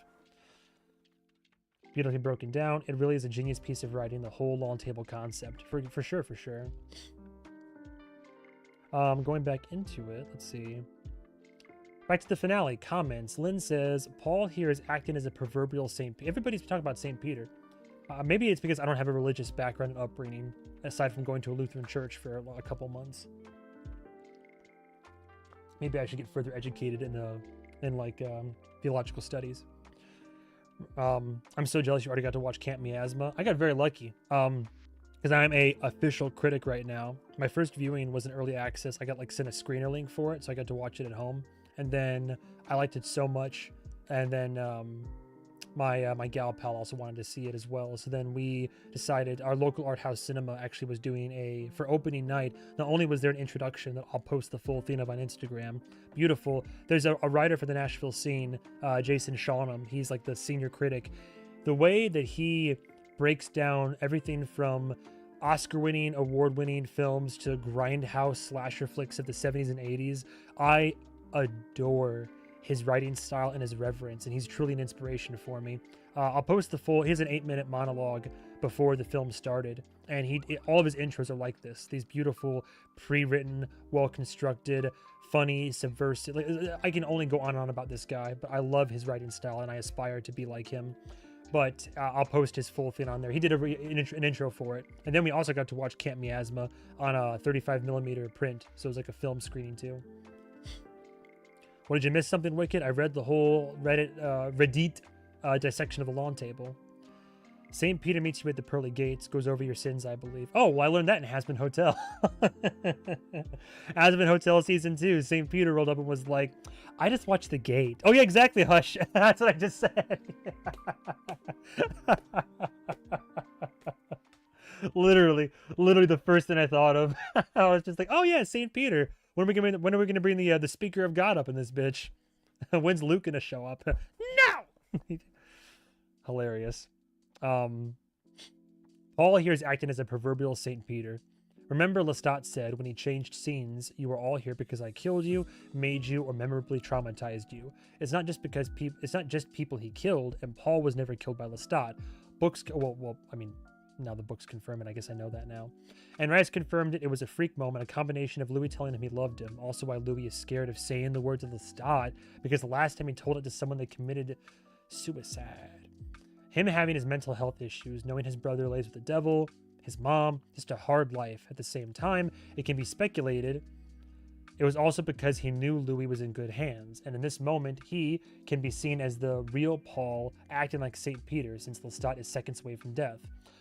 Beautifully broken down. It really is a genius piece of writing, the whole long table concept, for sure. Going back into it, let's see. Back to the finale. Comments. Lynn says, Paul here is acting as a proverbial Saint Peter. Everybody's talking about Saint Peter. Maybe it's because I don't have a religious background and upbringing, aside from going to a Lutheran church for a couple months. Maybe I should get further educated in theological studies. I'm so jealous you already got to watch Camp Miasma. I got very lucky because I'm a official critic right now. My first viewing was an early access. I got sent a screener link for it, so I got to watch it at home, and then I liked it so much, and then my gal pal also wanted to see it as well, so then we decided our local art house cinema actually was doing for opening night. Not only was there an introduction that I'll post the full thing of on Instagram, beautiful. There's a writer for the Nashville scene, Jason Shawnham. He's like the senior critic. The way that he breaks down everything from Oscar-winning, award-winning films to grindhouse slasher flicks of the 70s and 80s, I adore his writing style and his reverence, and he's truly an inspiration for me. I'll post the full. He has an 8-minute monologue before the film started, and all of his intros are like this. These beautiful, pre-written, well-constructed, funny, subversive. I can only go on and on about this guy, but I love his writing style, and I aspire to be like him. But I'll post his full thing on there. He did an intro for it, and then we also got to watch Camp Miasma on a 35mm print, so it was like a film screening too. What, did you miss something wicked? I read the whole Reddit dissection of the lawn table. St. Peter meets you at the pearly gates, goes over your sins, I believe. Oh, well, I learned that in Hazbin Hotel. Hazbin Hotel season 2, St. Peter rolled up and was like, I just watched the gate. Oh, yeah, exactly, Hush. That's what I just said. literally the first thing I thought of. I was just like, oh, yeah, St. Peter. When are we gonna bring the speaker of God up in this bitch? When's Luke gonna show up? No! Hilarious. Paul here is acting as a proverbial St. Peter. Remember, Lestat said when he changed scenes, you were all here because I killed you, made you, or memorably traumatized you. It's not just people he killed, and Paul was never killed by Lestat. Now the books confirm it. I guess I know that now. And Rice confirmed it. It was a freak moment, a combination of Louis telling him he loved him. Also why Louis is scared of saying the words of Lestat, because the last time he told it to someone, they committed suicide. Him having his mental health issues, knowing his brother lays with the devil, his mom, just a hard life. At the same time, it can be speculated it was also because he knew Louis was in good hands, and in this moment, he can be seen as the real Paul acting like St. Peter since Lestat is seconds away from death.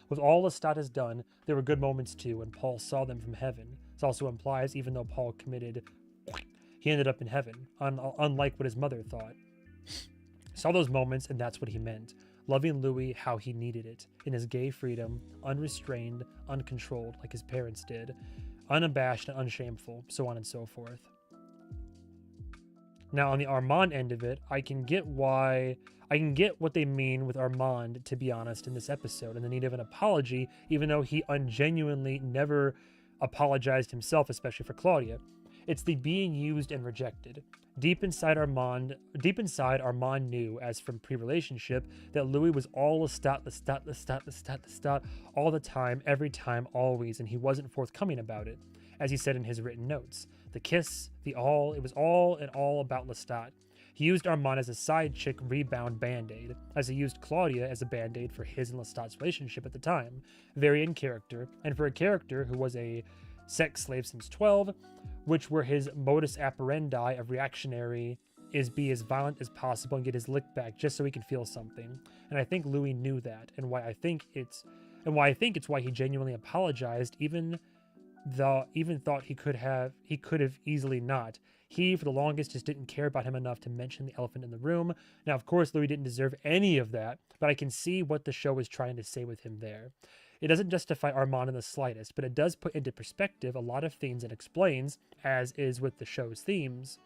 With all Lestat has done, there were good moments too, and Paul saw them from heaven. This also implies even though Paul committed, he ended up in heaven, unlike what his mother thought. Saw those moments, and that's what he meant. Loving Louis how he needed it, in his gay freedom, unrestrained, uncontrolled, like his parents did, unabashed and unshameful, so on and so forth. Now, on the Armand end of it, I can get what they mean with Armand, to be honest, in this episode, and the need of an apology, even though he ungenuinely never apologized himself, especially for Claudia. It's the being used and rejected. Deep inside Armand knew, as from pre-relationship, that Louis was all Lestat, all the time, every time, always, and he wasn't forthcoming about it, as he said in his written notes. The kiss, the all, it was all and all about Lestat. He used Armand as a side chick rebound band-aid, as he used Claudia as a band-aid for his and Lestat's relationship at the time. Very in character, and for a character who was a sex slave since 12, which were his modus operandi of reactionary is be as violent as possible and get his lick back just so he can feel something. And I think Louis knew that, and why I think it's why he genuinely apologized, even thought he could have easily not. He, for the longest, just didn't care about him enough to mention the elephant in the room. Now, of course, Louis didn't deserve any of that, but I can see what the show is trying to say with him there. It doesn't justify Armand in the slightest, but it does put into perspective a lot of things and explains, as is with the show's themes.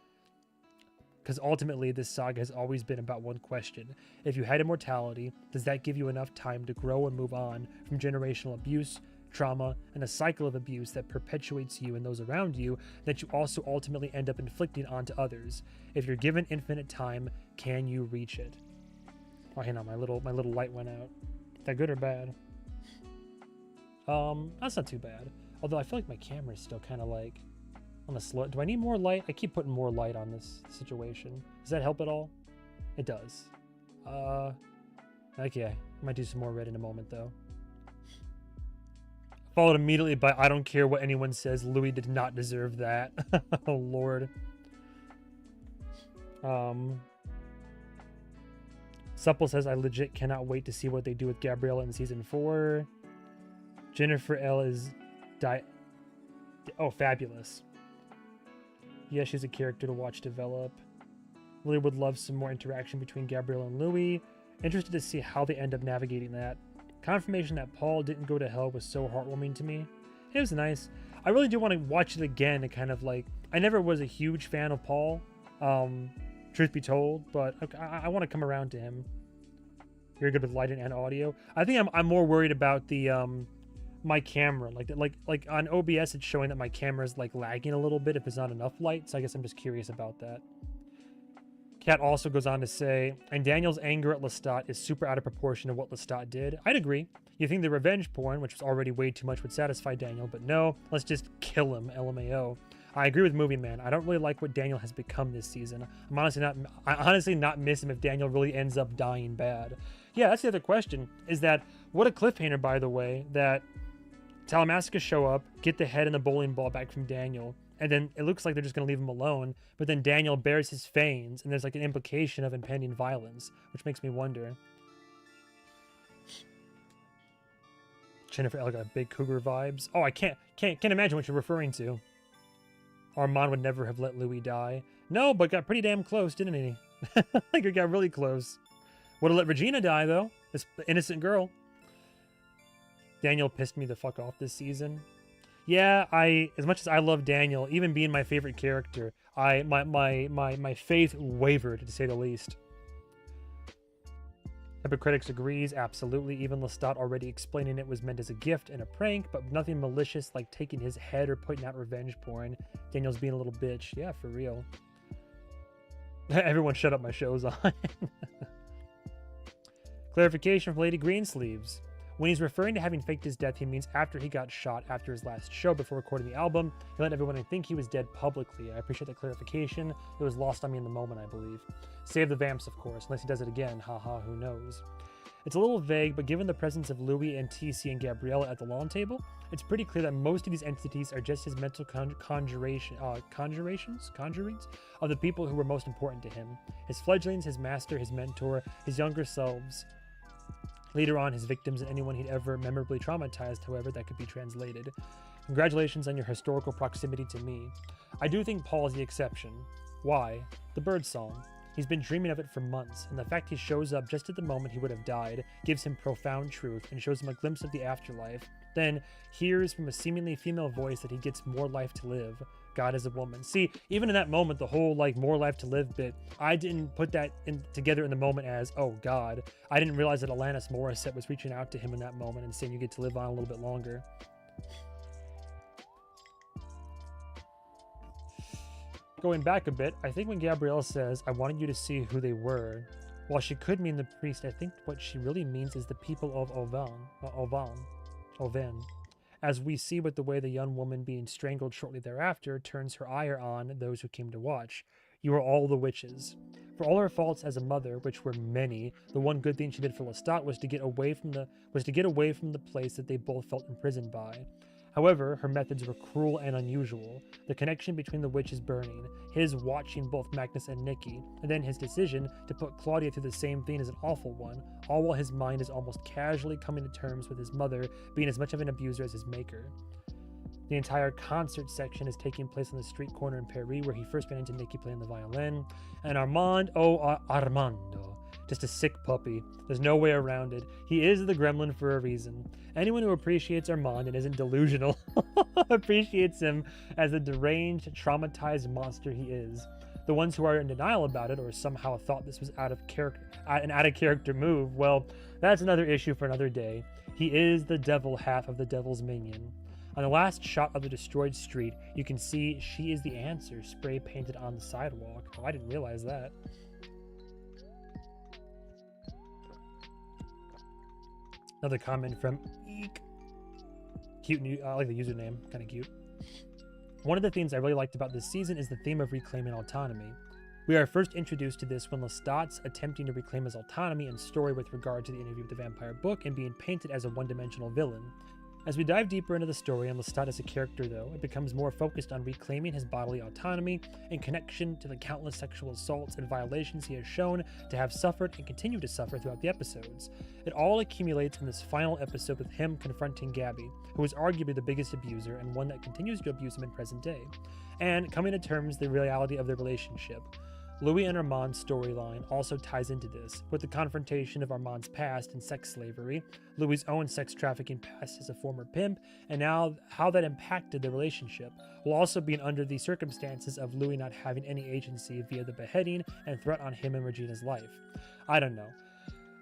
Because ultimately, this saga has always been about one question. If you had immortality, does that give you enough time to grow and move on from generational abuse, trauma, and a cycle of abuse that perpetuates you and those around you that you also ultimately end up inflicting onto others? If you're given infinite time, can you reach it? Oh, hang on, my little light went out. Is that good or bad? That's not too bad. Although I feel like my camera is still kind of like on the slow. Do I need more light? I keep putting more light on this situation. Does that help at all? It does. Okay. I might do some more red in a moment though. Followed immediately by I don't care what anyone says. Louis did not deserve that. Oh Lord. Supple says I legit cannot wait to see what they do with Gabriella in season 4. Jennifer L is fabulous. Yeah, she's a character to watch develop. Really would love some more interaction between Gabrielle and Louis. Interested to see how they end up navigating that. Confirmation that Paul didn't go to hell was so heartwarming to me. It was nice. I really do want to watch it again and kind of like... I never was a huge fan of Paul, truth be told, but I want to come around to him. You're good with lighting and audio. I think I'm more worried about the... my camera, like on OBS, it's showing that my camera is like lagging a little bit if there's not enough light. So I guess I'm just curious about that. Kat also goes on to say, and Daniel's anger at Lestat is super out of proportion to what Lestat did. I'd agree. You think the revenge porn, which was already way too much, would satisfy Daniel, but no, let's just kill him, LMAO. I agree with MovieMan. I don't really like what Daniel has become this season. I honestly not miss him if Daniel really ends up dying bad. Yeah, that's the other question, is that, what a cliffhanger, by the way, that Talamasca show up, get the head and the bowling ball back from Daniel, and then it looks like they're just going to leave him alone, but then Daniel bears his fangs, and there's like an implication of impending violence, which makes me wonder. Jennifer, like a big cougar vibes. Oh, I can't imagine what you're referring to. Armand would never have let Louis die. No, but got pretty damn close, didn't he? Like, it got really close. Would have let Regina die, though. This innocent girl. Daniel pissed me the fuck off this season. Yeah, as much as I love Daniel, even being my favorite character, my faith wavered, to say the least. Epicritics agrees, absolutely. Even Lestat already explaining it was meant as a gift and a prank, but nothing malicious like taking his head or putting out revenge porn. Daniel's being a little bitch. Yeah, for real. Everyone shut up, my show's on. Clarification from Lady Greensleeves. When he's referring to having faked his death, he means after he got shot after his last show before recording the album. He let everyone think he was dead publicly. I appreciate that clarification. It was lost on me in the moment, I believe. Save the vamps, of course, unless he does it again. Haha, who knows. It's a little vague, but given the presence of Louis and TC and Gabriella at the lawn table, it's pretty clear that most of these entities are just his mental conjurings of the people who were most important to him. His fledglings, his master, his mentor, his younger selves. Later on, his victims and anyone he'd ever memorably traumatized, however that could be translated. Congratulations on your historical proximity to me. I do think Paul is the exception. Why? The bird song. He's been dreaming of it for months, and the fact he shows up just at the moment he would have died gives him profound truth and shows him a glimpse of the afterlife. Then hears from a seemingly female voice that he gets more life to live. God is a woman. See, even in that moment, the whole like more life to live bit, I didn't put that together in the moment as, oh God. I didn't realize that Alanis Morissette was reaching out to him in that moment and saying you get to live on a little bit longer. Going back a bit, I think when Gabrielle says, I wanted you to see who they were, while she could mean the priest, I think what she really means is the people of Oven. As we see with the way the young woman being strangled shortly thereafter turns her ire on those who came to watch. You are all the witches. For all her faults as a mother, which were many, the one good thing she did for Lestat was to get away from the place that they both felt imprisoned by. However, her methods were cruel and unusual. The connection between the witches burning, his watching both Magnus and Nikki, and then his decision to put Claudia through the same thing is an awful one, all while his mind is almost casually coming to terms with his mother being as much of an abuser as his maker. The entire concert section is taking place on the street corner in Paris where he first ran into Nikki playing the violin, and Armando. Just a sick puppy. There's no way around it. He is the gremlin for a reason. Anyone who appreciates Armand and isn't delusional appreciates him as the deranged, traumatized monster he is. The ones who are in denial about it or somehow thought this was an out-of-character move, well, that's another issue for another day. He is the devil half of the devil's minion. On the last shot of the destroyed street, you can see she is the answer spray painted on the sidewalk. Oh, I didn't realize that. Another comment from Eek. Cute new, I like the username, kind of cute. One of the things I really liked about this season is the theme of reclaiming autonomy. We are first introduced to this when Lestat's attempting to reclaim his autonomy and story with regard to the interview with the vampire book and being painted as a one-dimensional villain. As we dive deeper into the story and Lestat as a character, though, it becomes more focused on reclaiming his bodily autonomy in connection to the countless sexual assaults and violations he has shown to have suffered and continue to suffer throughout the episodes. It all accumulates in this final episode with him confronting Gabby, who is arguably the biggest abuser and one that continues to abuse him in present day, and coming to terms with the reality of their relationship. Louis and Armand's storyline also ties into this, with the confrontation of Armand's past in sex slavery, Louis' own sex trafficking past as a former pimp, and now how that impacted the relationship, while also being under the circumstances of Louis not having any agency via the beheading and threat on him and Regina's life. I don't know.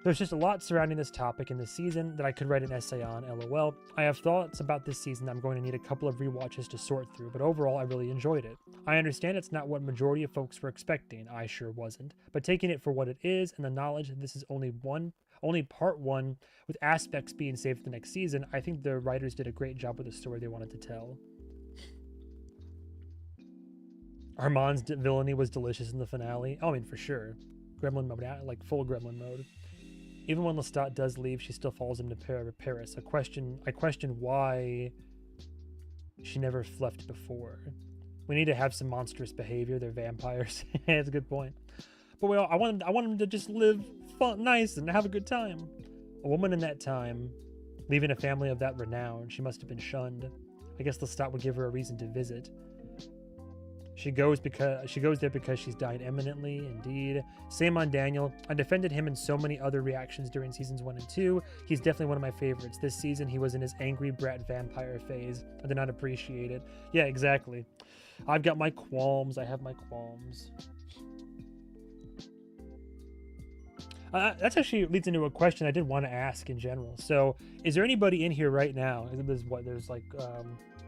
There's just a lot surrounding this topic in this season that I could write an essay on, lol. I have thoughts about this season I'm going to need a couple of rewatches to sort through, but overall I really enjoyed it. I understand it's not what majority of folks were expecting, I sure wasn't, but taking it for what it is and the knowledge that this is only part one, with aspects being saved for the next season, I think the writers did a great job with the story they wanted to tell. Armand's villainy was delicious in the finale. Oh, I mean, for sure. Gremlin mode, like full gremlin mode. Even when Lestat does leave, she still follows him to Paris. I question why she never left before. We need to have some monstrous behavior. They're vampires. That's a good point. But I want them to just live fun, nice and have a good time. A woman in that time Leaving a family of that renown, she must have been shunned. I guess Lestat would give her a reason to visit. She goes there because she's died eminently, indeed. Same on Daniel. I defended him in so many other reactions during seasons 1 and 2. He's definitely one of my favorites. This season, he was in his angry brat vampire phase. I did not appreciate it. Yeah, exactly. I've got my qualms. I have my qualms. That's actually leads into a question I did want to ask in general. So, is there anybody in here right now? There's like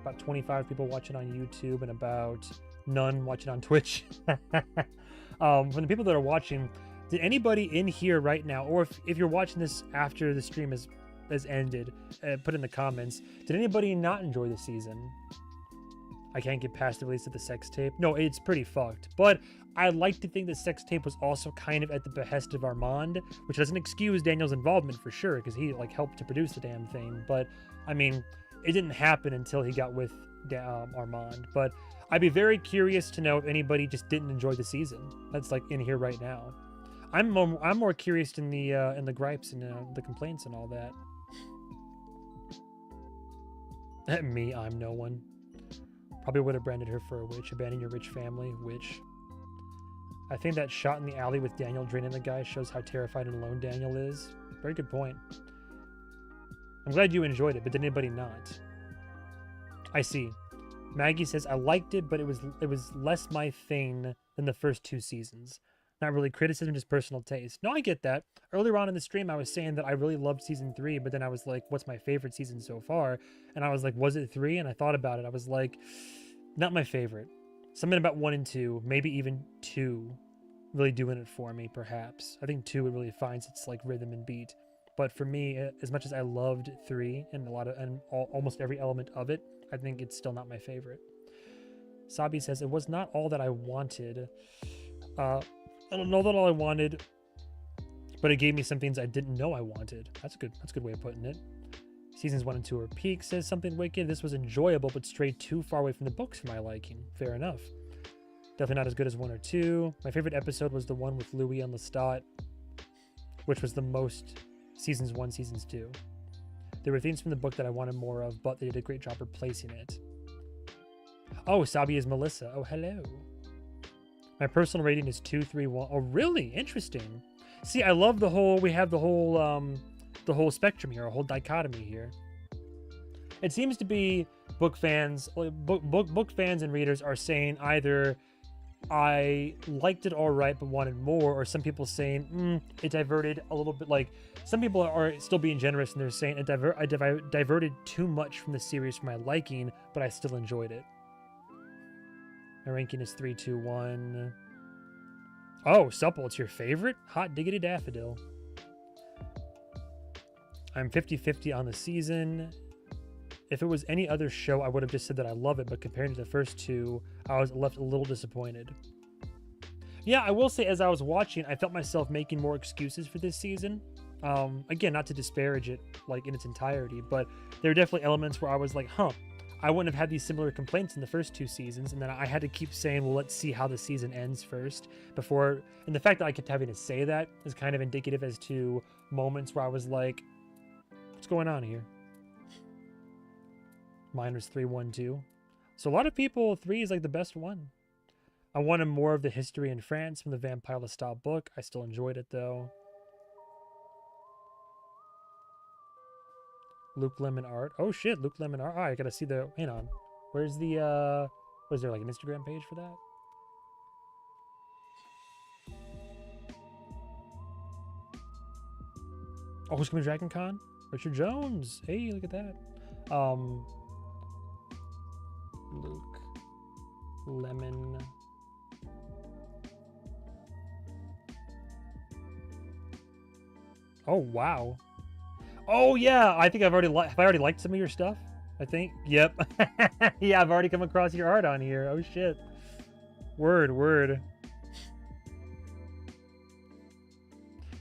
about 25 people watching on YouTube and about none watching on Twitch. From the people that are watching, did anybody in here right now, or if you're watching this after the stream has ended, put in the comments, did anybody not enjoy the season? I can't get past the release of the sex tape. No, it's pretty fucked. But I like to think the sex tape was also kind of at the behest of Armand, which doesn't excuse Daniel's involvement for sure, because he like helped to produce the damn thing. But I mean, it didn't happen until he got with Armand. But I'd be very curious to know if anybody just didn't enjoy the season. That's like in here right now. I'm more curious in the gripes and the complaints and all that. Me, I'm no one. Probably would have branded her for a witch. Abandon your rich family, witch. I think that shot in the alley with Daniel draining the guy shows how terrified and alone Daniel is. Very good point. I'm glad you enjoyed it, but did anybody not? I see. Maggie says, I liked it, but it was less my thing than the first 2 seasons. Not really criticism, just personal taste. No, I get that. Earlier on in the stream, I was saying that I really loved season 3, but then I was like, what's my favorite season so far? And I was like, was it 3? And I thought about it. I was like, not my favorite. Something about 1 and 2, maybe even 2, really doing it for me, perhaps. I think 2, it really finds its like rhythm and beat. But for me, as much as I loved 3 and almost every element of it, I think it's still not my favorite. Sabi says, it was not all that I wanted. I don't know that all I wanted, but it gave me some things I didn't know I wanted. That's a good way of putting it. Seasons 1 and 2 are peak, says Something Wicked. This was enjoyable, but strayed too far away from the books for my liking. Fair enough. Definitely not as good as 1 or 2. My favorite episode was the one with Louis and Lestat, which was the most seasons 1, seasons 2. There were themes from the book that I wanted more of, but they did a great job replacing it. Oh, Sabi is Melissa. Oh, hello. My personal rating is 231. Oh, really? Interesting. See, I love we have the whole spectrum here, a whole dichotomy here. It seems to be book fans and readers are saying either I liked it all right but wanted more, or some people saying it diverted a little bit. Like some people are still being generous and they're saying I diverted too much from the series for my liking, but I still enjoyed it. My ranking is 321. Oh, Supple, it's your favorite? Hot diggity daffodil. I'm 50-50 on the season. If it was any other show, I would have just said that I love it, but compared to the first 2, I was left a little disappointed. Yeah, I will say, as I was watching, I felt myself making more excuses for this season. Again, not to disparage it like in its entirety, but there are definitely elements where I was like, I wouldn't have had these similar complaints in the first 2 seasons, and then I had to keep saying, well, let's see how the season ends first before. And the fact that I kept having to say that is kind of indicative as to moments where I was like, what's going on here? Mine was 312. So a lot of people, 3 is like the best one. I wanted more of the history in France from the Vampire Lestat book. I still enjoyed it though. Luke Lemon art. Oh shit, Luke Lemon art. Oh, I gotta see the. Hang on. Where's the? Was there like an Instagram page for that? Oh, who's coming to Dragon Con? Richard Jones. Hey, look at that. Luke Lemon. Oh wow. Oh yeah, I think I've already have I already liked some of your stuff. I think. Yep. Yeah, I've already come across your art on here. Oh shit. Word.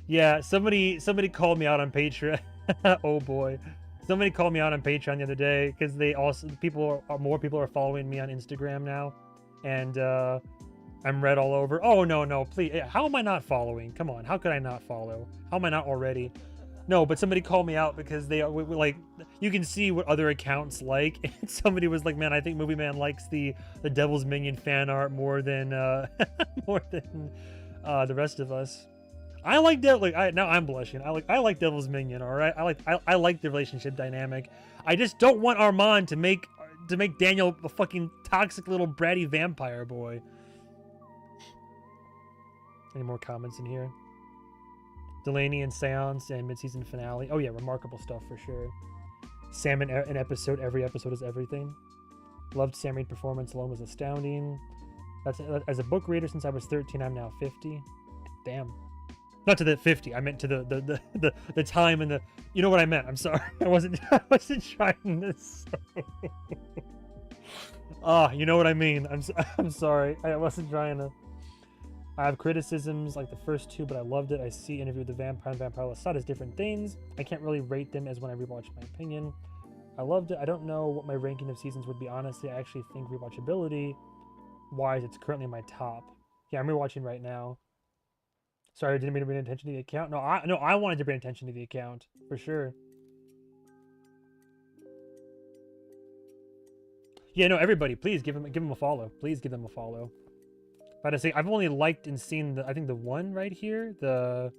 Yeah, somebody called me out on Patreon. Oh boy. Somebody called me out on Patreon the other day because more people are following me on Instagram now, and I'm read all over. Oh no, please. How am I not following? Come on, how could I not follow? How am I not already? No, but somebody called me out because they like, you can see what other accounts like, and somebody was like, man, I think MovieMan likes the Devil's Minion fan art more than more than the rest of us. I like now I'm blushing. I like Devil's Minion, all right? I like the relationship dynamic. I just don't want Armand to make Daniel a fucking toxic little bratty vampire boy. Any more comments in here? Delaney and Seance and mid-season finale. Oh yeah, remarkable stuff for sure. Sam in an episode. Every episode is everything. Loved Sam Reed performance alone was astounding. That's as a book reader since I was 13. I'm now 50. Damn. Not to the 50. I meant to the time and the. You know what I meant. I'm sorry. I wasn't trying this. You know what I mean. I'm sorry. I wasn't trying to. I have criticisms like the first two, but I loved it. I see Interview with the Vampire and Vampire Lestat as different things. I can't really rate them as when I rewatch my opinion. I loved it. I don't know what my ranking of seasons would be. Honestly, I actually think rewatchability wise, it's currently my top. Yeah, I'm rewatching right now. Sorry, I didn't mean to bring attention to the account. No, I wanted to bring attention to the account for sure. Yeah, no, everybody, please give him a follow. Please give them a follow. But I say I've only liked and seen I think the one right here. This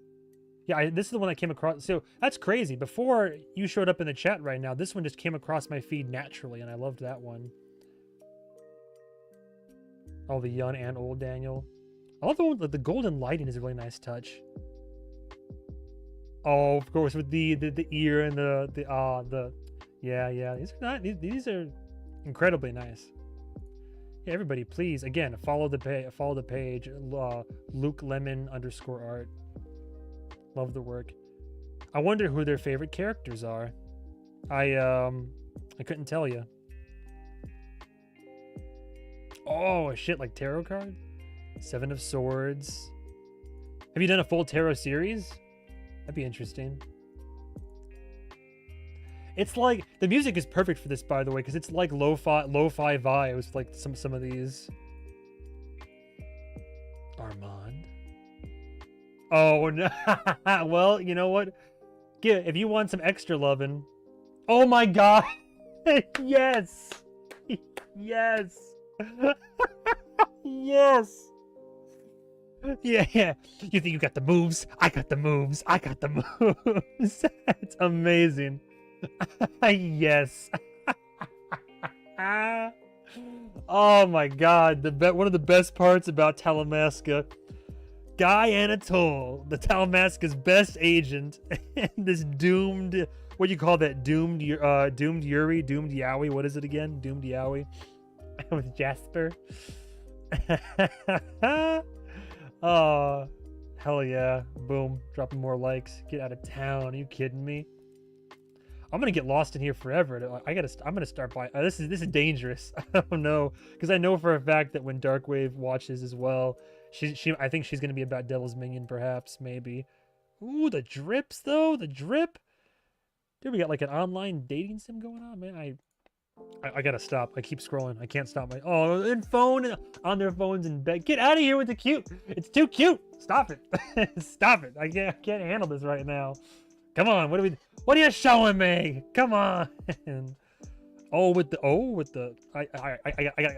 is the one that came across. So that's crazy. Before you showed up in the chat right now, this one just came across my feed naturally, and I loved that one. All the young and old Daniel. I love the one with the golden lighting is a really nice touch. Oh, of course, with the ear and yeah. These are incredibly nice. Yeah, everybody, please again follow the page. Luke Lemon _art. Love the work. I wonder who their favorite characters are. I couldn't tell you. Oh shit, like tarot card. 7 of Swords. Have you done a full tarot series? That'd be interesting. It's like the music is perfect for this, by the way, because it's like lo-fi vibes, like some of these. Armand. Oh no! Well, you know what? If you want some extra loving. Oh my god! Yes, yes, yes. Yeah. You think you got the moves? I got the moves. It's amazing. Yes. Oh my god, one of the best parts about Talamasca, Guy Anatole, the Talamasca's best agent, and this doomed, what do you call that? Doomed Yuri, doomed Yowie. What is it again? Doomed Yowie with Jasper. Oh, hell yeah. Boom. Dropping more likes. Get out of town. Are you kidding me? I'm gonna get lost in here forever. I'm gonna start by. This is dangerous. I don't know, because I know for a fact that when Darkwave watches as well, I think she's gonna be about Devil's Minion, perhaps, maybe. Ooh, the drips though. The drip. Dude, we got like an online dating sim going on, man. I gotta stop. I keep scrolling. I can't stop and phone on their phones in bed. Get out of here with the cute. It's too cute. Stop it. Stop it. I can't handle this right now. Come on. What are you showing me? Come on. I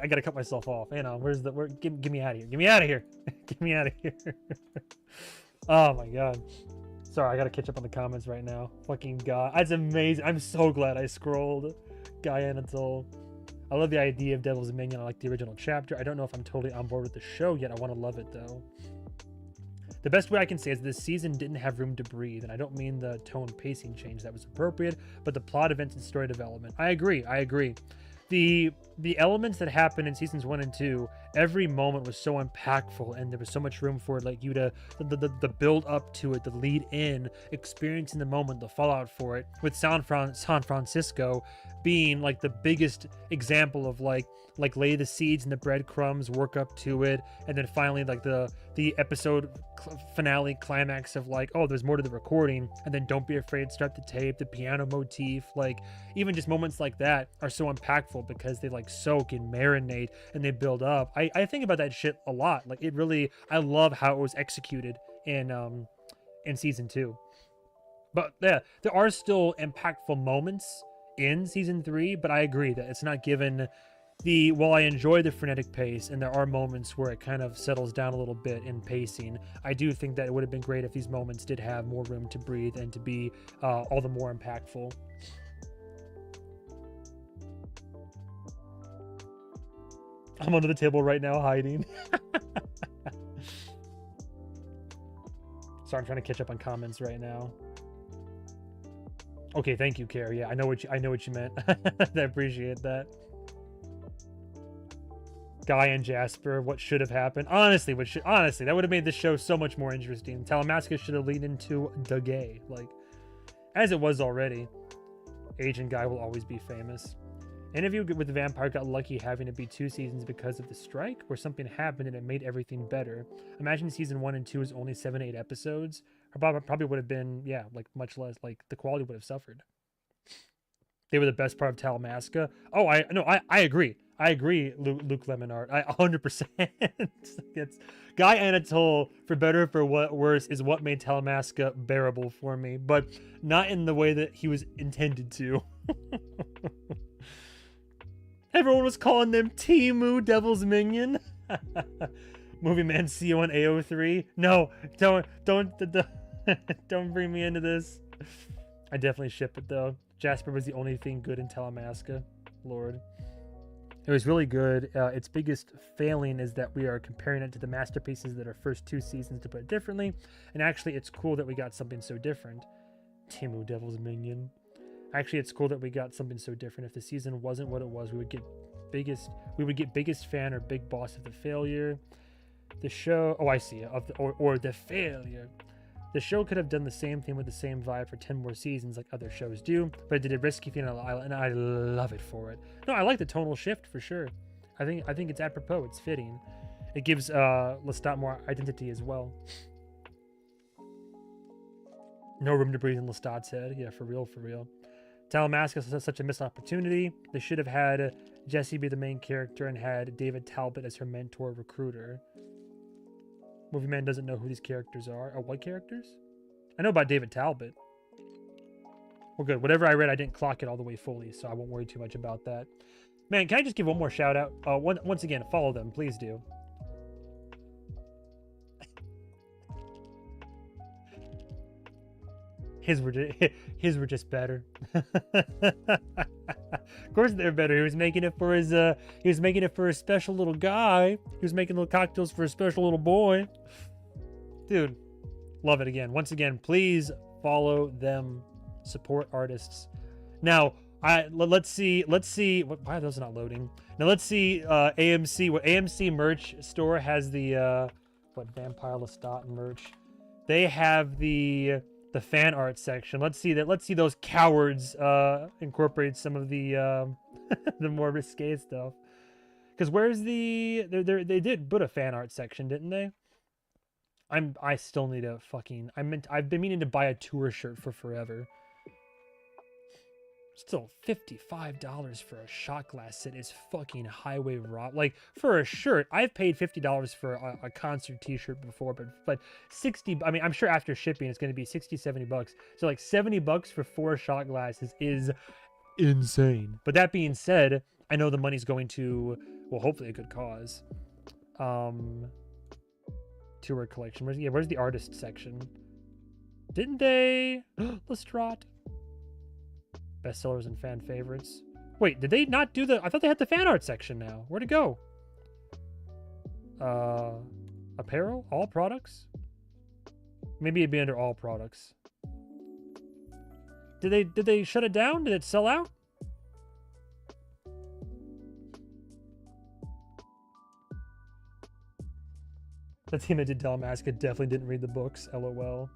gotta cut myself off. You know, get me out of here. Get me out of here. Get me out of here. Oh my god. Sorry, I gotta catch up on the comments right now. Fucking god. That's amazing. I'm so glad I scrolled. Guy Anatole. I love the idea of Devil's Minion. I like the original chapter. I don't know if I'm totally on board with the show yet. I want to love it though. The best way I can say is this season didn't have room to breathe, and I don't mean the tone pacing change that was appropriate, but the plot events and story development. I agree. The elements that happened in seasons 1 and 2, every moment was so impactful, and there was so much room for like you to the build up to it, the lead in, experiencing the moment, the fallout for it. With San Francisco being like the biggest example of like lay the seeds and the breadcrumbs, work up to it, and then finally like the episode finale climax of like, oh, there's more to the recording, and then don't be afraid, start the tape, the piano motif, like even just moments like that are so impactful because they like soak and marinate and they build up. I think about that shit a lot. Like it really, I love how it was executed in season 2. But yeah, there are still impactful moments in season 3, but I agree that it's not given the, while I enjoy the frenetic pace and there are moments where it kind of settles down a little bit in pacing, I do think that it would have been great if these moments did have more room to breathe and to be all the more impactful. I'm under the table right now hiding. Sorry, I'm trying to catch up on comments right now. Okay, thank you, Carrie. Yeah, I know what you meant. I appreciate that. Guy and Jasper, what should have happened? Honestly, that would have made the show so much more interesting. Talamasca should have leaned into the gay, like, as it was already. Agent Guy will always be famous. Interview with the Vampire got lucky having it be 2 seasons because of the strike, or something happened and it made everything better. Imagine season 1 and 2 is only 7 to 8 episodes. Probably would have been, yeah, like much less, like the quality would have suffered. They were the best part of Talamasca. Oh, I agree. I agree, Luke Lemonard. 100%. It's Guy Anatole, for better or for worse, is what made Talamasca bearable for me, but not in the way that he was intended to. Everyone was calling them Timu, Devil's Minion. MovieMan CO and AO3. No, don't bring me into this. I definitely ship it though. Jasper was the only thing good in Talamasca. Lord. It was really good. Its biggest failing is that we are comparing it to the masterpieces that are first 2 seasons, to put it differently. And actually, it's cool that we got something so different. Timu, Devil's Minion. Actually, it's cool that we got something so different. If the season wasn't what it was, we would get biggest fan or big boss of the failure. The show, oh, I see, or the failure. The show could have done the same thing with the same vibe for 10 more seasons like other shows do, but it did a risky thing, and I love it for it. No, I like the tonal shift for sure. I think it's apropos. It's fitting. It gives Lestat more identity as well. No room to breathe in Lestat's head. Yeah, for real, for real. Talamasca is such a missed opportunity. They should have had Jessie be the main character and had David Talbot as her mentor recruiter. MovieMan doesn't know who these characters are. Oh, what characters? I know about David Talbot. Well, good. Whatever I read, I didn't clock it all the way fully, so I won't worry too much about that. Man, can I just give one more shout out? Once again, follow them. Please do. His were just better. Of course they're better. He was making it for his special little guy. He was making little cocktails for a special little boy. Dude, love it again. Once again, please follow them. Support artists. Now, let's see why are those not loading? Now let's see AMC. What AMC merch store has the Vampire Lestat merch? They have the fan art section. Let's see those cowards incorporate some of the the more risque stuff. Because where's they did put a fan art section, didn't they? I still need a fucking I've been meaning to buy a tour shirt for forever. Still $55 for a shot glass set is fucking highway rob. Like, for a shirt, I've paid $50 for a concert t-shirt before, but 60, I mean, I'm sure after shipping it's going to be 60, 70 bucks. So like $70 for 4 shot glasses is insane. But that being said, I know the money's going to, well, hopefully a good cause. Tour collection. Where's the artist section? Didn't they? Lestat. Bestsellers and fan favorites. Wait, did they not do I thought they had the fan art section now. Where'd it go? Apparel? All products? Maybe it'd be under all products. Did they shut it down? Did it sell out? The team that did Dalmasca definitely didn't read the books. LOL.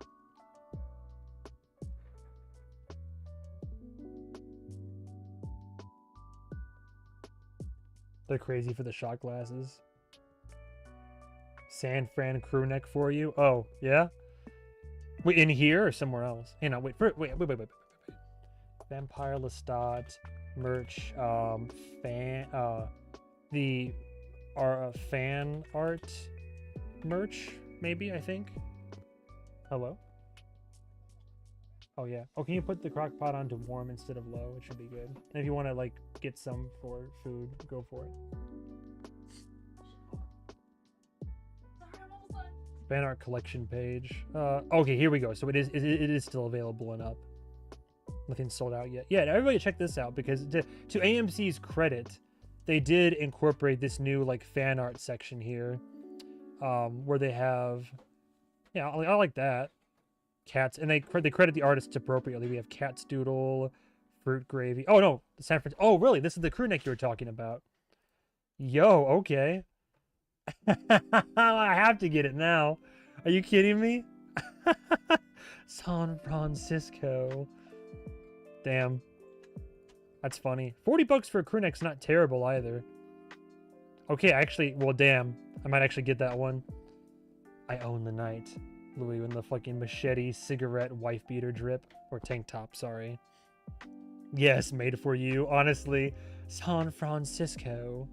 They're crazy for the shot glasses. San Fran crew neck for you. Oh, yeah? Wait, in here or somewhere else? Hang on, wait. Vampire Lestat merch, fan art merch, maybe, I think. Hello? Oh yeah. Oh, can you put the crock pot onto warm instead of low? It should be good. And if you want to like get some for food, go for it. Fan art collection page. Okay, here we go. So it is still available and up. Nothing's sold out yet. Yeah, everybody check this out, because to AMC's credit, they did incorporate this new like fan art section here, where they have, yeah, I like that. Cats, and they credit the artists appropriately. We have Cat's Doodle, Fruit Gravy. Oh no, the San Francisco. Oh really? This is the crew neck you were talking about. Yo, okay. I have to get it now. Are you kidding me? San Francisco. Damn. That's funny. 40 bucks for a crew neck's not terrible either. Okay, actually, well, damn. I might actually get that one. I own the night. Louis in the fucking machete, cigarette, wife beater drip. Or tank top, sorry. Yes, made for you. Honestly, San Francisco.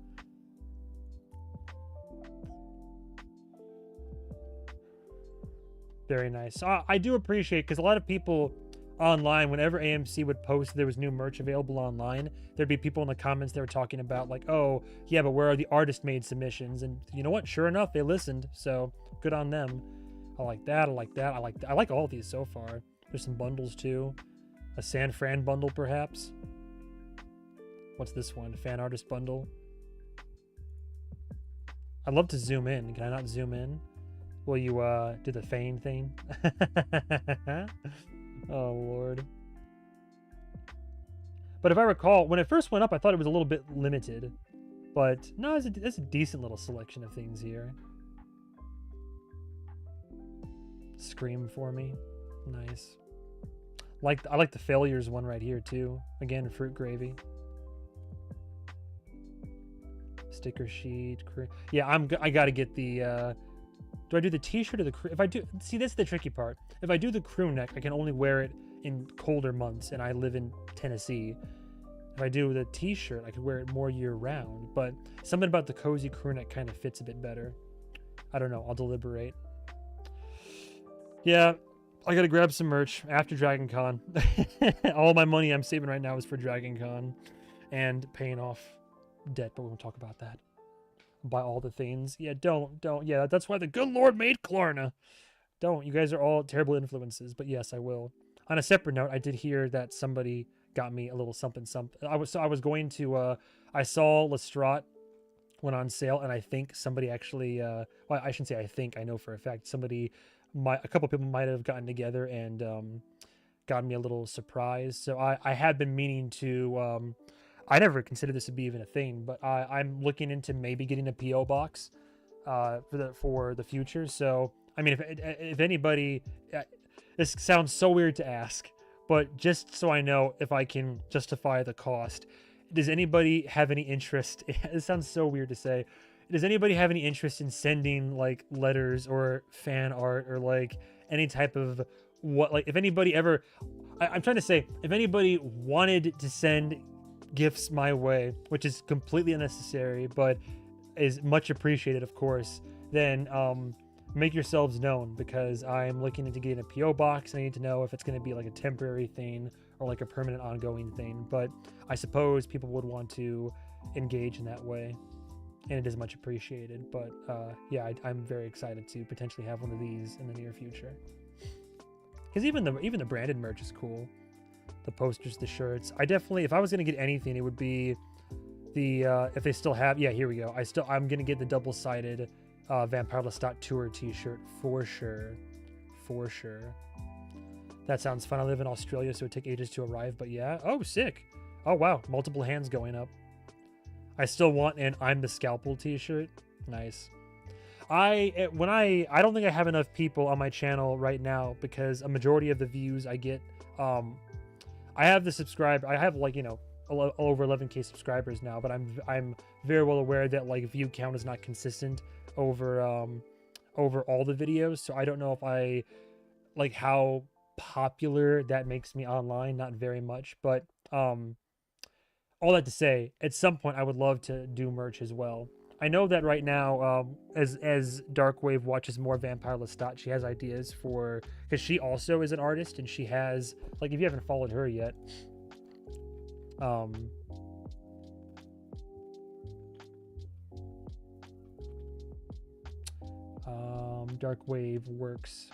Very nice. I do appreciate, because a lot of people online, whenever AMC would post there was new merch available online, there'd be people in the comments that were talking about like, oh yeah, but where are the artist made submissions? And you know what, sure enough, they listened, so good on them. I like that. I like all of these so far. There's some bundles too. A San Fran bundle perhaps. What's this one? Fan artist bundle. I'd love to zoom in. Can I not zoom in? Will you do the feign thing? Oh lord. But if I recall, when it first went up, I thought it was a little bit limited. But no, it's a decent little selection of things here. Scream for me. Nice. I like the failures one right here too. Again, fruit gravy. Sticker sheet. Yeah, I gotta get the do I do the t-shirt or the crew? If I do, see, that's the tricky part. If I do the crew neck, I can only wear it in colder months, and I live in Tennessee. If I do the t-shirt, I could wear it more year round, but something about the cozy crew neck kind of fits a bit better. I don't know, I'll deliberate. Yeah, I gotta grab some merch after Dragon Con. All my money I'm saving right now is for Dragon Con and paying off debt, but we won't talk about that. Buy all the things. Yeah, don't. Yeah, that's why the good Lord made Klarna. Don't. You guys are all terrible influences, but yes, I will. On a separate note, I did hear that somebody got me a little something. I was going to, I saw Lestat went on sale, and I think somebody actually, well, I shouldn't say I think, I know for a fact, a couple people might have gotten together and got me a little surprise. So I had been meaning to, I never considered this to be even a thing, but I'm looking into maybe getting a PO box for the future. So I mean, if anybody, this sounds so weird to ask, but just so I know if I can justify the cost, does anybody have any interest? It sounds so weird to say. Does anybody have any interest in sending like letters or fan art or like any type of like if anybody ever, I'm trying to say, if anybody wanted to send gifts my way, which is completely unnecessary but is much appreciated, of course, then make yourselves known, because I'm looking into getting a PO box. I need to know if it's going to be like a temporary thing or like a permanent ongoing thing, but I suppose people would want to engage in that way, and it is much appreciated. But yeah, I'm very excited to potentially have one of these in the near future, because even the branded merch is cool. The posters, the shirts. I definitely, if I was gonna get anything, it would be the if they still have, yeah, here we go. I'm gonna get the double-sided Vampire Lestat tour t-shirt for sure. That sounds fun. I live in Australia, so it took ages to arrive, but yeah. Oh, sick. Oh wow, multiple hands going up. I still want an I'm the Scalpel t-shirt. Nice. I don't think I have enough people on my channel right now, because a majority of the views I get, I have like, you know, over 11k subscribers now, but I'm very well aware that like view count is not consistent over all the videos, so I don't know if I like how popular that makes me online. Not very much, but all that to say, at some point I would love to do merch as well. I know that right now, as Darkwave watches more Vampire Lestat, she has ideas for, because she also is an artist, and she has, like, if you haven't followed her yet, Darkwave Works.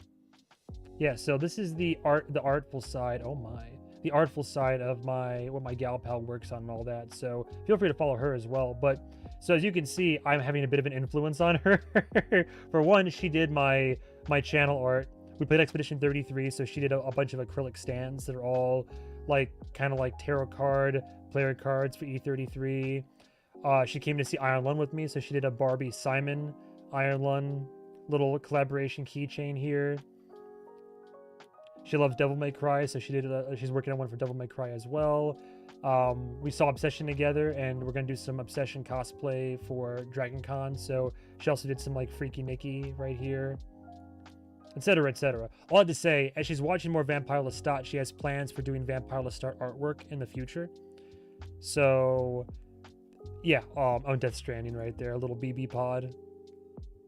Yeah, so this is the artful side. Oh my, the artful side of what my gal pal works on and all that. So feel free to follow her as well. But so as you can see, I'm having a bit of an influence on her. For one, she did my channel art. We played Expedition 33, so she did a bunch of acrylic stands that are all like kind of like tarot card player cards for E33. She came to see Iron Lung with me, so she did a Barbie Simon Iron Lung little collaboration keychain here. She loves Devil May Cry, so she's working on one for Devil May Cry as well. We saw Obsession together, and we're gonna do some Obsession cosplay for Dragon Con. So she also did some like Freaky Nikki right here, etc., etc. All I have to say, as she's watching more Vampire Lestat, she has plans for doing Vampire Lestat artwork in the future. So yeah, on Death Stranding right there, a little BB pod.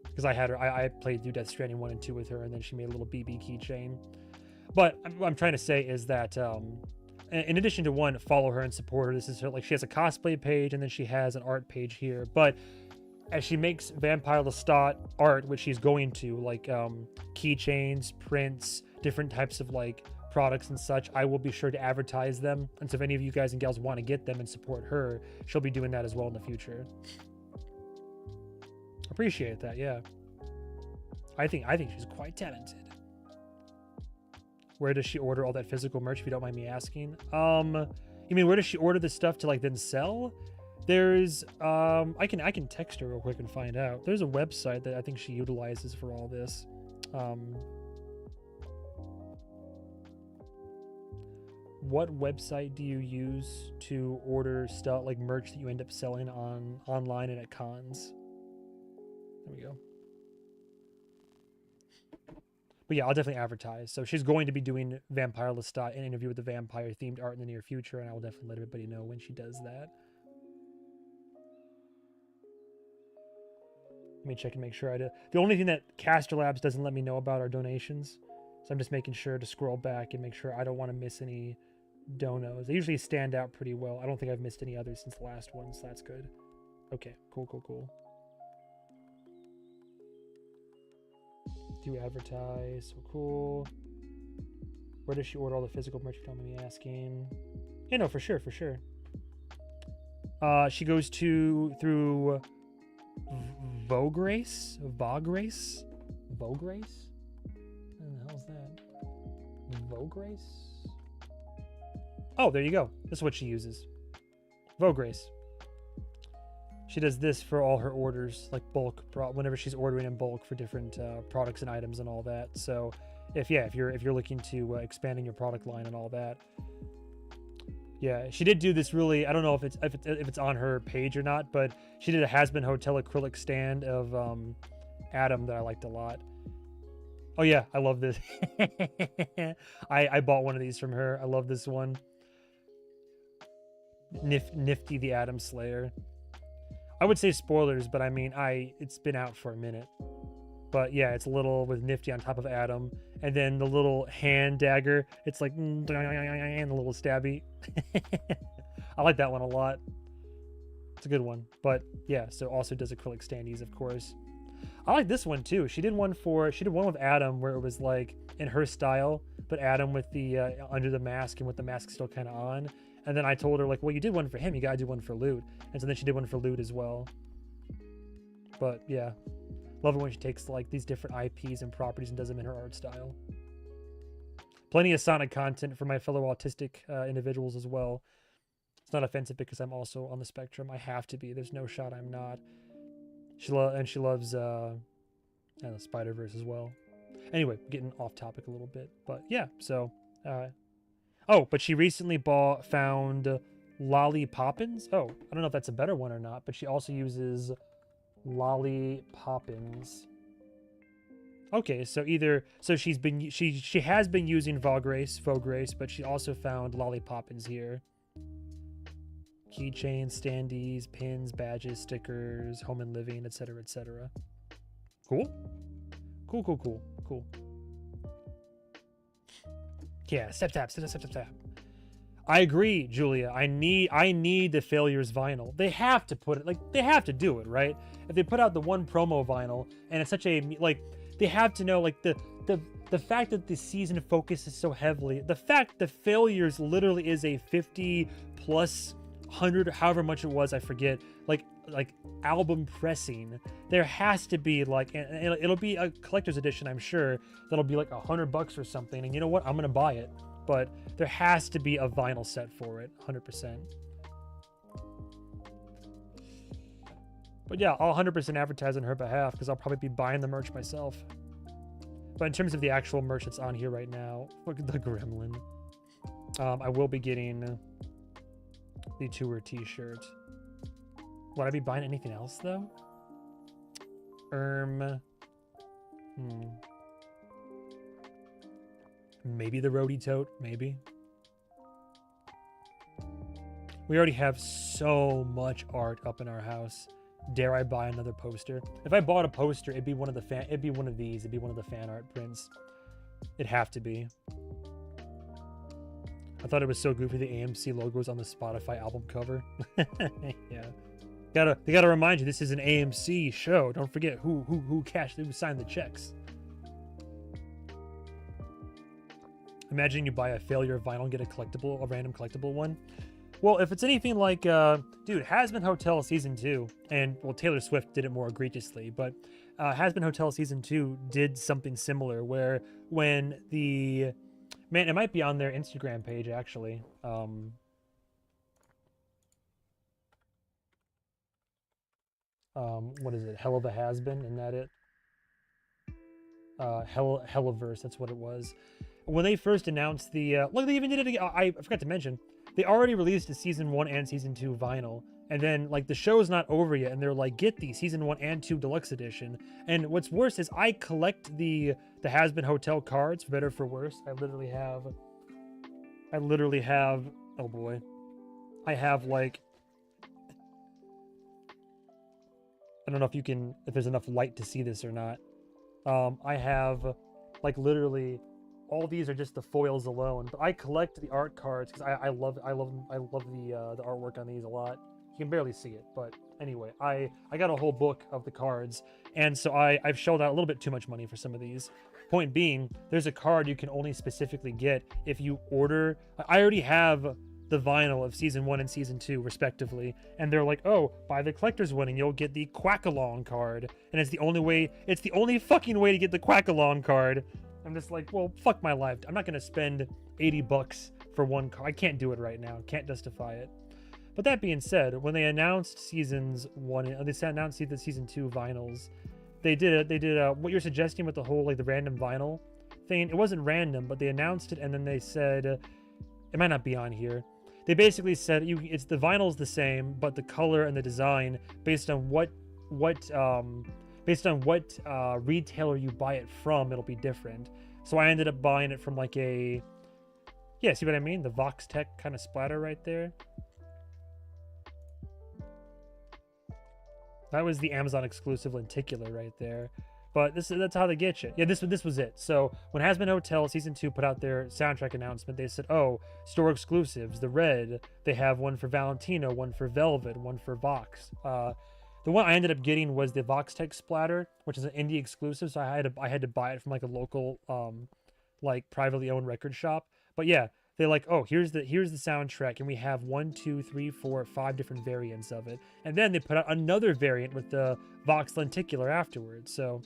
Because I had her, I played through Death Stranding 1 and 2 with her, and then she made a little BB keychain. But what I'm trying to say is that, in addition to one, follow her and support her. This is her, like, she has a cosplay page, and then she has an art page here. But as she makes Vampire Lestat art, which she's going to, like keychains, prints, different types of like products and such, I will be sure to advertise them. And so if any of you guys and gals want to get them and support her, she'll be doing that as well in the future. Appreciate that, yeah. I think she's quite talented. Where does she order all that physical merch, if you don't mind me asking? You mean where does she order this stuff to like then sell? There's I can text her real quick and find out. There's a website that I think she utilizes for all this. What website do you use to order stuff like merch that you end up selling online and at cons? There we go. But yeah, I'll definitely advertise. So she's going to be doing Vampire Lestat, an interview with the vampire themed art in the near future, and I will definitely let everybody know when she does that. Let me check and make sure I do. The only thing that Caster Labs doesn't let me know about are donations. So I'm just making sure to scroll back and make sure I don't want to miss any donos. They usually stand out pretty well. I don't think I've missed any others since the last one, so that's good. Okay, cool. Do advertise, so cool. Where does she order all the physical merch, if you don't mind me asking? Yeah, no, for sure. She goes through Vograce? What the hell's that? Vograce? Oh, there you go. This is what she uses. Vograce. She does this for all her orders, like bulk, whenever she's ordering in bulk for different products and items and all that. So, if you're looking to expanding your product line and all that, yeah, she did do this really. I don't know if it's on her page or not, but she did a Has-Been Hotel acrylic stand of Adam that I liked a lot. Oh yeah, I love this. I bought one of these from her. I love this one. Nifty the Atom Slayer. I would say spoilers, but I mean, it's been out for a minute. But yeah, it's a little with Nifty on top of Adam. And then the little hand dagger, it's like, and a little stabby. I like that one a lot. It's a good one. But yeah, so also does acrylic standees, of course. I like this one too. She did one with Adam where it was like in her style, but Adam with the under the mask and with the mask still kind of on. And then I told her, like, well, you did one for him, you gotta do one for Loot. And so then she did one for Loot as well. But yeah, love it when she takes like these different IPs and properties and does them in her art style. Plenty of Sonic content for my fellow autistic individuals as well. It's not offensive because I'm also on the spectrum. I have to be. There's no shot I'm not. She loves Spider-Verse as well. Anyway, getting off topic a little bit, but yeah. So, oh, but she recently found Lolly Poppins. Oh, I don't know if that's a better one or not, but she also uses Lolly Poppins. Okay, so she has been using Vograce, but she also found Lolly Poppins here. keychains, standees, pins, badges, stickers, home and living, etc., etc. Cool. Cool. Yeah, step tap. I agree, Julia. I need the Failures vinyl. They have to put it, like, they have to do it, right? If they put out the one promo vinyl and it's such a, like, they have to know, like, the fact that the season focuses so heavily, the fact that Failures literally is a 50 plus 100, however much it was, I forget, like album pressing, there has to be like, and it'll be a collector's edition, I'm sure, that'll be like $100 or something, and you know what, I'm gonna buy it. But there has to be a vinyl set for it, 100%. But yeah, I'll 100% advertise on her behalf because I'll probably be buying the merch myself. But in terms of the actual merch that's on here right now, look at the Gremlin. I will be getting the tour t-shirt. Would I be buying anything else though? Maybe the roadie tote, maybe. We already have so much art up in our house. Dare I buy another poster? If I bought a poster, it'd be one of the fan, it'd be one of these, it'd be one of the fan art prints. It'd have to be. I thought it was so goofy the AMC logos on the Spotify album cover. Yeah. They gotta remind you, this is an AMC show. Don't forget who signed the checks. Imagine you buy a Failure vinyl and get a random collectible one. Well, if it's anything like, dude, Hazbin Hotel Season 2, and, well, Taylor Swift did it more egregiously, but Hazbin Hotel Season 2 did something similar, where when the, man, it might be on their Instagram page, actually. What is it? Hell of a Hazbin, isn't that it? Hellaverse, that's what it was. When they first announced the, look, they even did it again. I forgot to mention, they already released a Season 1 and Season 2 vinyl. And then, like, the show's not over yet, and they're like, get the Season 1 and 2 Deluxe Edition. And what's worse is I collect the Hazbin Hotel cards, for better or for worse. I literally have, oh boy. I have, like, I don't know if there's enough light to see this or not. I have, like, literally, all these are just the foils alone. But I collect the art cards because I love the artwork on these a lot. You can barely see it, but anyway, I got a whole book of the cards, and so I've shelled out a little bit too much money for some of these. Point being, there's a card you can only specifically get if you order. I already have the vinyl of Season 1 and Season 2 respectively, and they're like, oh, buy the collector's one and you'll get the Quack-Along card, and it's the only fucking way to get the Quack-Along card. I'm just like, well, fuck my life. I'm not gonna spend $80 for one card. I can't do it right now. Can't justify it. But that being said, when they announced Seasons 1, they announced the Season 2 vinyls, they did what you're suggesting with the whole, like, the random vinyl thing. It wasn't random, but they announced it, and then they said, it might not be on here. They basically said it's the vinyl's the same, but the color and the design based on what retailer you buy it from, it'll be different. So I ended up buying it from like see what I mean? The Vox Tech kind of splatter right there. That was the Amazon exclusive lenticular right there. But that's how they get you. Yeah, this was it. So when Hazbin Hotel Season 2 put out their soundtrack announcement, they said, oh, store exclusives, the red, they have one for Valentino, one for Velvet, one for Vox. The one I ended up getting was the Vox Tech Splatter, which is an indie exclusive, so I had to buy it from like a local like privately owned record shop. But yeah, they're like, oh, here's the soundtrack, and we have 1, 2, 3, 4, 5 different variants of it. And then they put out another variant with the Vox lenticular afterwards. So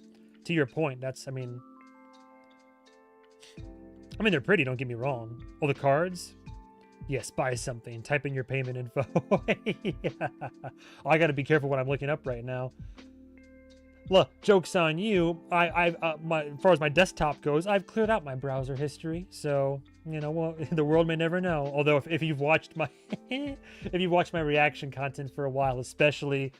to your point, I mean they're pretty, don't get me wrong. Oh, the cards? Yes, buy something. Type in your payment info. Yeah. I got to be careful what I'm looking up right now. Look, joke's on you. As far as my desktop goes, I've cleared out my browser history, so you know, well, the world may never know. Although, if you've watched my reaction content for a while, especially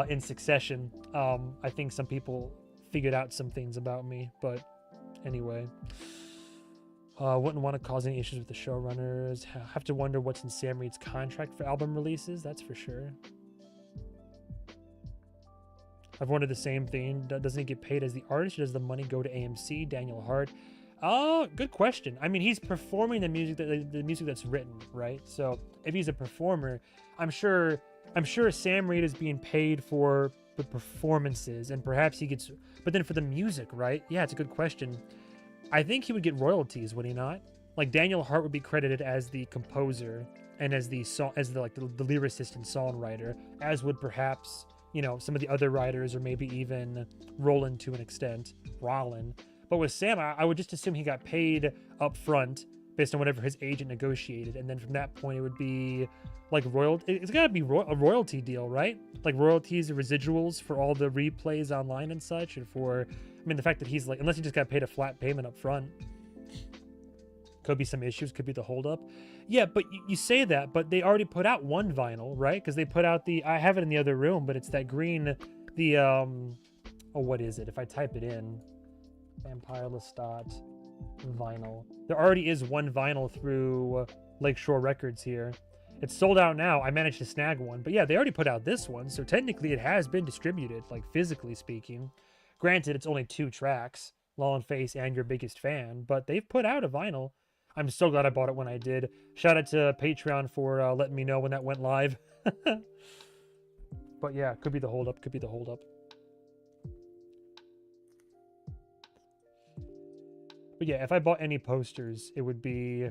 in succession, I think some people figured out some things about me. But anyway. Wouldn't want to cause any issues with the showrunners. Have to wonder what's in Sam Reed's contract for album releases. That's for sure. I've wondered the same thing. Doesn't he get paid as the artist, or does the money go to AMC? Daniel Hart. Good question. I mean, he's performing the music the music that's written, right? So if he's a performer, I'm sure Sam Reed is being paid for the performances, and perhaps he gets. But then for the music, right? Yeah, it's a good question. I think he would get royalties, would he not? Like Daniel Hart would be credited as the composer and as the lyricist and songwriter, as would perhaps, you know, some of the other writers, or maybe even Roland to an extent, Rollin. But with Sam, I would just assume he got paid up front based on whatever his agent negotiated, and then from that point it would be like it's got to be a royalty deal, right? Like royalties or residuals for all the replays online and such, and for, I mean, the fact that he's like, unless he just got paid a flat payment up front, could be some issues, could be the holdup. Yeah, but you say that, but they already put out one vinyl, right? Because they put out I have it in the other room, but it's that green, what is it? If I type it in, Vampire Lestat vinyl. There already is one vinyl through Lakeshore Records here. It's sold out now. I managed to snag one, but yeah, they already put out this one, so technically it has been distributed, like physically speaking. Granted, it's only 2 tracks, Long Face and Your Biggest Fan, but they've put out a vinyl. I'm so glad I bought it when I did. Shout out to Patreon for letting me know when that went live. But yeah, could be the holdup, could be the holdup. But yeah, if I bought any posters, it would be...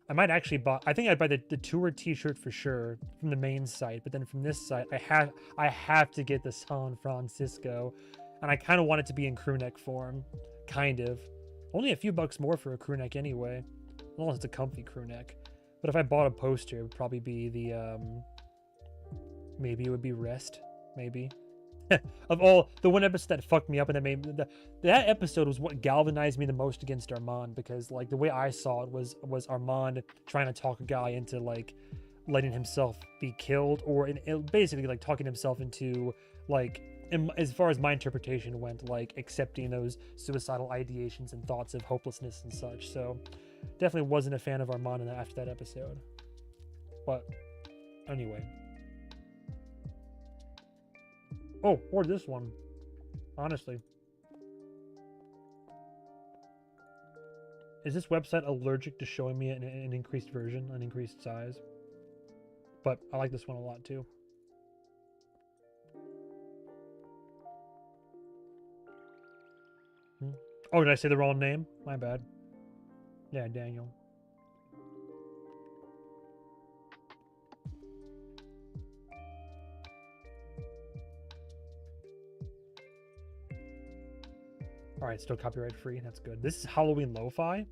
I might actually I think I'd buy the tour t-shirt for sure from the main site, but then from this site, I have to get the San Francisco, and I kind of want it to be in crewneck form, kind of. Only a few bucks more for a crewneck anyway, unless it's a comfy crewneck. But if I bought a poster, it would probably be the maybe it would be Rest, maybe. Of all the one episode that fucked me up, and that made that episode was what galvanized me the most against Armand, because like the way I saw it was Armand trying to talk a guy into like letting himself be killed, or basically like talking himself into like, as far as my interpretation went, like accepting those suicidal ideations and thoughts of hopelessness and such. So definitely wasn't a fan of Armand after that episode. But anyway. Oh, or this one. Honestly. Is this website allergic to showing me an increased version, an increased size? But I like this one a lot too. Oh, did I say the wrong name? My bad. Yeah, Daniel. All right, still copyright free. That's good. This is Halloween Lo-Fi?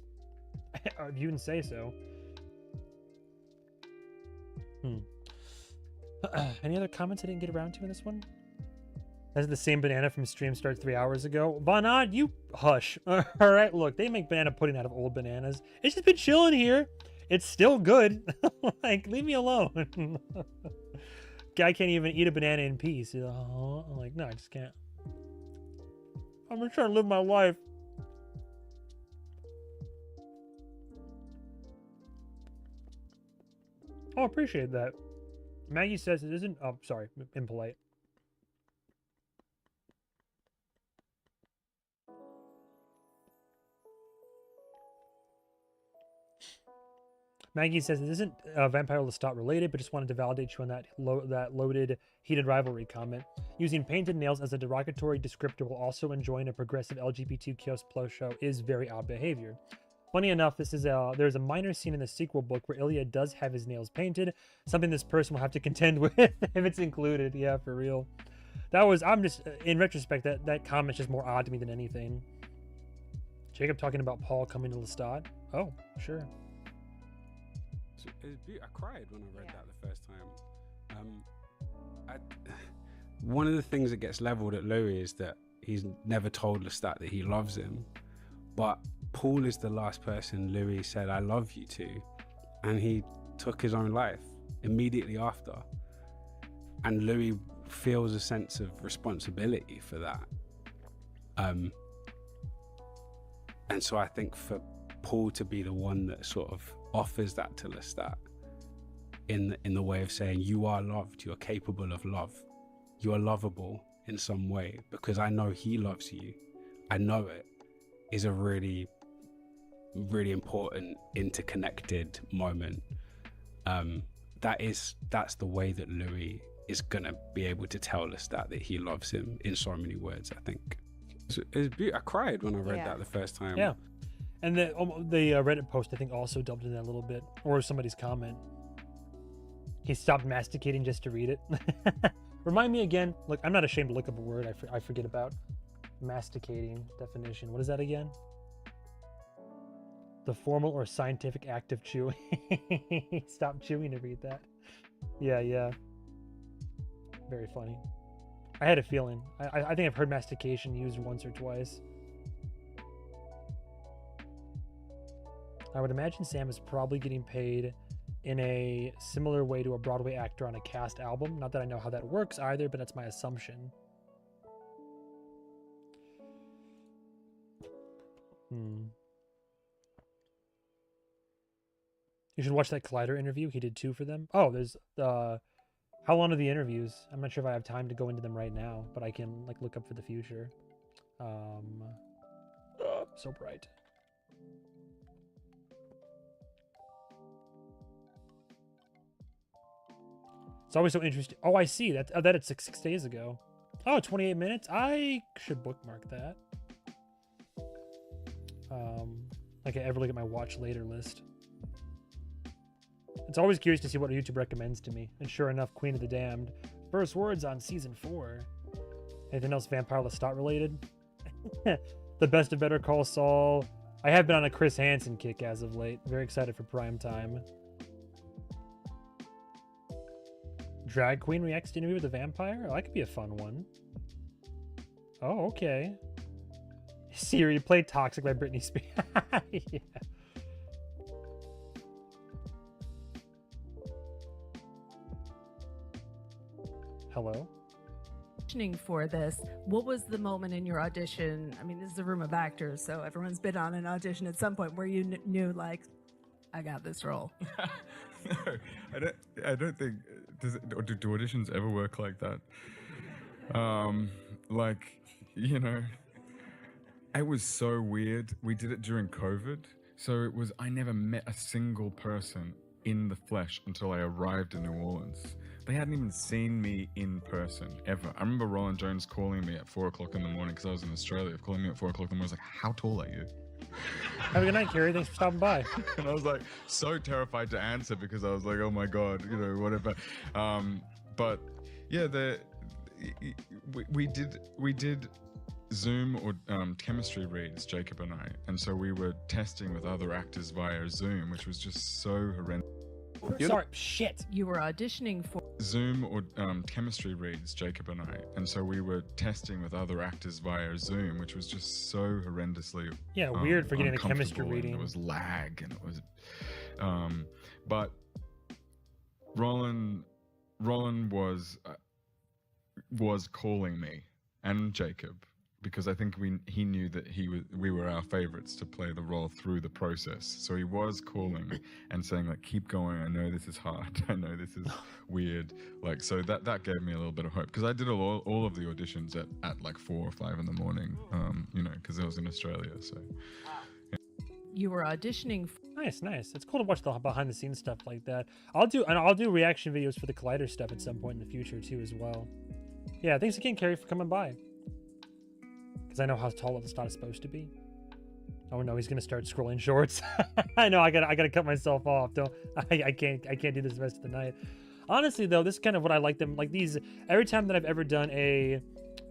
You didn't say so. Any other comments I didn't get around to in this one? That's the same banana from Stream Start 3 hours ago. Bonad, you hush. All right, look, they make banana pudding out of old bananas. It's just been chilling here. It's still good. Like, leave me alone. Guy can't even eat a banana in peace. I'm like, no, I just can't. I'm just trying to live my life. Oh, I appreciate that. Maggie says it isn't... Oh, sorry. Impolite. Maggie says it isn't Vampire Lestat related, but just wanted to validate you on that loaded heated rivalry comment. Using painted nails as a derogatory descriptor while also enjoying a progressive LGBTQ+ show is very odd behavior. Funny enough, there's a minor scene in the sequel book where Ilya does have his nails painted, something this person will have to contend with if it's included. Yeah, for real. I'm just, in retrospect, that comment's just more odd to me than anything. Jacob talking about Paul coming to Lestat. Oh, sure. I cried when I read that the first time. One of the things that gets leveled at Louis is that he's never told Lestat that he loves him, but Paul is the last person Louis said "I love you" to, and he took his own life immediately after, and Louis feels a sense of responsibility for that. And so I think for Paul to be the one that sort of offers that to Lestat in the way of saying, you are loved, you're capable of love, you are lovable in some way, because I know he loves you, I know it, is a really, really important interconnected moment. That's the way that Louis is gonna be able to tell Lestat that he loves him in so many words. I think I cried when I read that the first time. Yeah, and the Reddit post I think also delved into that a little bit, or somebody's comment. He stopped masticating just to read it. Remind me again. Look, I'm not ashamed to look up a word I forget about. Masticating definition. What is that again? The formal or scientific act of chewing. Stop chewing to read that. Yeah. Very funny. I had a feeling. I think I've heard mastication used once or twice. I would imagine Sam is probably getting paid in a similar way to a Broadway actor on a cast album. Not that I know how that works either, but that's my assumption. You should watch that Collider interview. He did 2 for them. Oh, there's how long are the interviews? I'm not sure if I have time to go into them right now, but I can like look up for the future. So bright. It's always so interesting. Oh, I see that. That it's 6 days ago. Oh, 28 minutes. I should bookmark that. Like I ever look at my watch later list. It's always curious to see what YouTube recommends to me. And sure enough, Queen of the Damned. First words on season 4. Anything else Vampire Lestat related? The Best of Better Call Saul. I have been on a Chris Hansen kick as of late. Very excited for prime time. Drag Queen reacts to interview with a vampire? Oh, that could be a fun one. Oh, okay. Siri, play Toxic by Britney Spears. Yeah. Hello? Auditioning for this, what was the moment in your audition? I mean, this is a room of actors, so everyone's been on an audition at some point where you knew, like, I got this role. No, I don't think. Do auditions ever work like that? Like, you know, it was so weird. We did it during COVID, so it was. I never met a single person in the flesh until I arrived in New Orleans. They hadn't even seen me in person ever. I remember Roland Jones calling me at 4 o'clock in the morning because I was in Australia. Calling me at 4 o'clock in the morning. I was like, "How tall are you?" Have a good night, Carrie. Thanks for stopping by. And I was like so terrified to answer because I was like, oh my God, you know, whatever. But yeah, we did Zoom or chemistry reads, Jacob and I. And so we were testing with other actors via Zoom, which was just so horrendous. Sorry, shit. You were auditioning for Zoom or chemistry reads, Jacob and I. And so we were testing with other actors via Zoom, which was just so horrendously weird for getting a chemistry reading. It was lag and it was but Roland was calling me and Jacob because I think he knew that we were our favorites to play the role through the process. So he was calling and saying like, keep going. I know this is hard. I know this is weird. Like, so that gave me a little bit of hope because I did all of the auditions at like 4 or 5 in the morning, you know, because I was in Australia. So you were auditioning Nice. It's cool to watch the behind the scenes stuff like that. I'll do reaction videos for the Collider stuff at some point in the future too as well. Yeah, thanks again, Carrie, for coming by. Because I know how tall Lestat is supposed to be. Oh no, he's gonna start scrolling shorts. I know, I gotta cut myself off. I can't do this the rest of the night. Honestly though, this is kind of what I like them like these. Every time that I've ever done a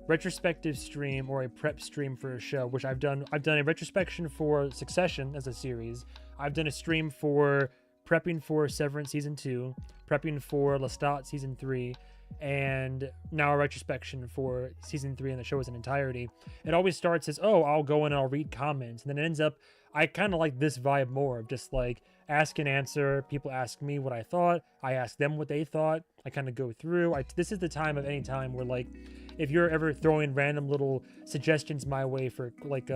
retrospective stream or a prep stream for a show, which I've done a retrospection for Succession as a series. I've done a stream for prepping for Severance season 2, prepping for Lestat season 3, and now a retrospection for season 3 and the show as an entirety. It always starts as, oh, I'll go in and I'll read comments, and then it ends up, I kind of like this vibe more of just like ask and answer. People ask me what I thought, I ask them what they thought, I kind of go through. This is the time of any time where like if you're ever throwing random little suggestions my way for like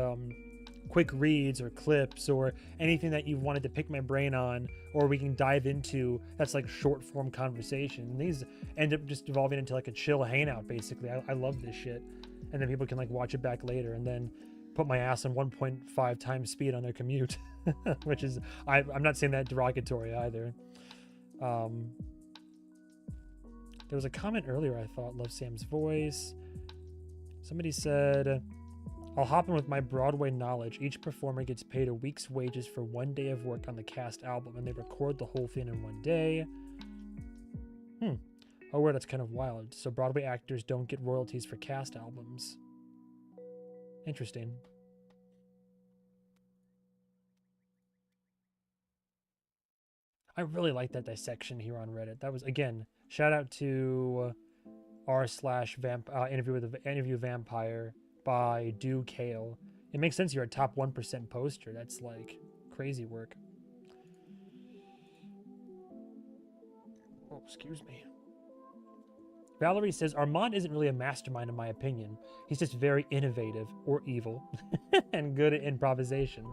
quick reads or clips or anything that you wanted to pick my brain on, or we can dive into that's like short form conversation. And these end up just evolving into like a chill hangout, basically. I love this shit. And then people can like watch it back later and then put my ass on 1.5 times speed on their commute, which is, I'm not saying that derogatory either. There was a comment earlier, I thought, love Sam's voice. Somebody said, I'll hop in with my Broadway knowledge. Each performer gets paid a week's wages for 1 day of work on the cast album, and they record the whole thing in 1 day. Oh, well, that's kind of wild. So Broadway actors don't get royalties for cast albums. Interesting. I really like that dissection here on Reddit. That was, again, shout out to interview vampire by Do Kale. It makes sense you're a top 1% poster. That's like crazy work. Oh, excuse me. Valerie says, Armand isn't really a mastermind in my opinion. He's just very innovative, or evil, and good at improvisation.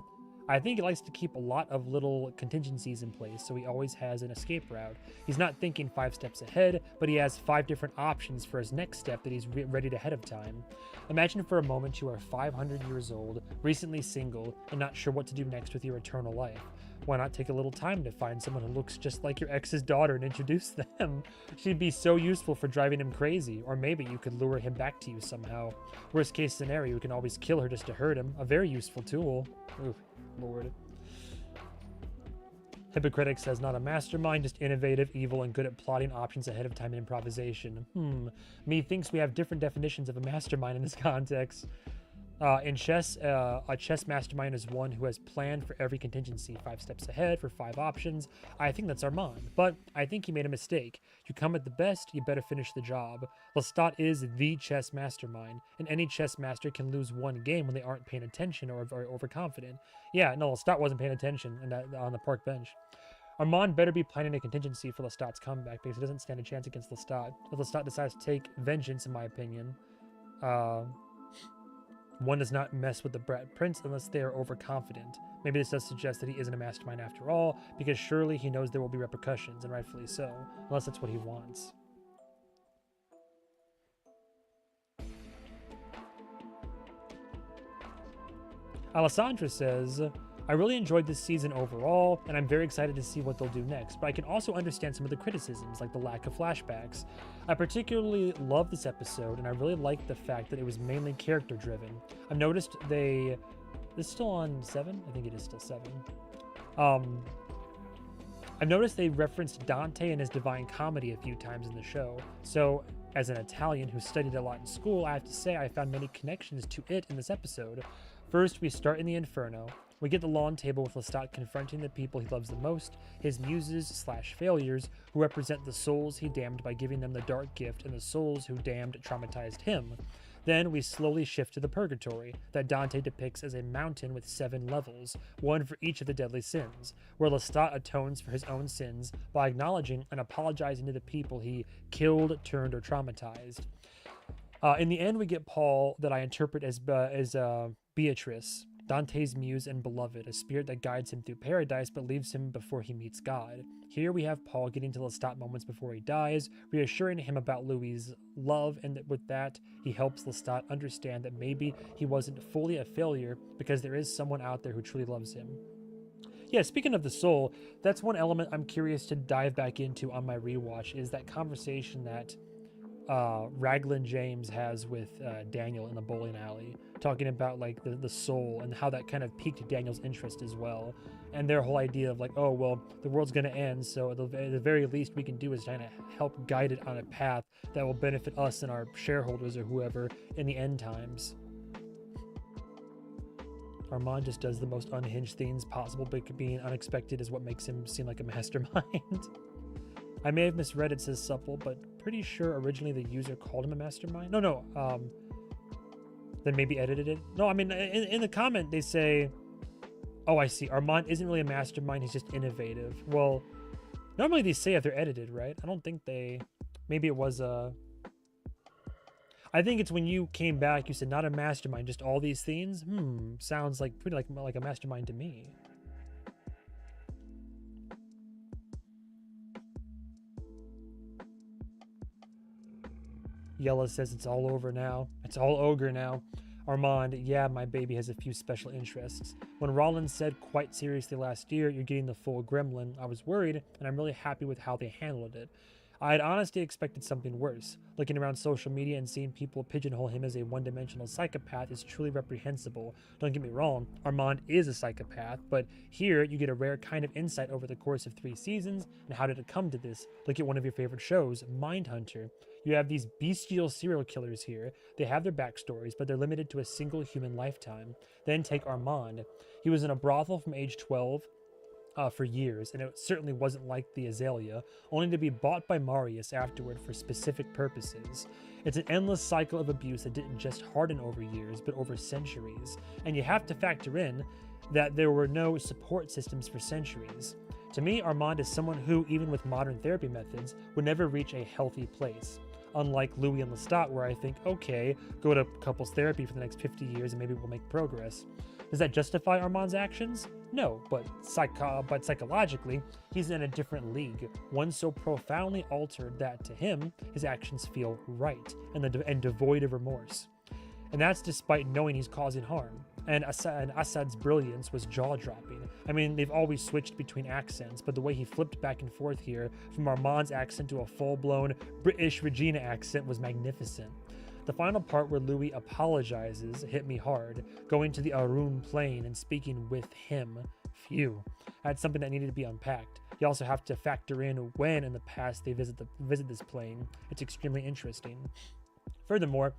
I think he likes to keep a lot of little contingencies in place, so he always has an escape route. He's not thinking 5 steps ahead, but he has 5 different options for his next step that he's readied ahead of time. Imagine for a moment you are 500 years old, recently single, and not sure what to do next with your eternal life. Why not take a little time to find someone who looks just like your ex's daughter and introduce them? She'd be so useful for driving him crazy, or maybe you could lure him back to you somehow. Worst case scenario, you can always kill her just to hurt him. A very useful tool. Ooh, Lord. Hippocratic says, not a mastermind, just innovative, evil, and good at plotting options ahead of time and improvisation. Me thinks we have different definitions of a mastermind in this context. In chess, a chess mastermind is one who has planned for every contingency, 5 steps ahead for 5 options. I think that's Armand, but I think he made a mistake. You come at the best, you better finish the job. Lestat is the chess mastermind, and any chess master can lose one game when they aren't paying attention or are very overconfident. Yeah, no, Lestat wasn't paying attention on the park bench. Armand better be planning a contingency for Lestat's comeback because he doesn't stand a chance against Lestat. If Lestat decides to take vengeance, in my opinion, one does not mess with the Brat Prince unless they are overconfident. Maybe this does suggest that he isn't a mastermind after all, because surely he knows there will be repercussions, and rightfully so, unless that's what he wants. Alessandra says, I really enjoyed this season overall, and I'm very excited to see what they'll do next, but I can also understand some of the criticisms, like the lack of flashbacks. I particularly love this episode, and I really like the fact that it was mainly character-driven. I've noticed this is still on 7? I think it is still 7. I've noticed they referenced Dante and his Divine Comedy a few times in the show, so as an Italian who studied a lot in school, I have to say I found many connections to it in this episode. First, we start in the Inferno. We get the lawn table with Lestat confronting the people he loves the most, his muses/failures, who represent the souls he damned by giving them the dark gift and the souls who damned traumatized him. Then we slowly shift to the Purgatory, that Dante depicts as a mountain with 7 levels, one for each of the deadly sins, where Lestat atones for his own sins by acknowledging and apologizing to the people he killed, turned, or traumatized. In the end, we get Paul, that I interpret as Beatrice, Dante's muse and beloved, a spirit that guides him through paradise but leaves him before he meets God. Here we have Paul getting to Lestat moments before he dies, reassuring him about Louis' love, and that with that, he helps Lestat understand that maybe he wasn't fully a failure because there is someone out there who truly loves him. Yeah, speaking of the soul, that's one element I'm curious to dive back into on my rewatch, is that conversation that Raglan James has with Daniel in the bowling alley, talking about like the soul and how that kind of piqued Daniel's interest as well, and their whole idea of like, oh well, the world's going to end, so at the very least we can do is trying to help guide it on a path that will benefit us and our shareholders or whoever in the end times. Armand just does the most unhinged things possible, but being unexpected is what makes him seem like a mastermind. I may have misread it, says Supple, but pretty sure originally the user called him a mastermind. Then maybe edited it. No, I mean, in the comment, they say, oh, I see. Armand isn't really a mastermind. He's just innovative. Well, normally they say if they're edited, right? I don't think they, maybe it was I think it's when you came back, you said not a mastermind, just all these things. Sounds like pretty like a mastermind to me. Yella says it's all over now. It's all ogre now. Armand, yeah, my baby has a few special interests. When Rollins said quite seriously last year, you're getting the full gremlin, I was worried, and I'm really happy with how they handled it. I had honestly expected something worse. Looking around social media and seeing people pigeonhole him as a one-dimensional psychopath is truly reprehensible. Don't get me wrong, Armand is a psychopath, but here you get a rare kind of insight over the course of 3 seasons, and how did it come to this? Look at one of your favorite shows, Mindhunter. You have these bestial serial killers here. They have their backstories, but they're limited to a single human lifetime. Then take Armand. He was in a brothel from age 12 for years, and it certainly wasn't like the Azalea, only to be bought by Marius afterward for specific purposes. It's an endless cycle of abuse that didn't just harden over years, but over centuries. And you have to factor in that there were no support systems for centuries. To me, Armand is someone who, even with modern therapy methods, would never reach a healthy place. Unlike Louis and Lestat, where I think, okay, go to couples therapy for the next 50 years and maybe we'll make progress. Does that justify Armand's actions? No, but psychologically, he's in a different league, one so profoundly altered that to him, his actions feel right and devoid of remorse. And that's despite knowing he's causing harm. And Assad's brilliance was jaw-dropping. I mean, they've always switched between accents, but the way he flipped back and forth here, from Armand's accent to a full-blown British Regina accent, was magnificent. The final part where Louis apologizes hit me hard, going to the Arun plane and speaking with him. Phew. That's something that needed to be unpacked. You also have to factor in when in the past they visit this plane. It's extremely interesting. Furthermore,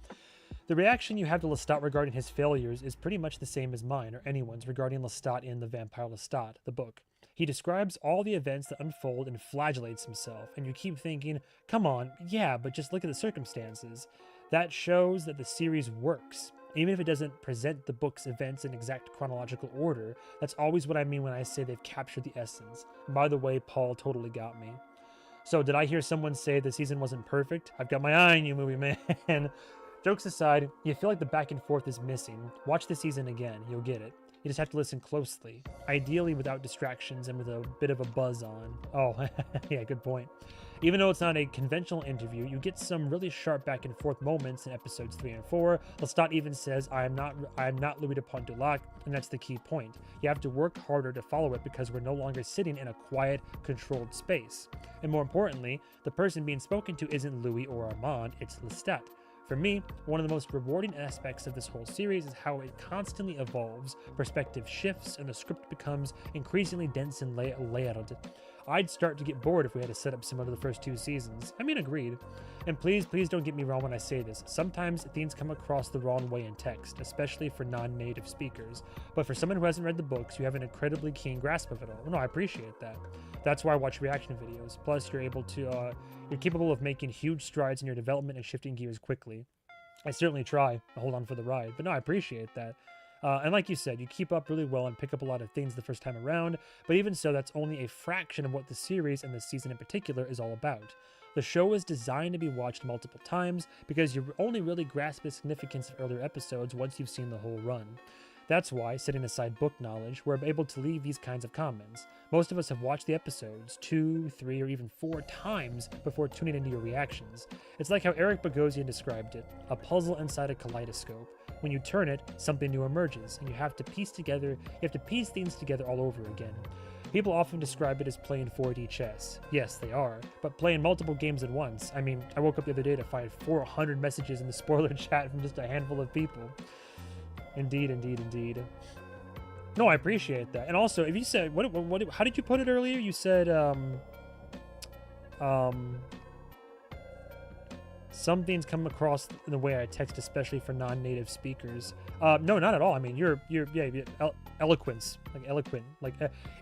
the reaction you have to Lestat regarding his failures is pretty much the same as mine or anyone's regarding Lestat in The Vampire Lestat, the book. He describes all the events that unfold and flagellates himself, and you keep thinking, come on, yeah, but just look at the circumstances. That shows that the series works. Even if it doesn't present the book's events in exact chronological order, that's always what I mean when I say they've captured the essence. And by the way, Paul totally got me. So did I hear someone say the season wasn't perfect? I've got my eye on you, movie man. Jokes aside, you feel like the back and forth is missing. Watch the season again, you'll get it. You just have to listen closely, ideally without distractions and with a bit of a buzz on. Oh, yeah, good point. Even though it's not a conventional interview, you get some really sharp back and forth moments in episodes 3 and 4. Lestat even says, I am not Louis de Pontdulac, and that's the key point. You have to work harder to follow it because we're no longer sitting in a quiet, controlled space. And more importantly, the person being spoken to isn't Louis or Armand, it's Lestat. For me, one of the most rewarding aspects of this whole series is how it constantly evolves, perspective shifts, and the script becomes increasingly dense and layered. I'd start to get bored if we had to set up similar to the first 2 seasons. I mean, agreed. And please don't get me wrong when I say this. Sometimes things come across the wrong way in text, especially for non-native speakers. But for someone who hasn't read the books, you have an incredibly keen grasp of it all. No, I appreciate that. That's why I watch reaction videos. Plus, you're capable of making huge strides in your development and shifting gears quickly. I certainly try to hold on for the ride, but no, I appreciate that. And like you said, you keep up really well and pick up a lot of things the first time around, but even so, that's only a fraction of what the series and this season in particular is all about. The show is designed to be watched multiple times because you only really grasp the significance of earlier episodes once you've seen the whole run. That's why, setting aside book knowledge, we're able to leave these kinds of comments. Most of us have watched the episodes 2, 3, or even 4 times before tuning into your reactions. It's like how Eric Bogosian described it, a puzzle inside a kaleidoscope. When you turn it, something new emerges, and you have to piece things together all over again. People often describe it as playing 4D chess. Yes, they are, but playing multiple games at once. I mean, I woke up the other day to find 400 messages in the spoiler chat from just a handful of people. Indeed. No, I appreciate that. And also, if you said, how did you put it earlier? You said, some things come across in the way I text, especially for non-native speakers. No, not at all. I mean, you're eloquent.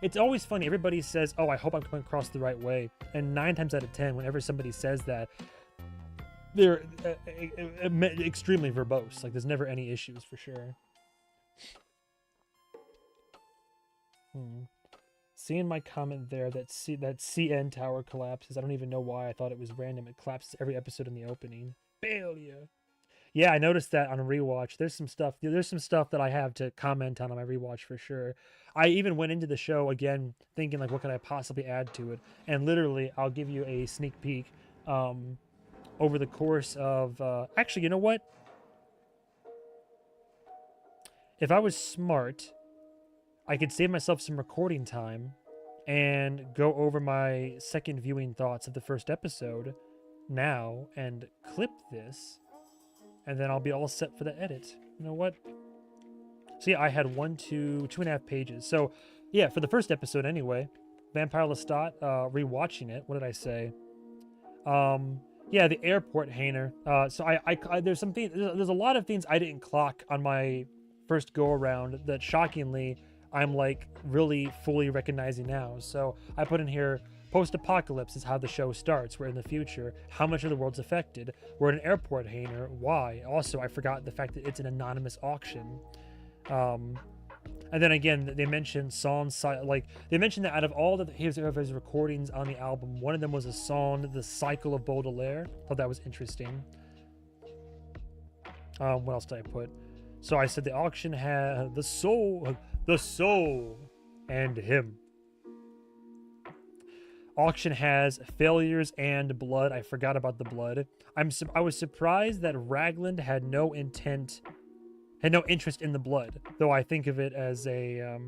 It's always funny. Everybody says, oh, I hope I'm coming across the right way. And 9 times out of 10, whenever somebody says that, they're extremely verbose. Like, there's never any issues for sure. Seeing my comment there that CN tower collapses. I don't even know why. I thought it was random. It collapses every episode in the opening. Failure. Yeah, I noticed that on a rewatch. There's some stuff. There's some stuff that I have to comment on my rewatch for sure. I even went into the show again thinking like, what could I possibly add to it? And literally, I'll give you a sneak peek. Over the course of actually, you know what? If I was smart, I could save myself some recording time and go over my second viewing thoughts of the first episode now and clip this, and then I'll be all set for the edit. You know what? So yeah, I had 2.5 pages. So yeah, for the first episode anyway, Vampire Lestat, rewatching it. What did I say? Yeah, the airport hainer. So I there's some things. There's a lot of things I didn't clock on my first go around that shockingly I'm like really fully recognizing now. So I put in here, post-apocalypse is how the show starts. We're in the future. How much of the world's affected? We're at an airport hainer. Why? Also, I forgot the fact that it's an anonymous auction. And then again, they mentioned songs, like they mentioned that out of all of his recordings on the album, one of them was a song, "The Cycle of Baudelaire." Thought that was interesting. What else did I put? So I said the auction had the soul, and him. Auction has failures and blood. I forgot about the blood. I was surprised that Ragland had no interest in the blood, though I think of it as a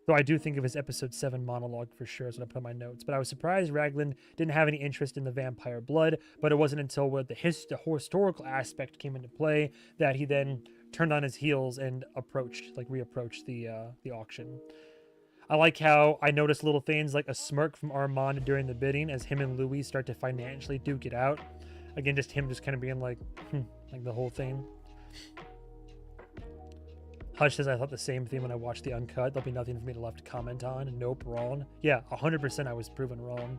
though I do think of his episode 7 monologue for sure, is what I put in my notes. But I was surprised Ragland didn't have any interest in the vampire blood, but it wasn't until the historical aspect came into play that he then turned on his heels and reapproached the auction. I like how I noticed little things like a smirk from Armand during the bidding as him and Louis start to financially duke it out. Again, just him just kind of being like the whole thing. Hush says, I thought the same thing when I watched the uncut. There'll be nothing for me to left to comment on. Nope, wrong. Yeah, 100% I was proven wrong.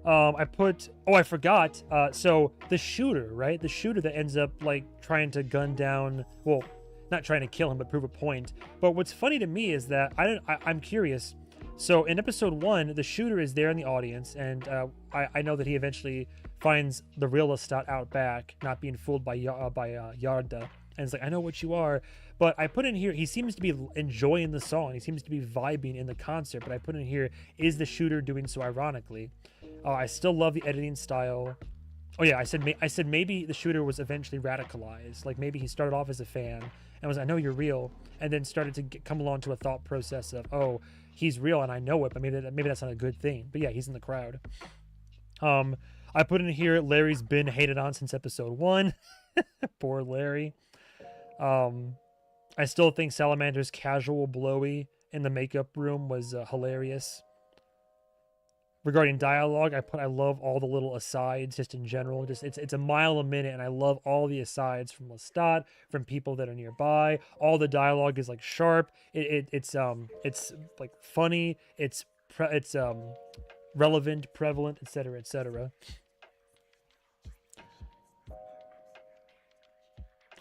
I forgot. So the shooter, right? The shooter that ends up like trying to gun down, well, not trying to kill him, but prove a point. But what's funny to me is that I'm curious. So in episode 1, the shooter is there in the audience, and I know that he eventually finds the real Lestat out back, not being fooled by Yarda. And it's like, I know what you are. But I put in here, he seems to be enjoying the song. He seems to be vibing in the concert. But I put in here, is the shooter doing so ironically? I still love the editing style. Oh yeah, I said maybe the shooter was eventually radicalized. Like maybe he started off as a fan and was, I know you're real. And then started to come along to a thought process of, oh, he's real and I know it. But maybe that's not a good thing. But yeah, he's in the crowd. I put in here, Larry's been hated on since episode 1. Poor Larry. I still think Salamander's casual blowy in the makeup room was hilarious. Regarding dialogue, I love all the little asides just in general. Just it's a mile a minute, and I love all the asides from Lestat, from people that are nearby. All the dialogue is like sharp. It's like funny. It's relevant, prevalent, etc., etc.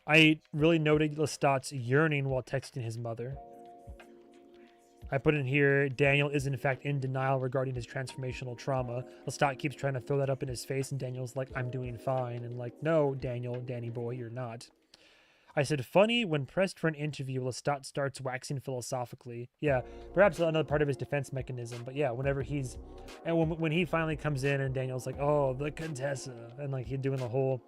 I really noted Lestat's yearning while texting his mother. I put in here, Daniel is in fact in denial regarding his transformational trauma. Lestat keeps trying to throw that up in his face, and Daniel's like, I'm doing fine. And like, no, Daniel, Danny boy, you're not. I said, funny, when pressed for an interview, Lestat starts waxing philosophically. Yeah, perhaps another part of his defense mechanism. But yeah, whenever when he finally comes in and Daniel's like, oh, the Contessa, and like he's doing the whole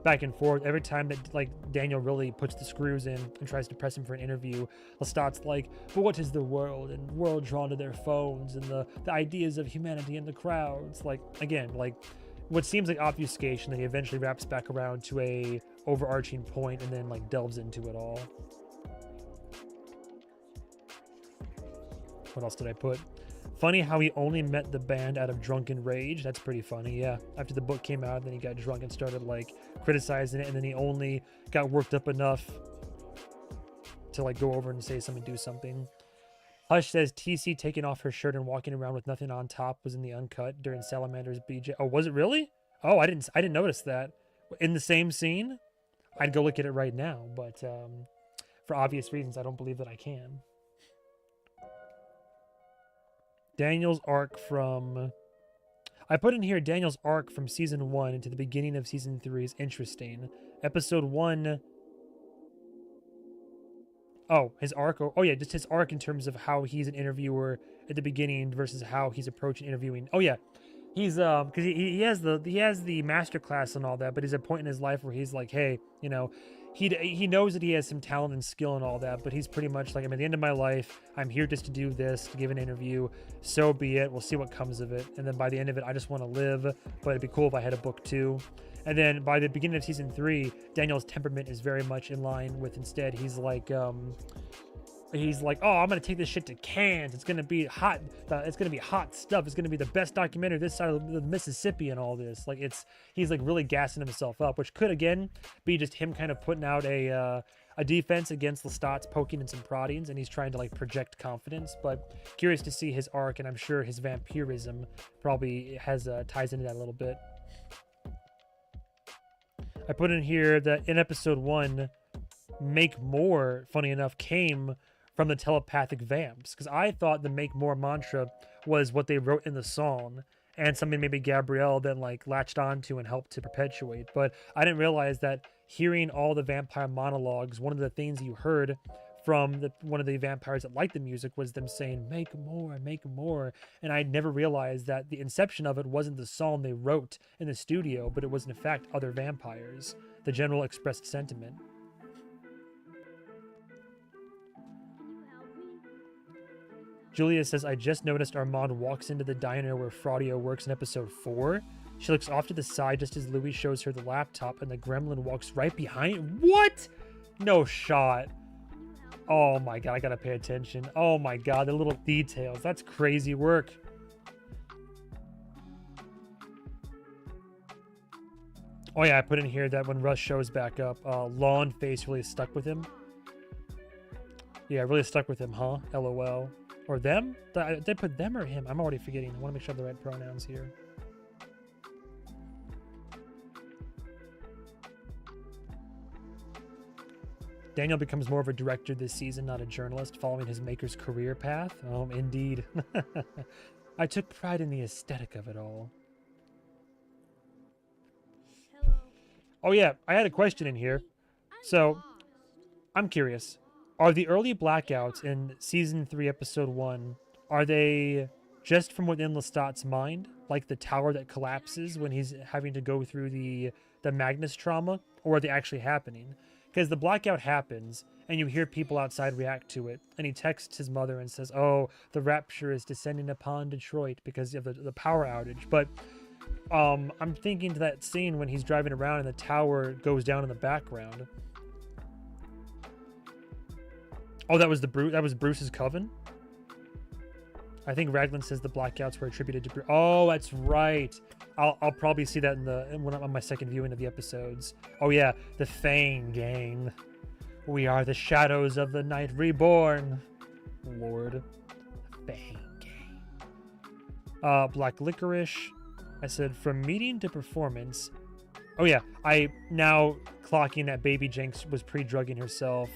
back and forth, every time that like Daniel really puts the screws in and tries to press him for an interview, Lestat's like, but what is the world? And world drawn to their phones and the ideas of humanity in the crowds. Like, again, like what seems like obfuscation that he eventually wraps back around to a overarching point and then like delves into it all. What else did I put? Funny how he only met the band out of drunken rage. That's pretty funny, yeah. After the book came out, then he got drunk and started like criticizing it, and then he only got worked up enough to like go over and say something, do something. Hush says TC taking off her shirt and walking around with nothing on top was in the uncut during Salamander's BJ. Oh, was it really? Oh, I didn't notice that. In the same scene? I'd go look at it right now, but for obvious reasons, I don't believe that I can. Daniel's arc from... I put in here Daniel's arc from season 1 into the beginning of season 3 is interesting. Episode 1. Oh, his arc. Oh yeah, just his arc in terms of how he's an interviewer at the beginning versus how he's approaching interviewing. Oh yeah, he's because he has the master class and all that, but he's at a point in his life where he's like, hey, you know, he knows that he has some talent and skill and all that, but he's pretty much like, I'm at the end of my life. I'm here just to do this, to give an interview. So be it. We'll see what comes of it. And then by the end of it, I just want to live. But it'd be cool if I had a book too. And then by the beginning of season 3, Daniel's temperament is very much in line with, instead, he's like, oh, I'm gonna take this shit to Cannes. It's gonna be hot. It's gonna be hot stuff. It's gonna be the best documentary this side of the Mississippi and all this. Like, he's like really gassing himself up, which could again be just him kind of putting out a defense against Lestat's poking and some proddings, and he's trying to like project confidence. But curious to see his arc, and I'm sure his vampirism probably has ties into that a little bit. I put in here that in episode 1, make more, funny enough, came from the telepathic vamps, because I thought the make more mantra was what they wrote in the song and something maybe Gabrielle then like latched onto and helped to perpetuate. But I didn't realize that hearing all the vampire monologues, one of the things you heard from one of the vampires that liked the music was them saying make more, and I never realized that the inception of it wasn't the song they wrote in the studio, but it was in fact other vampires, the general expressed sentiment. Julia says, I just noticed Armand walks into the diner where Fraudio works in episode 4. She looks off to the side just as Louis shows her the laptop, and the gremlin walks right behind. What? No shot. Oh my god, I gotta pay attention. Oh my god, the little details. That's crazy work. Oh yeah, I put in here that when Russ shows back up, Lawn Face really stuck with him. Yeah, really stuck with him, huh? LOL. Or them? Did I put them or him? I'm already forgetting. I want to make sure I have the right pronouns here. Daniel becomes more of a director this season, not a journalist, following his maker's career path. Oh, indeed. I took pride in the aesthetic of it all. Hello. Oh yeah, I had a question in here. So, I'm curious. Are the early blackouts in season 3, episode 1, are they just from within Lestat's mind? Like the tower that collapses when he's having to go through the Magnus trauma? Or are they actually happening? Because the blackout happens, and you hear people outside react to it, and he texts his mother and says, oh, the rapture is descending upon Detroit because of the power outage. But I'm thinking to that scene when he's driving around and the tower goes down in the background. Oh, that was Bruce's coven? I think Raglan says the blackouts were attributed to Bruce. Oh, that's right. I'll probably see that on my second viewing of the episodes. Oh yeah, the Fang gang. We are the shadows of the night reborn. Lord. Fang gang. Black Licorice. I said from meeting to performance. Oh yeah, I now clocking that Baby Jenks was pre-drugging herself.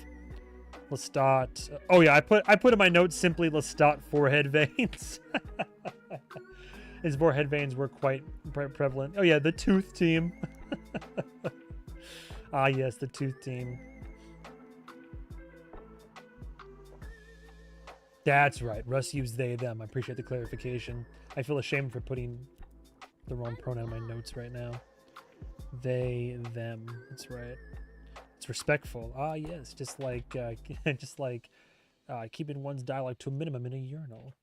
Lestat. Oh yeah, I put in my notes simply Lestat forehead veins. His forehead veins were quite prevalent. Oh yeah, the Tooth Team. Ah yes, the Tooth Team. That's right. Russ used they, them. I appreciate the clarification. I feel ashamed for putting the wrong pronoun in my notes right now. They, them. That's right. It's respectful. Ah yes, just like keeping one's dialogue to a minimum in a urinal.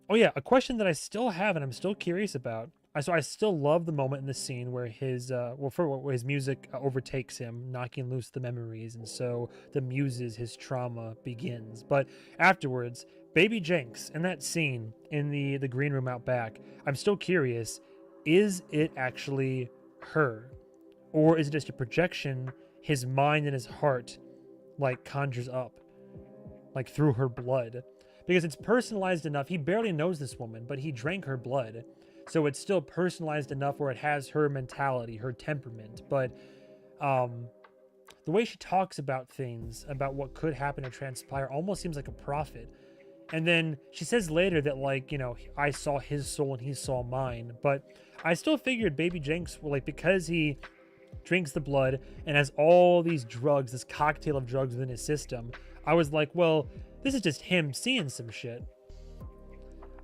Oh yeah, a question that I still have and I'm still curious about. So I still love the moment in the scene where his where his music overtakes him, knocking loose the memories, and so the muses, his trauma begins. But afterwards, Baby Jenks in that scene in the green room out back, I'm still curious, is it actually her? Or is it just a projection his mind and his heart like conjures up, like through her blood? Because it's personalized enough. He barely knows this woman, but he drank her blood. So it's still personalized enough where it has her mentality, her temperament. But the way she talks about things, about what could happen or transpire, almost seems like a prophet. And then she says later that, like, you know, I saw his soul and he saw mine. But I still figured Baby Jenks, like, because he drinks the blood and has all these drugs, this cocktail of drugs within his system, I was like, well, this is just him seeing some shit.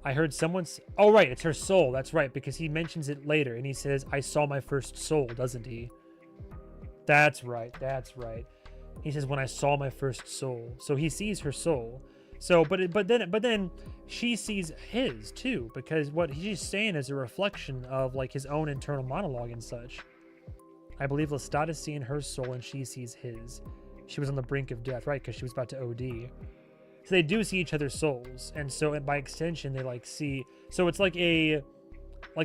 I heard someone's. Oh, right, it's her soul. That's right, because he mentions it later and he says, I saw my first soul, doesn't he? That's right. He says, when I saw my first soul. So he sees her soul. So, but then she sees his too, because what he's saying is a reflection of, like, his own internal monologue and such. I believe Lestat is seeing her soul and she sees his. She was on the brink of death, right? Because she was about to OD. So they do see each other's souls, and so by extension they like see. So it's like a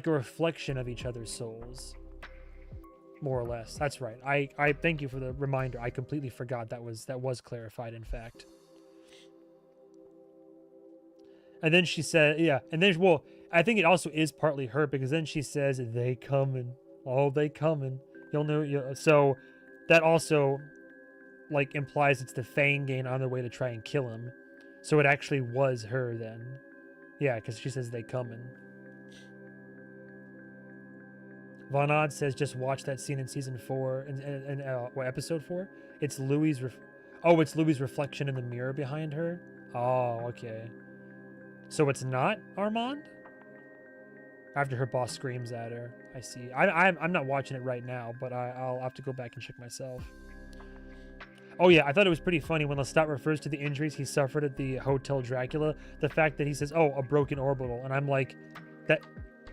reflection of each other's souls, more or less. That's right. I thank you for the reminder. I completely forgot that was clarified, in fact. And then she said, yeah, and then, well, I think it also is partly her, because then she says, they coming, oh, they coming. You'll know. So that also, like, implies it's the Fangane on their way to try and kill him. So it actually was her then. Yeah, because she says they coming. Von Odd says, just watch that scene in season 4 and what, episode 4? It's Louis' it's Louis' reflection in the mirror behind her. Oh, okay. So it's not Armand? After her boss screams at her. I see. I'm not watching it right now, but I'll have to go back and check myself. Oh yeah, I thought it was pretty funny when Lestat refers to the injuries he suffered at the Hotel Dracula. The fact that he says, oh, a broken orbital. And I'm like,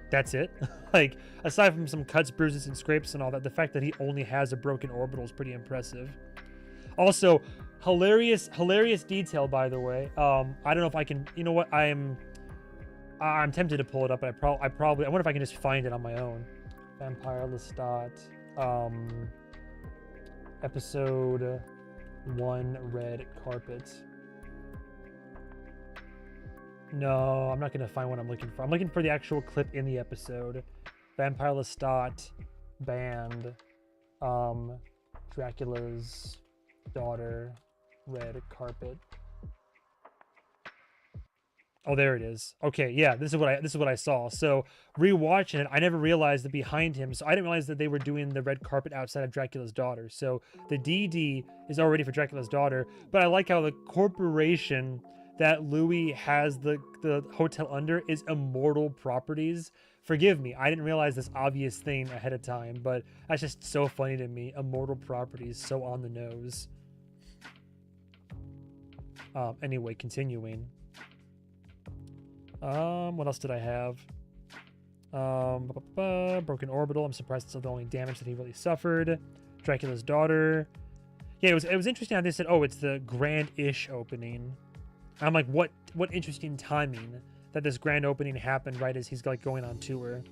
that's it? Like, aside from some cuts, bruises, and scrapes and all that, the fact that he only has a broken orbital is pretty impressive. Also, hilarious detail, by the way. I don't know if I can, you know what, I'm tempted to pull it up, but I wonder if I can just find it on my own. Vampire Lestat, episode 1, red carpet. No, I'm not gonna find what I'm looking for. I'm looking for the actual clip in the episode. Vampire Lestat, band, Dracula's daughter, red carpet. Oh, there it is. Okay, yeah, this is what I saw. So rewatching it, I never realized that behind him. So I didn't realize that they were doing the red carpet outside of Dracula's daughter. So the DD is already for Dracula's daughter, but I like how the corporation that Louis has the hotel under is Immortal Properties. Forgive me, I didn't realize this obvious thing ahead of time, but that's just so funny to me. Immortal Properties, so on the nose. Anyway, continuing. What else did I have? Broken orbital. I'm surprised it's the only damage that he really suffered. Dracula's daughter. Yeah, it was interesting how they said, oh, it's the grand-ish opening. I'm like, what interesting timing that this grand opening happened right as he's like going on tour.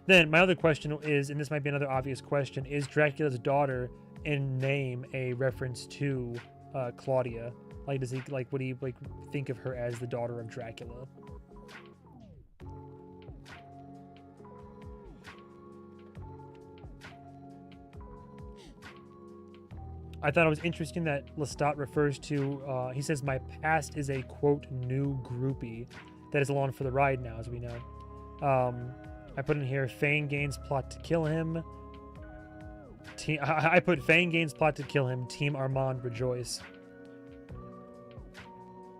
Then my other question is, and this might be another obvious question, is Dracula's daughter in name a reference to Claudia? Like, does he would he think of her as the daughter of Dracula? I thought it was interesting that Lestat refers to, he says, my past is a, quote, new groupie that is along for the ride now, as we know. I put in here, Fangane's plot to kill him. I put Fangane's plot to kill him, Team Armand rejoice.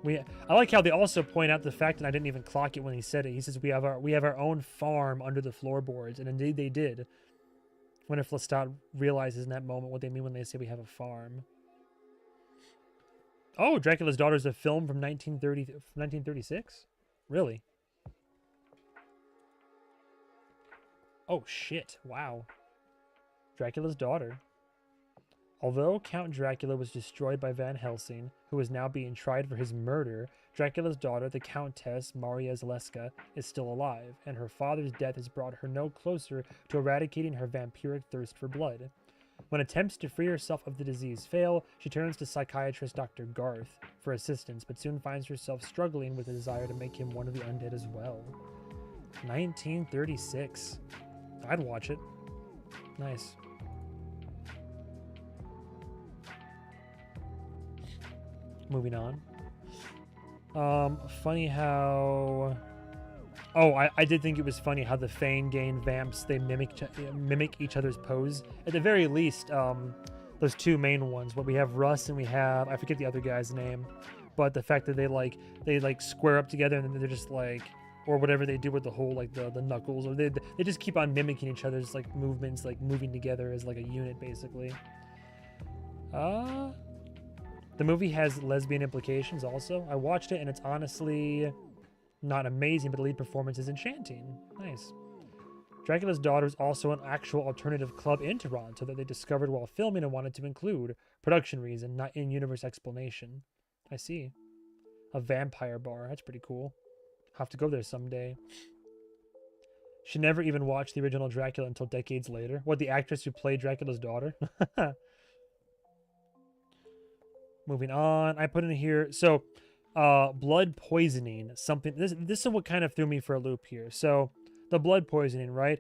I like how they also point out the fact, and I didn't even clock it when he said it. He says we have our own farm under the floorboards, and indeed they did. I wonder if Lestat realizes in that moment what they mean when they say we have a farm. Oh, Dracula's Daughter is a film from 1936? Really? Oh shit! Wow. Dracula's Daughter. Although Count Dracula was destroyed by Van Helsing, who is now being tried for his murder, Dracula's daughter, the Countess Maria Zaleska, is still alive, and her father's death has brought her no closer to eradicating her vampiric thirst for blood. When attempts to free herself of the disease fail, she turns to psychiatrist Dr. Garth for assistance, but soon finds herself struggling with a desire to make him one of the undead as well. 1936. I'd watch it. Nice. Moving on. Funny how. Oh, I did think it was funny how the Fane Gain vamps they mimic each other's pose. At the very least, those two main ones. What we have Russ and we have I forget the other guy's name, but the fact that they square up together and then they're just like, or whatever they do with the whole like the knuckles, or they just keep on mimicking each other's like movements, like moving together as like a unit basically. The movie has lesbian implications also. I watched it and it's honestly not amazing, but the lead performance is enchanting. Nice. Dracula's Daughter is also an actual alternative club in Toronto that they discovered while filming and wanted to include. Production reason, not in-universe explanation. I see. A vampire bar. That's pretty cool. Have to go there someday. She never even watched the original Dracula until decades later. What, the actress who played Dracula's daughter? Moving on. I put in here. So, blood poisoning. Something. This is what kind of threw me for a loop here. So, the blood poisoning, right?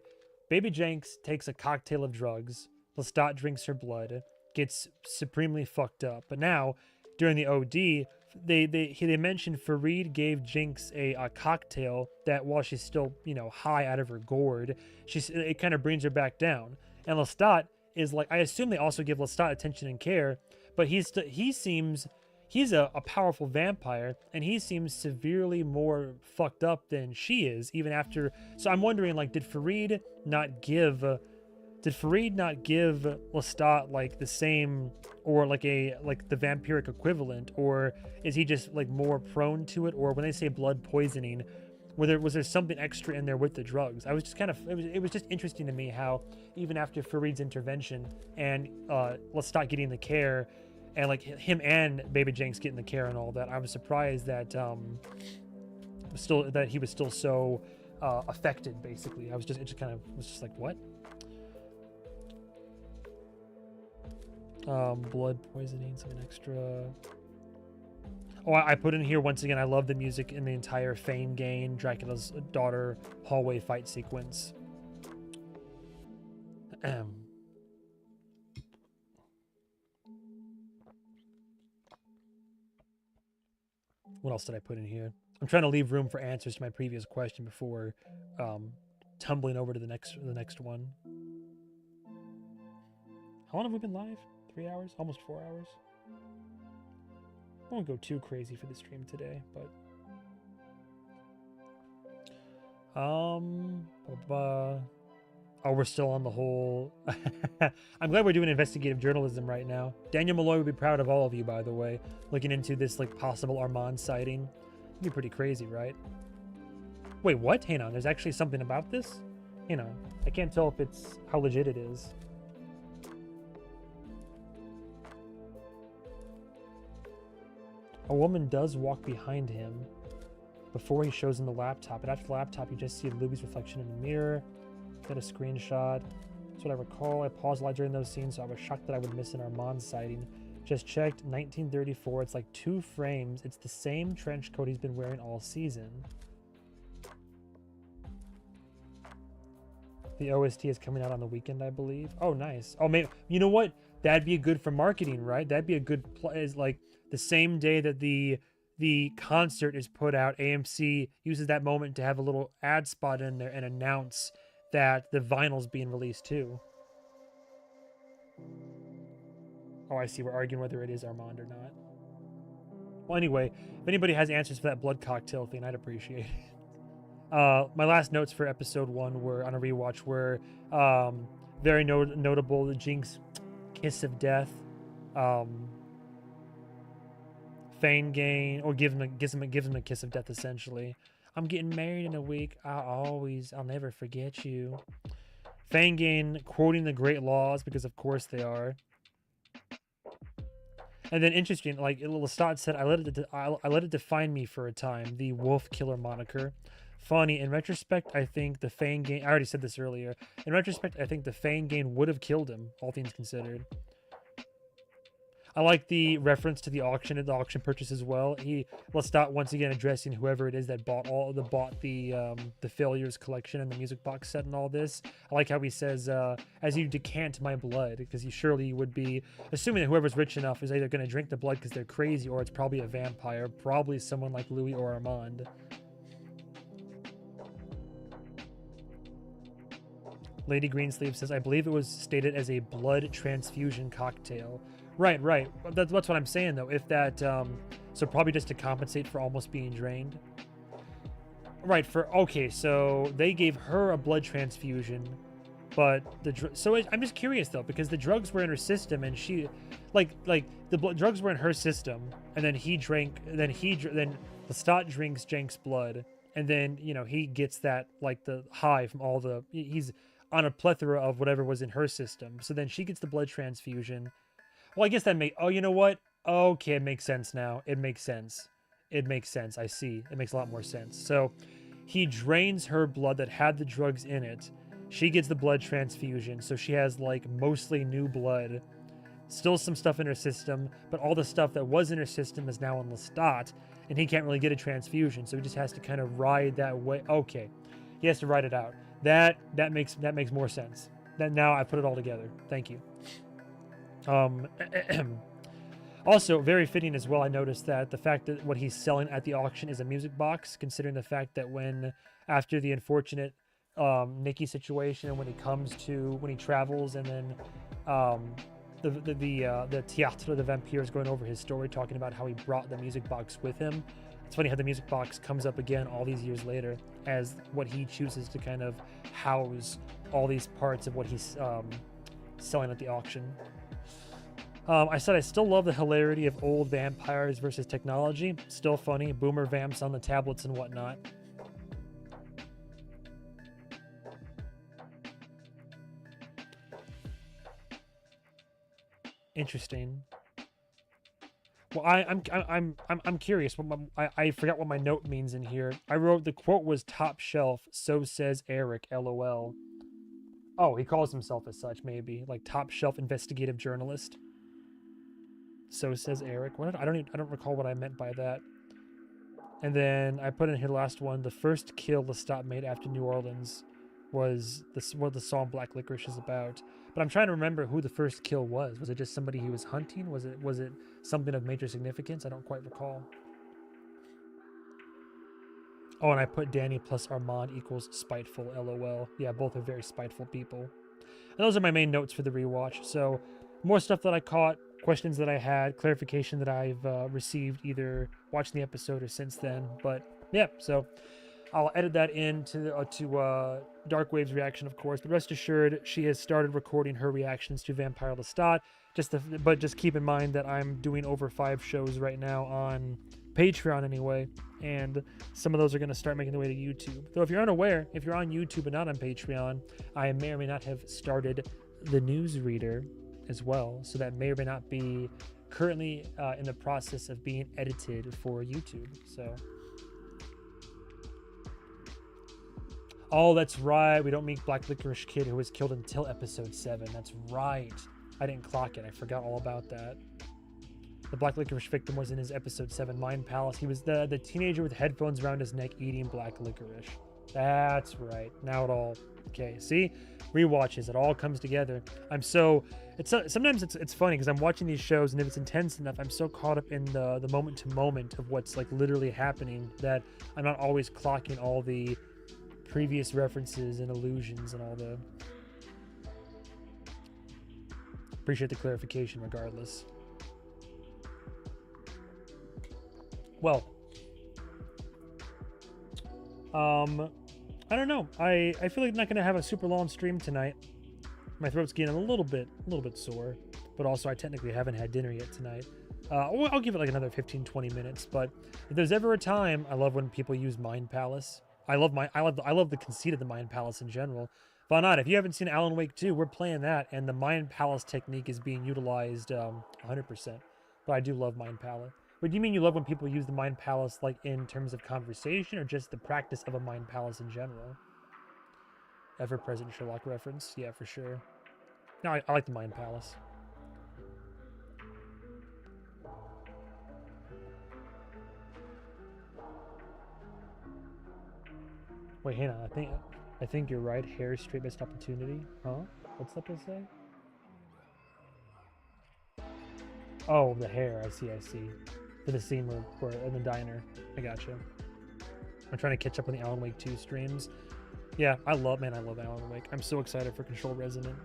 Baby Jenks takes a cocktail of drugs. Lestat drinks her blood. Gets supremely fucked up. But now, during the OD, they mentioned Fareed gave Jinx a cocktail that while she's still, high out of her gourd, it kind of brings her back down. And Lestat is like, I assume they also give Lestat attention and care, but he's a powerful vampire, and he seems severely more fucked up than she is, even after. So I'm wondering, like, did Fareed not give Lestat like the same, or like the vampiric equivalent, or is he just like more prone to it? Or when they say blood poisoning, was there something extra in there with the drugs? I was just it was just interesting to me how even after Fareed's intervention and Lestat getting the care, and like him and Baby Jenks getting the care and all that, I was surprised that he was still so affected. Basically, it was just like, what? Blood poisoning, something extra. Oh, I put in here once again, I love the music in the entire Fane Gain, Dracula's Daughter hallway fight sequence. What else did I put in here? I'm trying to leave room for answers to my previous question before tumbling over to the next one. How long have we been live? 3 hours? Almost 4 hours? I won't go too crazy for the stream today, but we're still on the whole. I'm glad we're doing investigative journalism right now. Daniel Malloy would be proud of all of you, by the way, looking into this like possible Armand sighting. It'd be pretty crazy, right? Wait, what? Hang on, there's actually something about this? I can't tell if it's how legit it is. A woman does walk behind him before he shows him the laptop, and after the laptop you just see Luby's reflection in the mirror. Got a screenshot. That's what I recall. I paused a lot during those scenes, so I was shocked that I would miss an Armand sighting. Just checked, 1934. It's like 2 frames. It's the same trench coat he's been wearing all season. The OST is coming out on the weekend, I believe. Oh, nice. Oh, maybe, you know what? That'd be good for marketing, right? That'd be a good is like the same day that the concert is put out, AMC uses that moment to have a little ad spot in there and announce that the vinyl's being released too. Oh, I see. We're arguing whether it is Armand or not. Well, anyway, if anybody has answers for that blood cocktail thing, I'd appreciate it. My last notes for episode 1 were on a rewatch were very notable. The Jinx kiss of death, Fane Gain, or gives him a kiss of death essentially. I'm getting married in a week. I'll never forget you. Fane Gain quoting the great laws, because of course they are. And then interesting, like Lestat said, I let it define me for a time, the wolf killer moniker. Funny, in retrospect, I think the Fane Gain, I already said this earlier. In retrospect, I think the Fane Gain would have killed him, all things considered. I like the reference to the auction and the auction purchase as well. Lestat once again addressing whoever it is that bought the failures collection and the music box set and all this. I like how he says, "As you decant my blood," because you would be assuming that whoever's rich enough is either going to drink the blood because they're crazy, or it's probably a vampire, probably someone like Louis or Armand. Lady Greensleeve says, I believe it was stated as a blood transfusion cocktail. Right. That's what I'm saying, though. If that, so probably just to compensate for almost being drained. Right, okay, so they gave her a blood transfusion, but I'm just curious, though, because the drugs were in her system, and she, drugs were in her system, and then then Lestat drinks Jank's blood, and then, he gets that, the high from he's on a plethora of whatever was in her system. So then she gets the blood transfusion. Well, I guess you know what? Okay, it makes sense now. It makes sense. I see. It makes a lot more sense. So he drains her blood that had the drugs in it. She gets the blood transfusion. So she has mostly new blood. Still some stuff in her system, but all the stuff that was in her system is now in Lestat, and he can't really get a transfusion. So he just has to kind of ride that way. Okay. He has to ride it out. That makes more sense. Now I put it all together. Thank you. Also, very fitting as well, I noticed that the fact that what he's selling at the auction is a music box, considering the fact that after the unfortunate Nikki situation, and when he travels, and then the Théâtre de Vampires going over his story, talking about how he brought the music box with him. It's funny how the music box comes up again all these years later as what he chooses to kind of house all these parts of what he's selling at the auction. I said I still love the hilarity of old vampires versus technology. Still funny. Boomer vamps on the tablets and whatnot. Interesting. Well, I'm curious. I forgot what my note means in here. I wrote the quote was top shelf. So says Eric. LOL. Oh, he calls himself as such, maybe top shelf investigative journalist. So says Eric. I don't recall what I meant by that. And then I put in here the last one. The first kill Lestat made after New Orleans was what the song Black Licorice is about. But I'm trying to remember who the first kill was. Was it just somebody he was hunting? Was it something of major significance? I don't quite recall. Oh, and I put Danny plus Armand equals spiteful. LOL. Yeah, both are very spiteful people. And those are my main notes for the rewatch. So more stuff that I caught, questions that I had, clarification that I've received either watching the episode or since then. But yeah, so I'll edit that into Darkwave's reaction, of course. But rest assured, she has started recording her reactions to Vampire Lestat. But just keep in mind that I'm doing over 5 shows right now on Patreon anyway, and some of those are going to start making their way to YouTube. Though if you're unaware, if you're on YouTube and not on Patreon, I may or may not have started the newsreader as well, so that may or may not be currently in the process of being edited for YouTube. So, oh, that's right, we don't meet Black Licorice Kid, who was killed until episode 7. That's right, I didn't clock it. I forgot all about that. The Black Licorice victim was in his episode 7 Mind Palace. He was the teenager with headphones around his neck eating black licorice. That's right. Now it all... Okay, see? Rewatches. It all comes together. Sometimes it's funny because I'm watching these shows, and if it's intense enough, I'm so caught up in the moment to moment of what's literally happening that I'm not always clocking all the previous references and allusions and all the... Appreciate the clarification regardless. Well, I don't know. I feel like I'm not going to have a super long stream tonight. My throat's getting a little bit sore, but also I technically haven't had dinner yet tonight. I'll give it another 15-20 minutes, but if there's ever a time, I love when people use Mind Palace. I love the conceit of the Mind Palace in general. Why not? If you haven't seen Alan Wake 2, we're playing that, and the Mind Palace technique is being utilized 100%. But I do love Mind Palace. But do you mean you love when people use the Mind Palace in terms of conversation, or just the practice of a Mind Palace in general? Ever-present Sherlock reference? Yeah, for sure. No, I like the Mind Palace. Wait, hang on. I think you're right. Hair straight missed opportunity. Huh? What's that to say? Oh, the hair. I see. I see. For the scene where in the diner. I gotcha. I'm trying to catch up on the Alan Wake 2 streams. Yeah, I love Alan Wake. I'm so excited for Control Resonant.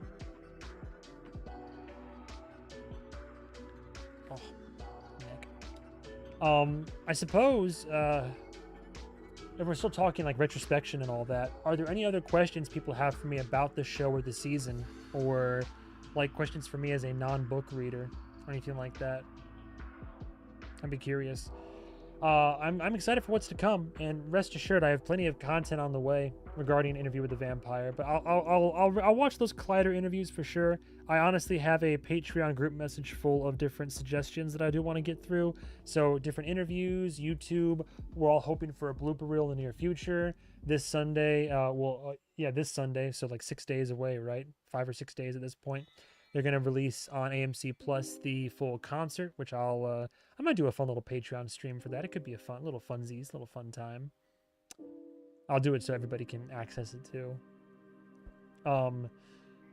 Oh, neck. I suppose, if we're still talking like retrospection and all that, are there any other questions people have for me about the show or the season, or like questions for me as a non-book reader or anything like that? I'd be curious. I'm excited for what's to come, and rest assured, I have plenty of content on the way regarding Interview with the Vampire. But I'll watch those Collider interviews for sure. I honestly have a Patreon group message full of different suggestions that I do want to get through. So different interviews, YouTube. We're all hoping for a blooper reel in the near future. This Sunday, this Sunday. So like 6 days away, right? 5 or 6 days at this point. They're gonna release on AMC Plus the full concert, which I might do a fun little Patreon stream for that. It could be a fun little funsies, little fun time. I'll do it so everybody can access it too. I'll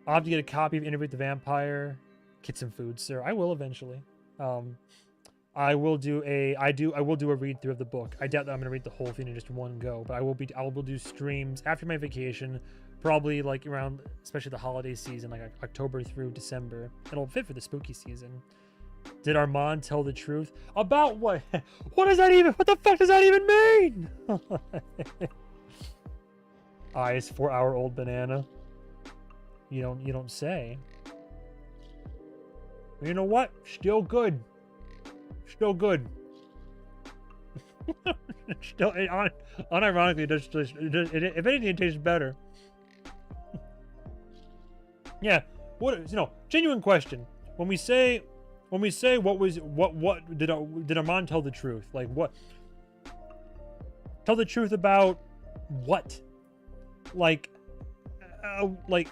have to get a copy of Interview with the Vampire. Get some food, sir. I will eventually. I will do a read through of the book. I doubt that I'm gonna read the whole thing in just one go, but I will do streams after my vacation, probably like around, especially the holiday season, like October through December. It'll fit for the spooky season. Did Armand tell the truth about what? What does that even? What the fuck does that even mean? Eyes 4-hour-old banana. You don't say. You know what? Still good. Still good. Still, unironically, if anything, it tastes better. Yeah. What? Genuine question. When we say what did Armand tell the truth? Like what? Tell the truth about what? Like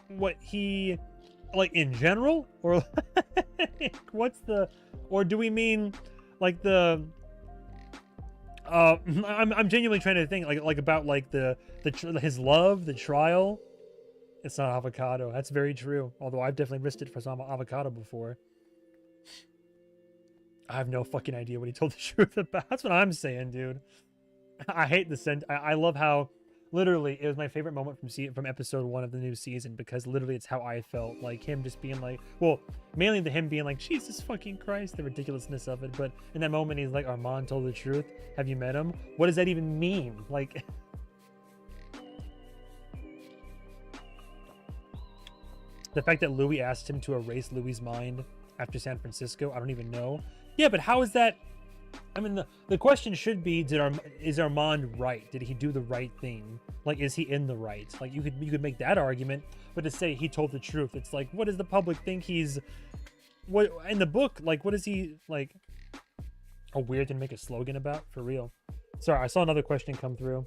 what he, like in general, or what's the, or do we mean like the? I'm genuinely trying to think like about like his love, the trial. It's not avocado. That's very true. Although I've definitely risked it for some avocado before. I have no fucking idea what he told the truth about. That's what I'm saying, dude. I hate the scent. I love how literally it was my favorite moment from episode 1 of the new season, because literally it's how I felt. Like him just being like, well, mainly him being like, Jesus fucking Christ, the ridiculousness of it. But in that moment, he's like, Armand told the truth. Have you met him? What does that even mean? Like, the fact that Louis asked him to erase Louis's mind after San Francisco, I don't even know. Yeah, but how is that? I mean, the question should be, is Armand right? Did he do the right thing? Like, is he in the right? Like, you could make that argument, but to say he told the truth, it's like, what does the public think he's? What in the book? Like, what is he like? A weird thing to make a slogan about, for real. Sorry, I saw another question come through.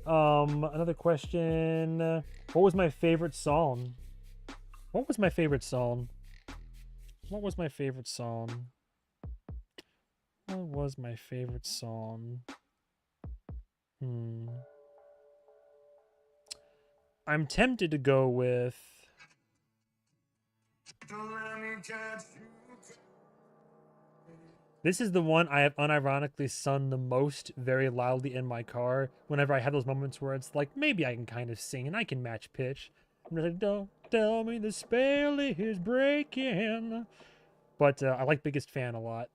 Another question. What was my favorite song? What was my favorite song? What was my favorite song? What was my favorite song? I'm tempted to go with... This is the one I have unironically sung the most very loudly in my car whenever I have those moments where it's like, maybe I can kind of sing and I can match pitch. I'm just like, don't tell me the spell is breaking. But I like Biggest Fan a lot.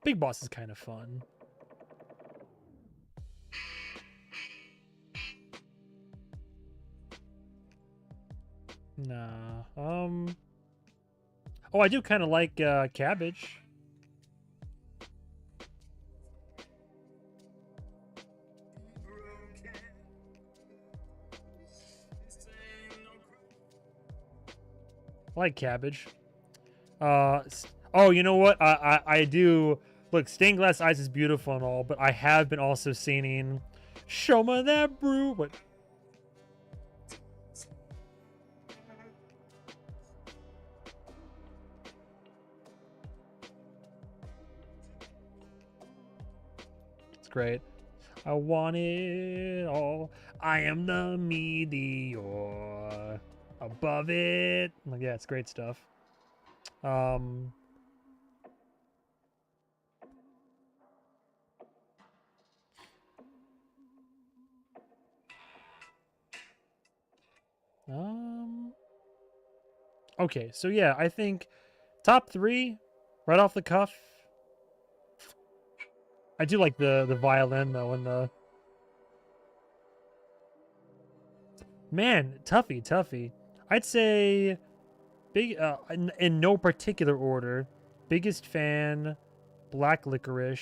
Big Boss is kind of fun. Nah. Oh, I do kind of like Cabbage. I like Cabbage. Oh, you know what? I do. Look, Stained Glass Eyes is beautiful and all, but I have been also singing Show Me That Brew. What? great. I want it all. I am the meteor. Above it. Like, yeah, it's great stuff. Um, okay, so yeah, I think top 3, right off the cuff. I do like the violin though, and the man, toughy. I'd say big in no particular order. Biggest fan, Black Licorice.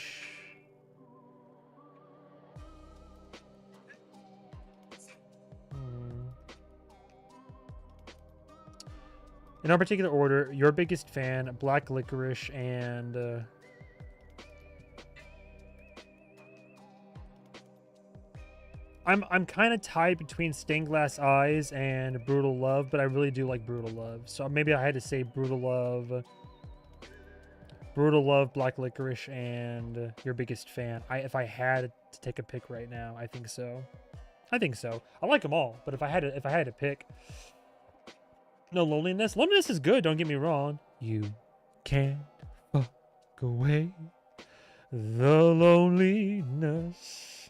In no particular order, your biggest fan, Black Licorice, and I'm kind of tied between Stained Glass Eyes and Brutal Love, but I really do like Brutal Love. So maybe I had to say Brutal Love, Black Licorice, and your biggest fan. If I had to take a pick right now, I think so. I like them all, but if I had to pick, no, Loneliness. Loneliness is good. Don't get me wrong. You can't fuck away the loneliness.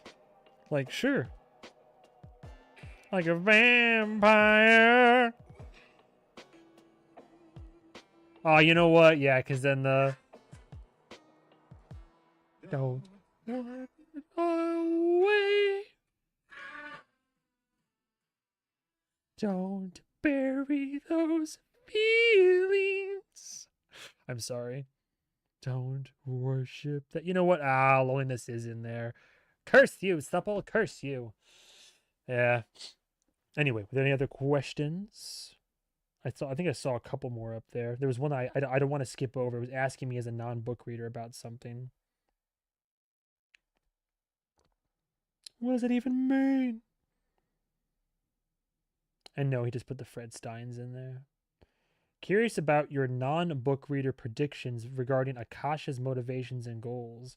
Like, sure. Like a vampire. Oh, you know what? Yeah, because then the... Don't want it away. Don't bury those feelings. I'm sorry. Don't worship that. You know what? Loneliness is in there. Curse you, Supple. Curse you. Yeah. Anyway, with any other questions? I think I saw a couple more up there. There was one I don't want to skip over. It was asking me as a non-book reader about something. What does it even mean? And no, he just put the Fred Steins in there. Curious about your non-book reader predictions regarding Akasha's motivations and goals.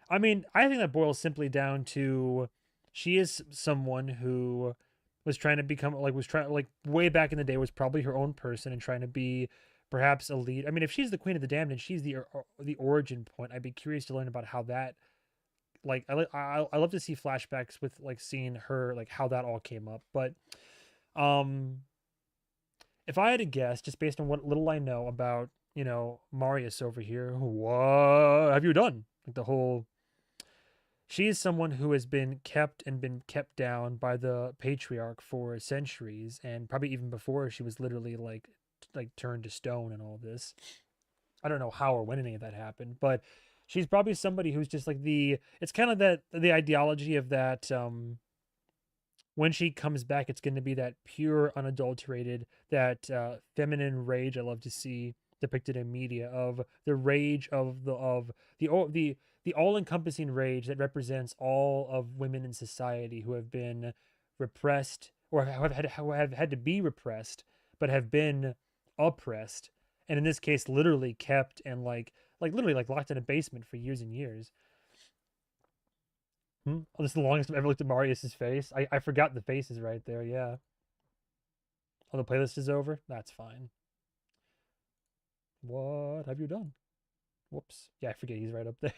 I mean, I think that boils simply down to she is someone who was trying to become way back in the day was probably her own person and trying to be perhaps a lead. I mean, if she's the Queen of the Damned and she's the origin point, I'd be curious to learn about how that. Like, I love to see flashbacks with like seeing her, like how that all came up. But if I had to guess, just based on what little I know about, Marius over here, what have you done? Like the whole. She is someone who has been kept down by the patriarch for centuries, and probably even before she was literally like turned to stone and all this. I don't know how or when any of that happened, but she's probably somebody who's just like it's kind of the ideology of that when she comes back, it's going to be that pure, unadulterated, that feminine rage I love to see depicted in media, of the rage of the all-encompassing rage that represents all of women in society who have been repressed or have had to be repressed, but have been oppressed, and in this case, literally kept and literally locked in a basement for years and years. Oh, this is the longest I've ever looked at Marius's face. I forgot the face is right there. Yeah. Oh, the playlist is over. That's fine. What have you done? Whoops. Yeah, I forget he's right up there.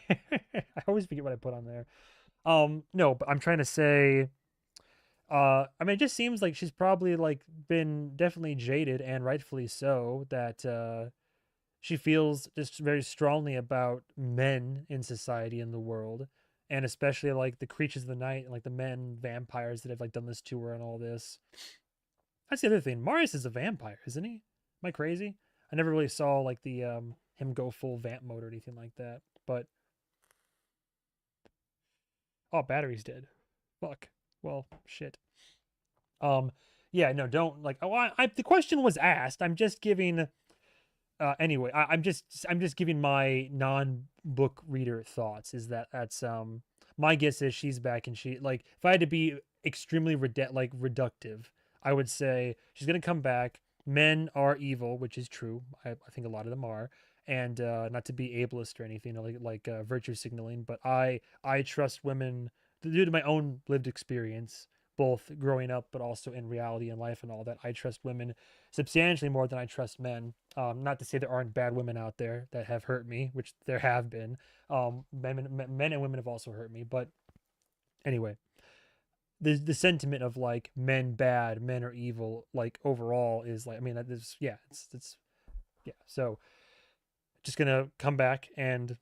I always forget what I put on there. No, but I'm trying to say. I mean, it just seems like she's probably been definitely jaded, and rightfully so, that she feels just very strongly about men in society in the world, and especially the creatures of the night, and the men vampires that have done this to her and all this. That's the other thing. Marius is a vampire, isn't he? Am I crazy? I never really saw the him go full vamp mode or anything like that. But oh, battery's dead. Fuck. Well, shit. Yeah, no, don't the question was asked. I'm just giving. Anyway, I'm just giving my non-book reader thoughts. That's my guess is she's back, and she if I had to be extremely reductive, I would say she's gonna come back. men are evil, which is true. I think a lot of them are, and not to be ableist or anything like virtue signaling, but I trust women due to my own lived experience, both growing up but also in reality and life and all that. I trust women substantially more than I trust men. Not to say there aren't bad women out there that have hurt me, which there have been. Men and women have also hurt me, but anyway, the sentiment of like men bad, men are evil, like overall is like, I mean, that is, yeah, it's yeah. So just gonna come back and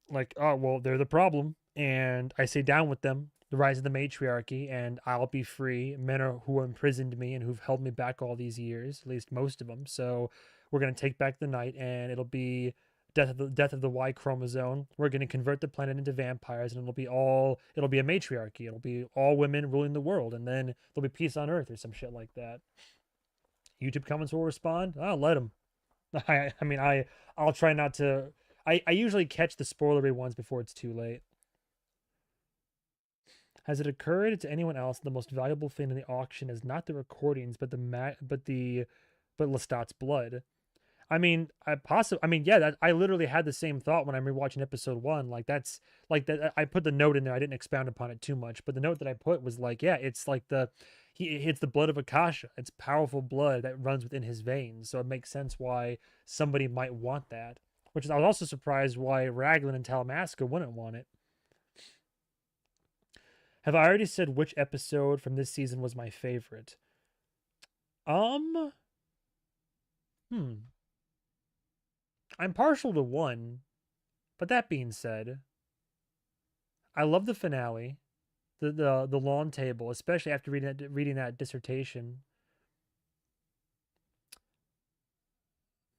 like, oh well, they're the problem, and I say down with them. The rise of the matriarchy, and I'll be free. Men are who imprisoned me and who've held me back all these years, at least most of them. So we're gonna take back the night, and it'll be death of the Y chromosome. We're gonna convert the planet into vampires, and it'll be a matriarchy. It'll be all women ruling the world, and then there'll be peace on Earth or some shit like that. YouTube comments will respond. I'll let them. I mean I'll try not to. I usually catch the spoilery ones before it's too late. Has it occurred to anyone else the most valuable thing in the auction is not the recordings, but but Lestat's blood? I mean, I mean, yeah, I literally had the same thought when I'm rewatching episode one. Like that's like that. I put the note in there. I didn't expound upon it too much, but the note that I put was like, yeah, it's like it's the blood of Akasha. It's powerful blood that runs within his veins. So it makes sense why somebody might want that. Which is, I was also surprised why Raglan and Talamasca wouldn't want it. Have I already said which episode from this season was my favorite? Um, hmm. I'm partial to one, but that being said, I love the finale, the lawn table, especially after reading that dissertation.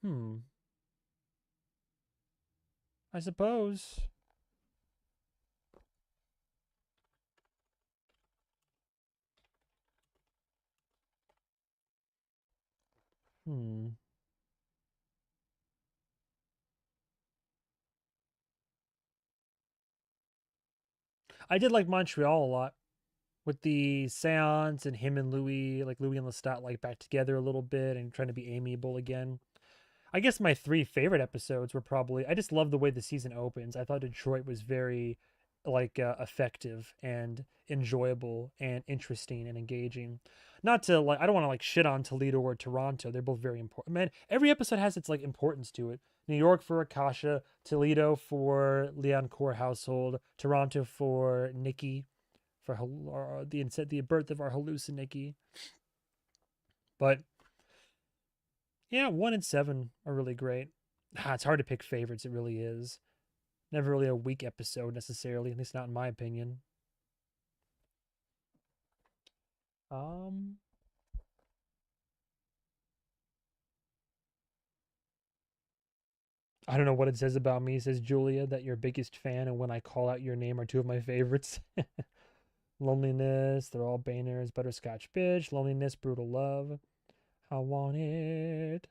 Hmm. I suppose. Hmm. I did like Montreal a lot with the seance and him and Louis, like Louis and Lestat, like back together a little bit and trying to be amiable again. I guess my three favorite episodes were probably, I just love the way the season opens. I thought Detroit was very like effective and enjoyable and interesting and engaging. Not to like, I don't want to like shit on Toledo or Toronto. They're both very important. Man, every episode has its like importance to it. New York for Akasha, Toledo for Leon Core household, Toronto for Nikki, for the birth of our Nikki. But yeah, 1 and 7 are really great. It's hard to pick favorites. It really is. Never really a weak episode necessarily, at least not in my opinion. Um, I don't know what it says about me, says Julia, that your biggest fan and when I call out your name are two of my favorites. Loneliness, they're all banners. Butterscotch bitch, loneliness, brutal love. I want it.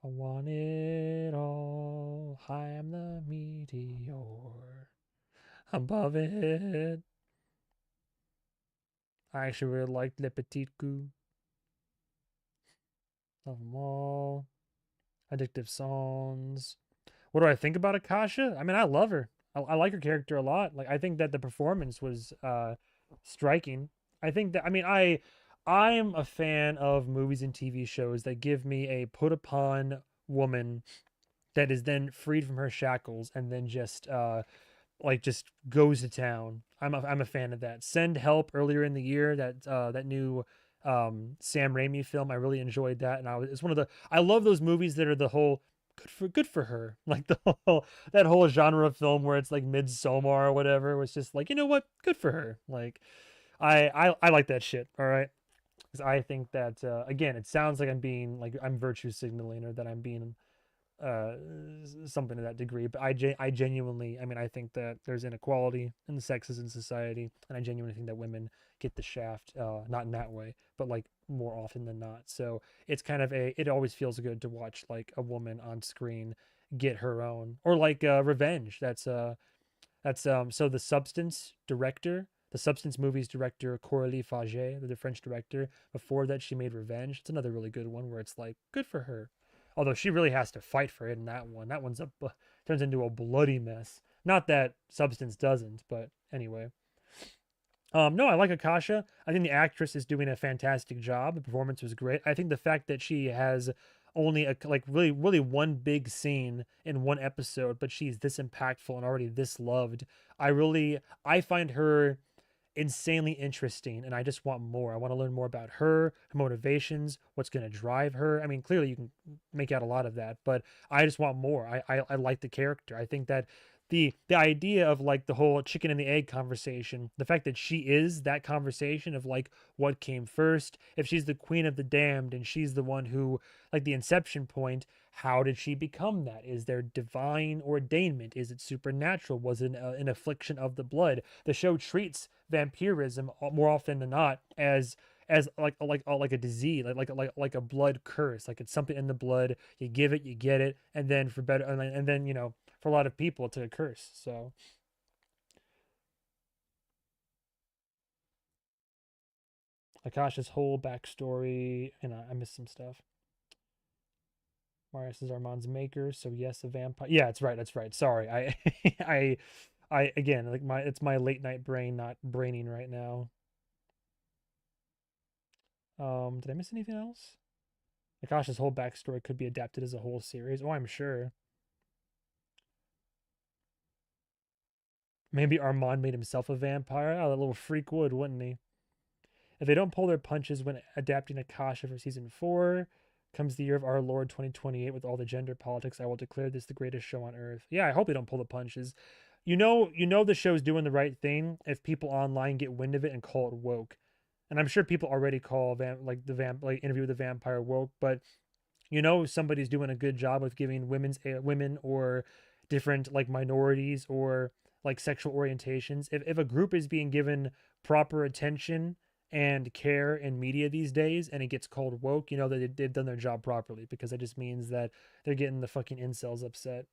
I want it all. I am the meteor. Above it. I actually really liked Le Petit Goût. Love them all. Addictive Songs. What do I think about Akasha? I mean, I love her. I like her character a lot. Like, I think that the performance was striking. I think that, I mean, I'm a fan of movies and TV shows that give me a put upon woman that is then freed from her shackles and then just goes to town. I'm a fan of that. Send Help earlier in the year, that new Sam Raimi film. I really enjoyed that, and it's one of the, I love those movies that are the whole good for her, like the whole that whole genre of film where it's like Midsommar or whatever. It was just like, you know what, good for her. Like I like that shit. All right, because I think that again, it sounds like I'm virtue signaling or that I'm being uh something to that degree, but I genuinely, I mean, I think that there's inequality in the sexes in society, and I genuinely think that women get the shaft, not in that way, but like more often than not. So it's kind of it always feels good to watch like a woman on screen get her own, or like Revenge. That's so the Substance director, the Substance movies director Coralie Faget, the French director. Before that, she made Revenge. It's another really good one where it's like good for her. Although she really has to fight for it in that one. That one's turns into a bloody mess. Not that Substance doesn't, but anyway. No, I like Akasha. I think the actress is doing a fantastic job. The performance was great. I think the fact that she has only like really one big scene in one episode, but she's this impactful and already this loved. I find her insanely interesting, and I just want more. I want to learn more about her motivations, what's going to drive her. I mean, clearly you can make out a lot of that, but I just want more. I like the character. I think that the idea of like the whole chicken and the egg conversation, the fact that she is that conversation of like what came first, if she's the queen of the damned and she's the one who like the inception point, how did she become that? Is there divine ordainment? Is it supernatural? Was it an affliction of the blood? The show treats vampirism more often than not as like a disease, like a blood curse, like it's something in the blood. You give it, you get it, and then for better, and then for a lot of people, it's a curse. So Akasha's whole backstory, and I missed some stuff. Marius is Armand's maker, so yes, a vampire. Yeah, it's right. That's right. Sorry, I, I again, like it's my late night brain not braining right now. Did I miss anything else? Akasha's whole backstory could be adapted as a whole series. Oh, I'm sure. Maybe Armand made himself a vampire. Oh, that little freak would, wouldn't he? If they don't pull their punches when adapting Akasha for season 4, comes the year of our Lord 2028 with all the gender politics, I will declare this the greatest show on earth. Yeah, I hope they don't pull the punches. You know the show's doing the right thing if people online get wind of it and call it woke. And I'm sure people already call like Interview with the Vampire woke, but somebody's doing a good job of giving women or different like minorities or like sexual orientations. If a group is being given proper attention and care in media these days and it gets called woke, that they've done their job properly, because that just means that they're getting the fucking incels upset.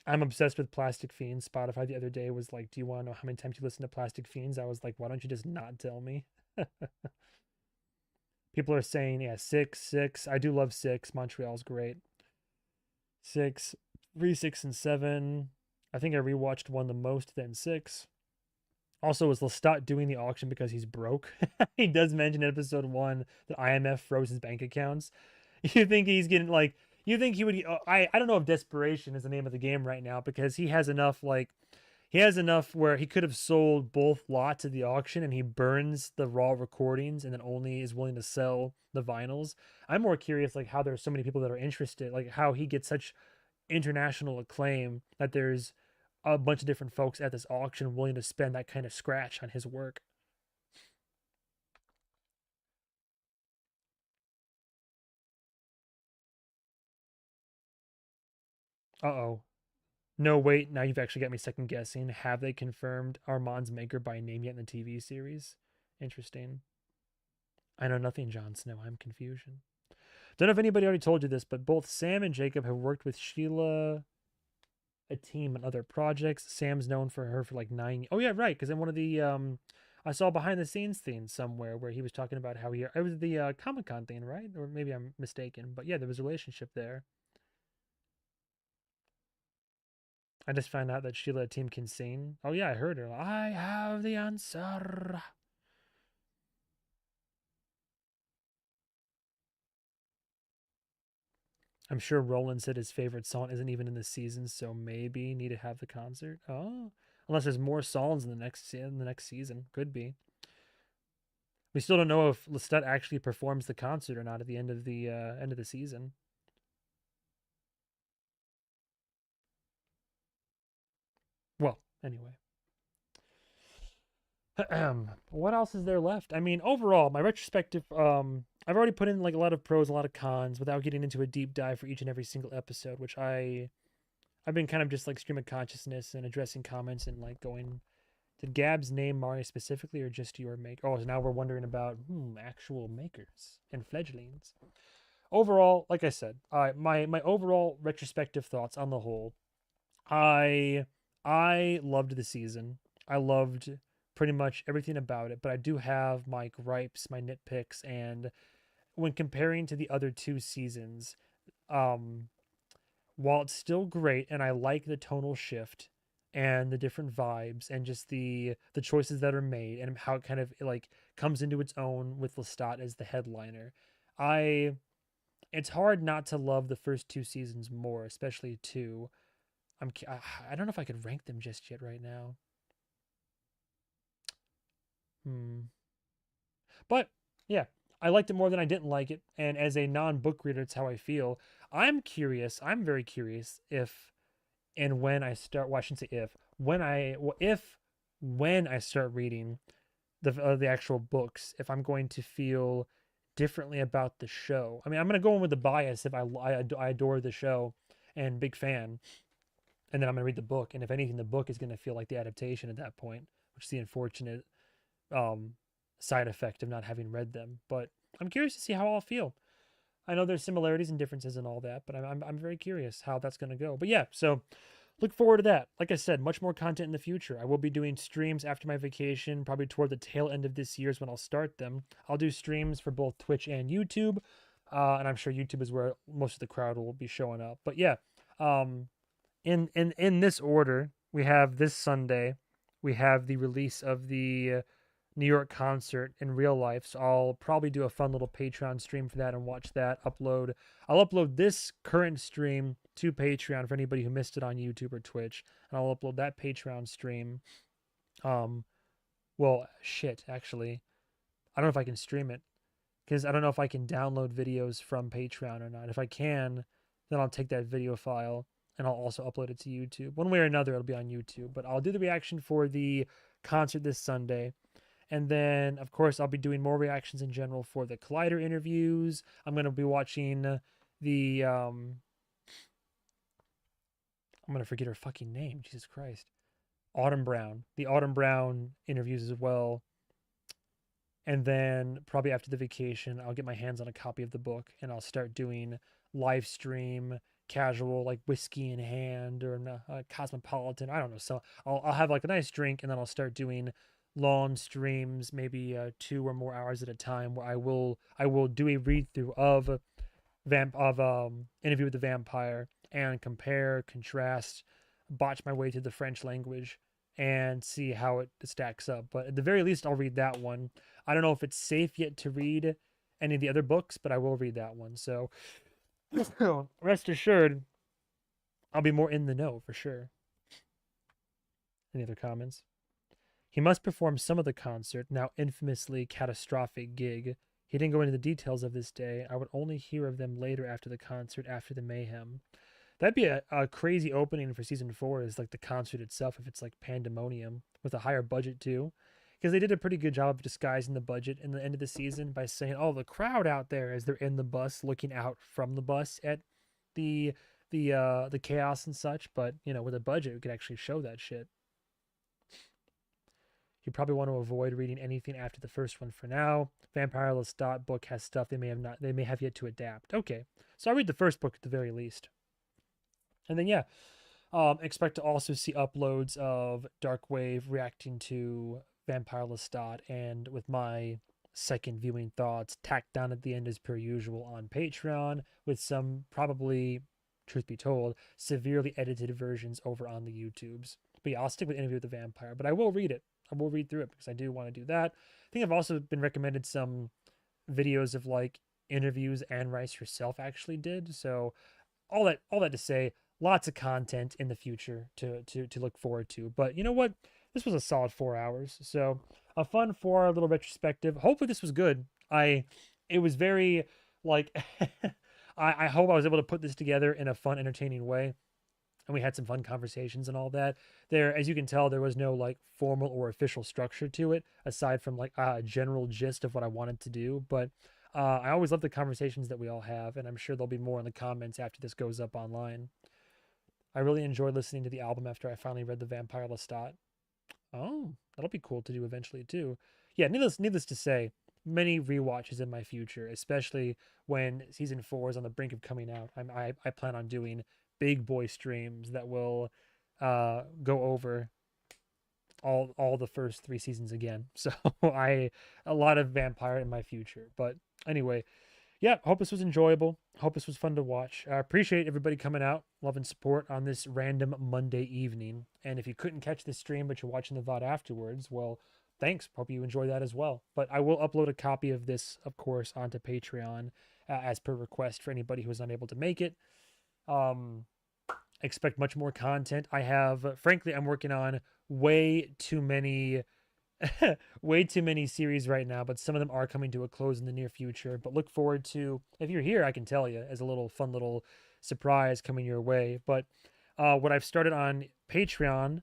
I'm obsessed with Plastic Fiends. Spotify the other day was like, do you want to know how many times you listen to Plastic Fiends? I was like, why don't you just not tell me? People are saying, yeah, six. I do love six. Montreal's great. Six, 3, 6, and 7. I think I rewatched one the most, then 6. Also, is Lestat doing the auction because he's broke? He does mention in episode 1 that IMF froze his bank accounts. You think he's getting like, you think he would, I don't know if desperation is the name of the game right now, because he has enough where he could have sold both lots at the auction and he burns the raw recordings and then only is willing to sell the vinyls. I'm more curious like how there's so many people that are interested, like how he gets such international acclaim that there's a bunch of different folks at this auction willing to spend that kind of scratch on his work. Uh-oh. No, wait, now you've actually got me second guessing. Have they confirmed Armand's maker by name yet in the TV series? Interesting. I know nothing, Jon Snow. I'm confusion. Don't know if anybody already told you this, but both Sam and Jacob have worked with Sheila, a team on other projects. Sam's known for her for like 9. Oh yeah, right. Because in one of the I saw behind the scenes thing somewhere where he was talking about how it was the Comic-Con thing, right? Or maybe I'm mistaken, but yeah, there was a relationship there. I just found out that Sheila team can sing. Oh yeah, I heard her. I have the answer. I'm sure Roland said his favorite song isn't even in the season, so maybe need to have the concert. Oh, unless there's more songs in the next season, could be. We still don't know if Lestat actually performs the concert or not at the end of the season. Well, anyway. What else is there left? I mean, overall, my retrospective, I've already put in like a lot of pros, a lot of cons, without getting into a deep dive for each and every single episode, which I've been kind of just like stream of consciousness and addressing comments and like going, did Gabs name Mario specifically or just your maker? Oh, so now we're wondering about actual makers and fledglings. Overall, like I said, my overall retrospective thoughts on the whole, I I loved the season. I loved pretty much everything about it, but I do have my gripes, my nitpicks, and when comparing to the other two seasons, um, while it's still great and I like the tonal shift and the different vibes and just the choices that are made and how it kind of like comes into its own with Lestat as the headliner, I it's hard not to love the first two seasons more, especially two. I don't know if I could rank them just yet right now. Hmm. But yeah, I liked it more than I didn't like it, and as a non-book reader, it's how I feel. I'm curious. I'm very curious if and when I start. Well, I shouldn't say if. When I well, if when I start reading the actual books, if I'm going to feel differently about the show. I mean, I'm gonna go in with the bias if I adore the show and big fan, and then I'm gonna read the book, and if anything, the book is gonna feel like the adaptation at that point, which is the unfortunate um, side effect of not having read them. But I'm curious to see how I'll feel. I know there's similarities and differences and all that, but I'm very curious how that's going to go. But yeah, so look forward to that. Like I said, much more content in the future. I will be doing streams after my vacation, probably toward the tail end of this year is when I'll start them. I'll do streams for both Twitch and YouTube, and I'm sure YouTube is where most of the crowd will be showing up. But yeah, um, in this order, we have this Sunday, we have the release of the New York concert in real life. So I'll probably do a fun little Patreon stream for that and watch that. I'll upload this current stream to Patreon for anybody who missed it on YouTube or Twitch, and I'll upload that Patreon stream. Um, well, shit, actually, I don't know if I can stream it because I don't know if I can download videos from Patreon or not. If I can, then I'll take that video file and I'll also upload it to YouTube. One way or another, it'll be on YouTube. But I'll do the reaction for the concert this Sunday. And then, of course, I'll be doing more reactions in general for the Collider interviews. I'm going to be watching the, I'm going to forget her fucking name. Jesus Christ. Autumn Brown. The Autumn Brown interviews as well. And then probably after the vacation, I'll get my hands on a copy of the book and I'll start doing live stream, casual, like whiskey in hand or cosmopolitan. I don't know. So I'll have like a nice drink and then I'll start doing long streams, maybe 2 or more hours at a time, where I will do a read through of Interview with the Vampire and compare, contrast, botch my way through the French language and see how it stacks up. But at the very least, I'll read that one. I don't know if it's safe yet to read any of the other books, but I will read that one. So rest assured, I'll be more in the know for sure. Any other comments? He must perform some of the concert, now infamously catastrophic gig. He didn't go into the details of this day. I would only hear of them later after the concert, after the mayhem. That'd be a crazy opening for season 4, is like the concert itself, if it's like pandemonium with a higher budget too. Because they did a pretty good job of disguising the budget in the end of the season by saying, "Oh, the crowd out there," as they're in the bus looking out from the bus at the the chaos and such. But you know, with a budget, we could actually show that shit. You probably want to avoid reading anything after the first one for now. Vampire Lestat book has stuff they may have yet to adapt. Okay, so I'll read the first book at the very least. And then yeah, expect to also see uploads of Darkwave reacting to Vampire Lestat, and with my second viewing thoughts tacked down at the end as per usual on Patreon, with some probably, truth be told, severely edited versions over on the YouTubes. But yeah, I'll stick with Interview with the Vampire, but I will read it. I will read through it because I do want to do that. I think I've also been recommended some videos of like interviews Anne Rice herself actually did. So all that to say, lots of content in the future to look forward to. But you know what? This was a solid 4 hours. So a fun 4 hour little retrospective. Hopefully this was good. It was very like I hope I was able to put this together in a fun, entertaining way. And we had some fun conversations and all that. There, as you can tell, there was no like formal or official structure to it, aside from like a general gist of what I wanted to do. But I always love the conversations that we all have, and I'm sure there'll be more in the comments after this goes up online. I really enjoyed listening to the album after I finally read The Vampire Lestat. Oh, that'll be cool to do eventually too. Yeah, needless to say, many rewatches in my future, especially when season 4 is on the brink of coming out. I plan on doing big boy streams that will go over all the first 3 seasons again. So a lot of vampire in my future. But anyway, yeah, hope this was enjoyable. Hope this was fun to watch. I appreciate everybody coming out, love and support on this random Monday evening. And if you couldn't catch the stream but you're watching the VOD afterwards, well, thanks. Hope you enjoy that as well. But I will upload a copy of this, of course, onto Patreon as per request for anybody who was unable to make it. Expect much more content. Frankly, I'm working on way too many way too many series right now, but some of them are coming to a close in the near future. But look forward to, if you're here, I can tell you as a little fun little surprise coming your way. But what I've started on Patreon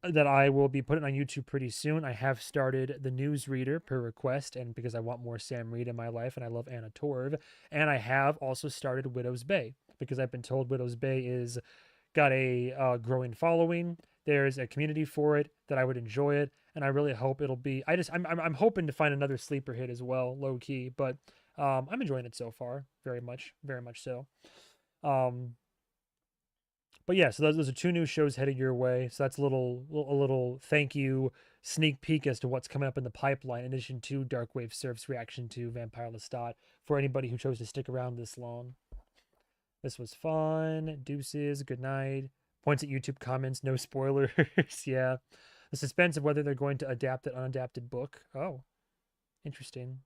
that I will be putting on YouTube pretty soon, I have started the newsreader per request, and because I want more Sam Reed in my life and I love Anna Torv. And I have also started Widow's Bay because I've been told Widow's Bay is got a growing following. There's a community for it, that I would enjoy it, and I really hope it'll be. I'm hoping to find another sleeper hit as well, low key, but I'm enjoying it so far, very much so. But yeah, so those are 2 new shows headed your way. So that's a little thank you sneak peek as to what's coming up in the pipeline, in addition to Darkwave Surf's reaction to Vampire Lestat for anybody who chose to stick around this long. This was fun. Deuces. Good night. Points at YouTube comments. No spoilers. Yeah. The suspense of whether they're going to adapt an unadapted book. Oh, interesting.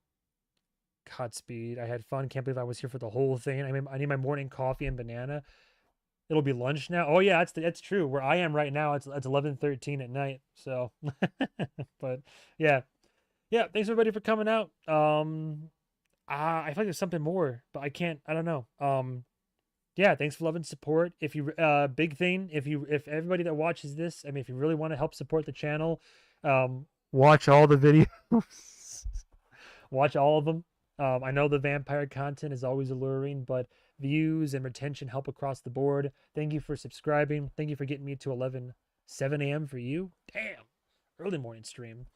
Godspeed. I had fun. Can't believe I was here for the whole thing. I need my morning coffee and banana. It'll be lunch now. Oh yeah, that's true. Where I am right now, it's 11:13 at night. So, but yeah. Thanks everybody for coming out. I feel like there's something more, but I don't know. Yeah, thanks for love and support. If you big thing, if everybody that watches this, if you really want to help support the channel, watch all the videos. Watch all of them. I know the vampire content is always alluring, but views and retention help across the board. Thank you for subscribing. Thank you for getting me to 7 a.m. for you. Damn, early morning stream.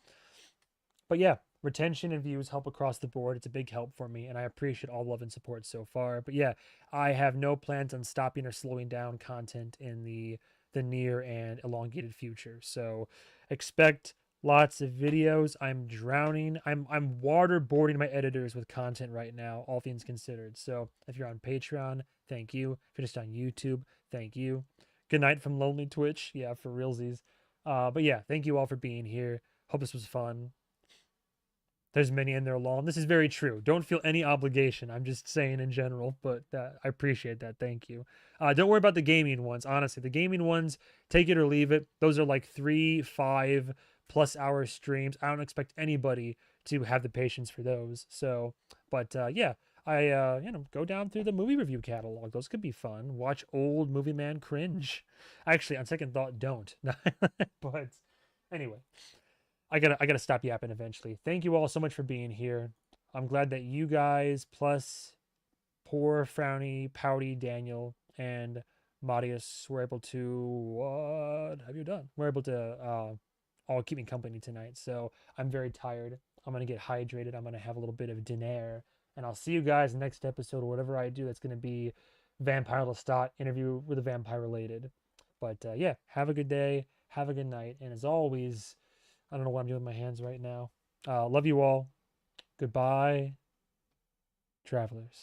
But yeah, retention and views help across the board. It's a big help for me, and I appreciate all love and support so far. But yeah, I have no plans on stopping or slowing down content in the near and elongated future. So expect lots of videos. I'm drowning. I'm waterboarding my editors with content right now, all things considered. So if you're on Patreon, thank you. If you're just on YouTube, thank you. Good night from Lonely Twitch. Yeah, for realsies. But yeah, thank you all for being here. Hope this was fun. There's many in there long. This is very true. Don't feel any obligation. I'm just saying in general, but I appreciate that. Thank you. Don't worry about the gaming ones. Honestly, the gaming ones, take it or leave it. Those are like 3-5+ hour streams. I don't expect anybody to have the patience for those. So, but yeah, I go down through the movie review catalog. Those could be fun. Watch old MovieMan cringe. Actually, on second thought, don't. But anyway. I gotta stop yapping eventually. Thank you all so much for being here. I'm glad that you guys, plus poor frowny pouty Daniel and Marius, were able to, what have you done? We're able to all keep me company tonight. So I'm very tired. I'm gonna get hydrated. I'm gonna have a little bit of dinner, and I'll see you guys next episode or whatever I do. That's gonna be Vampire Lestat interview with a vampire related. But yeah, have a good day. Have a good night. And as always, I don't know what I'm doing with my hands right now. Love you all. Goodbye, travelers.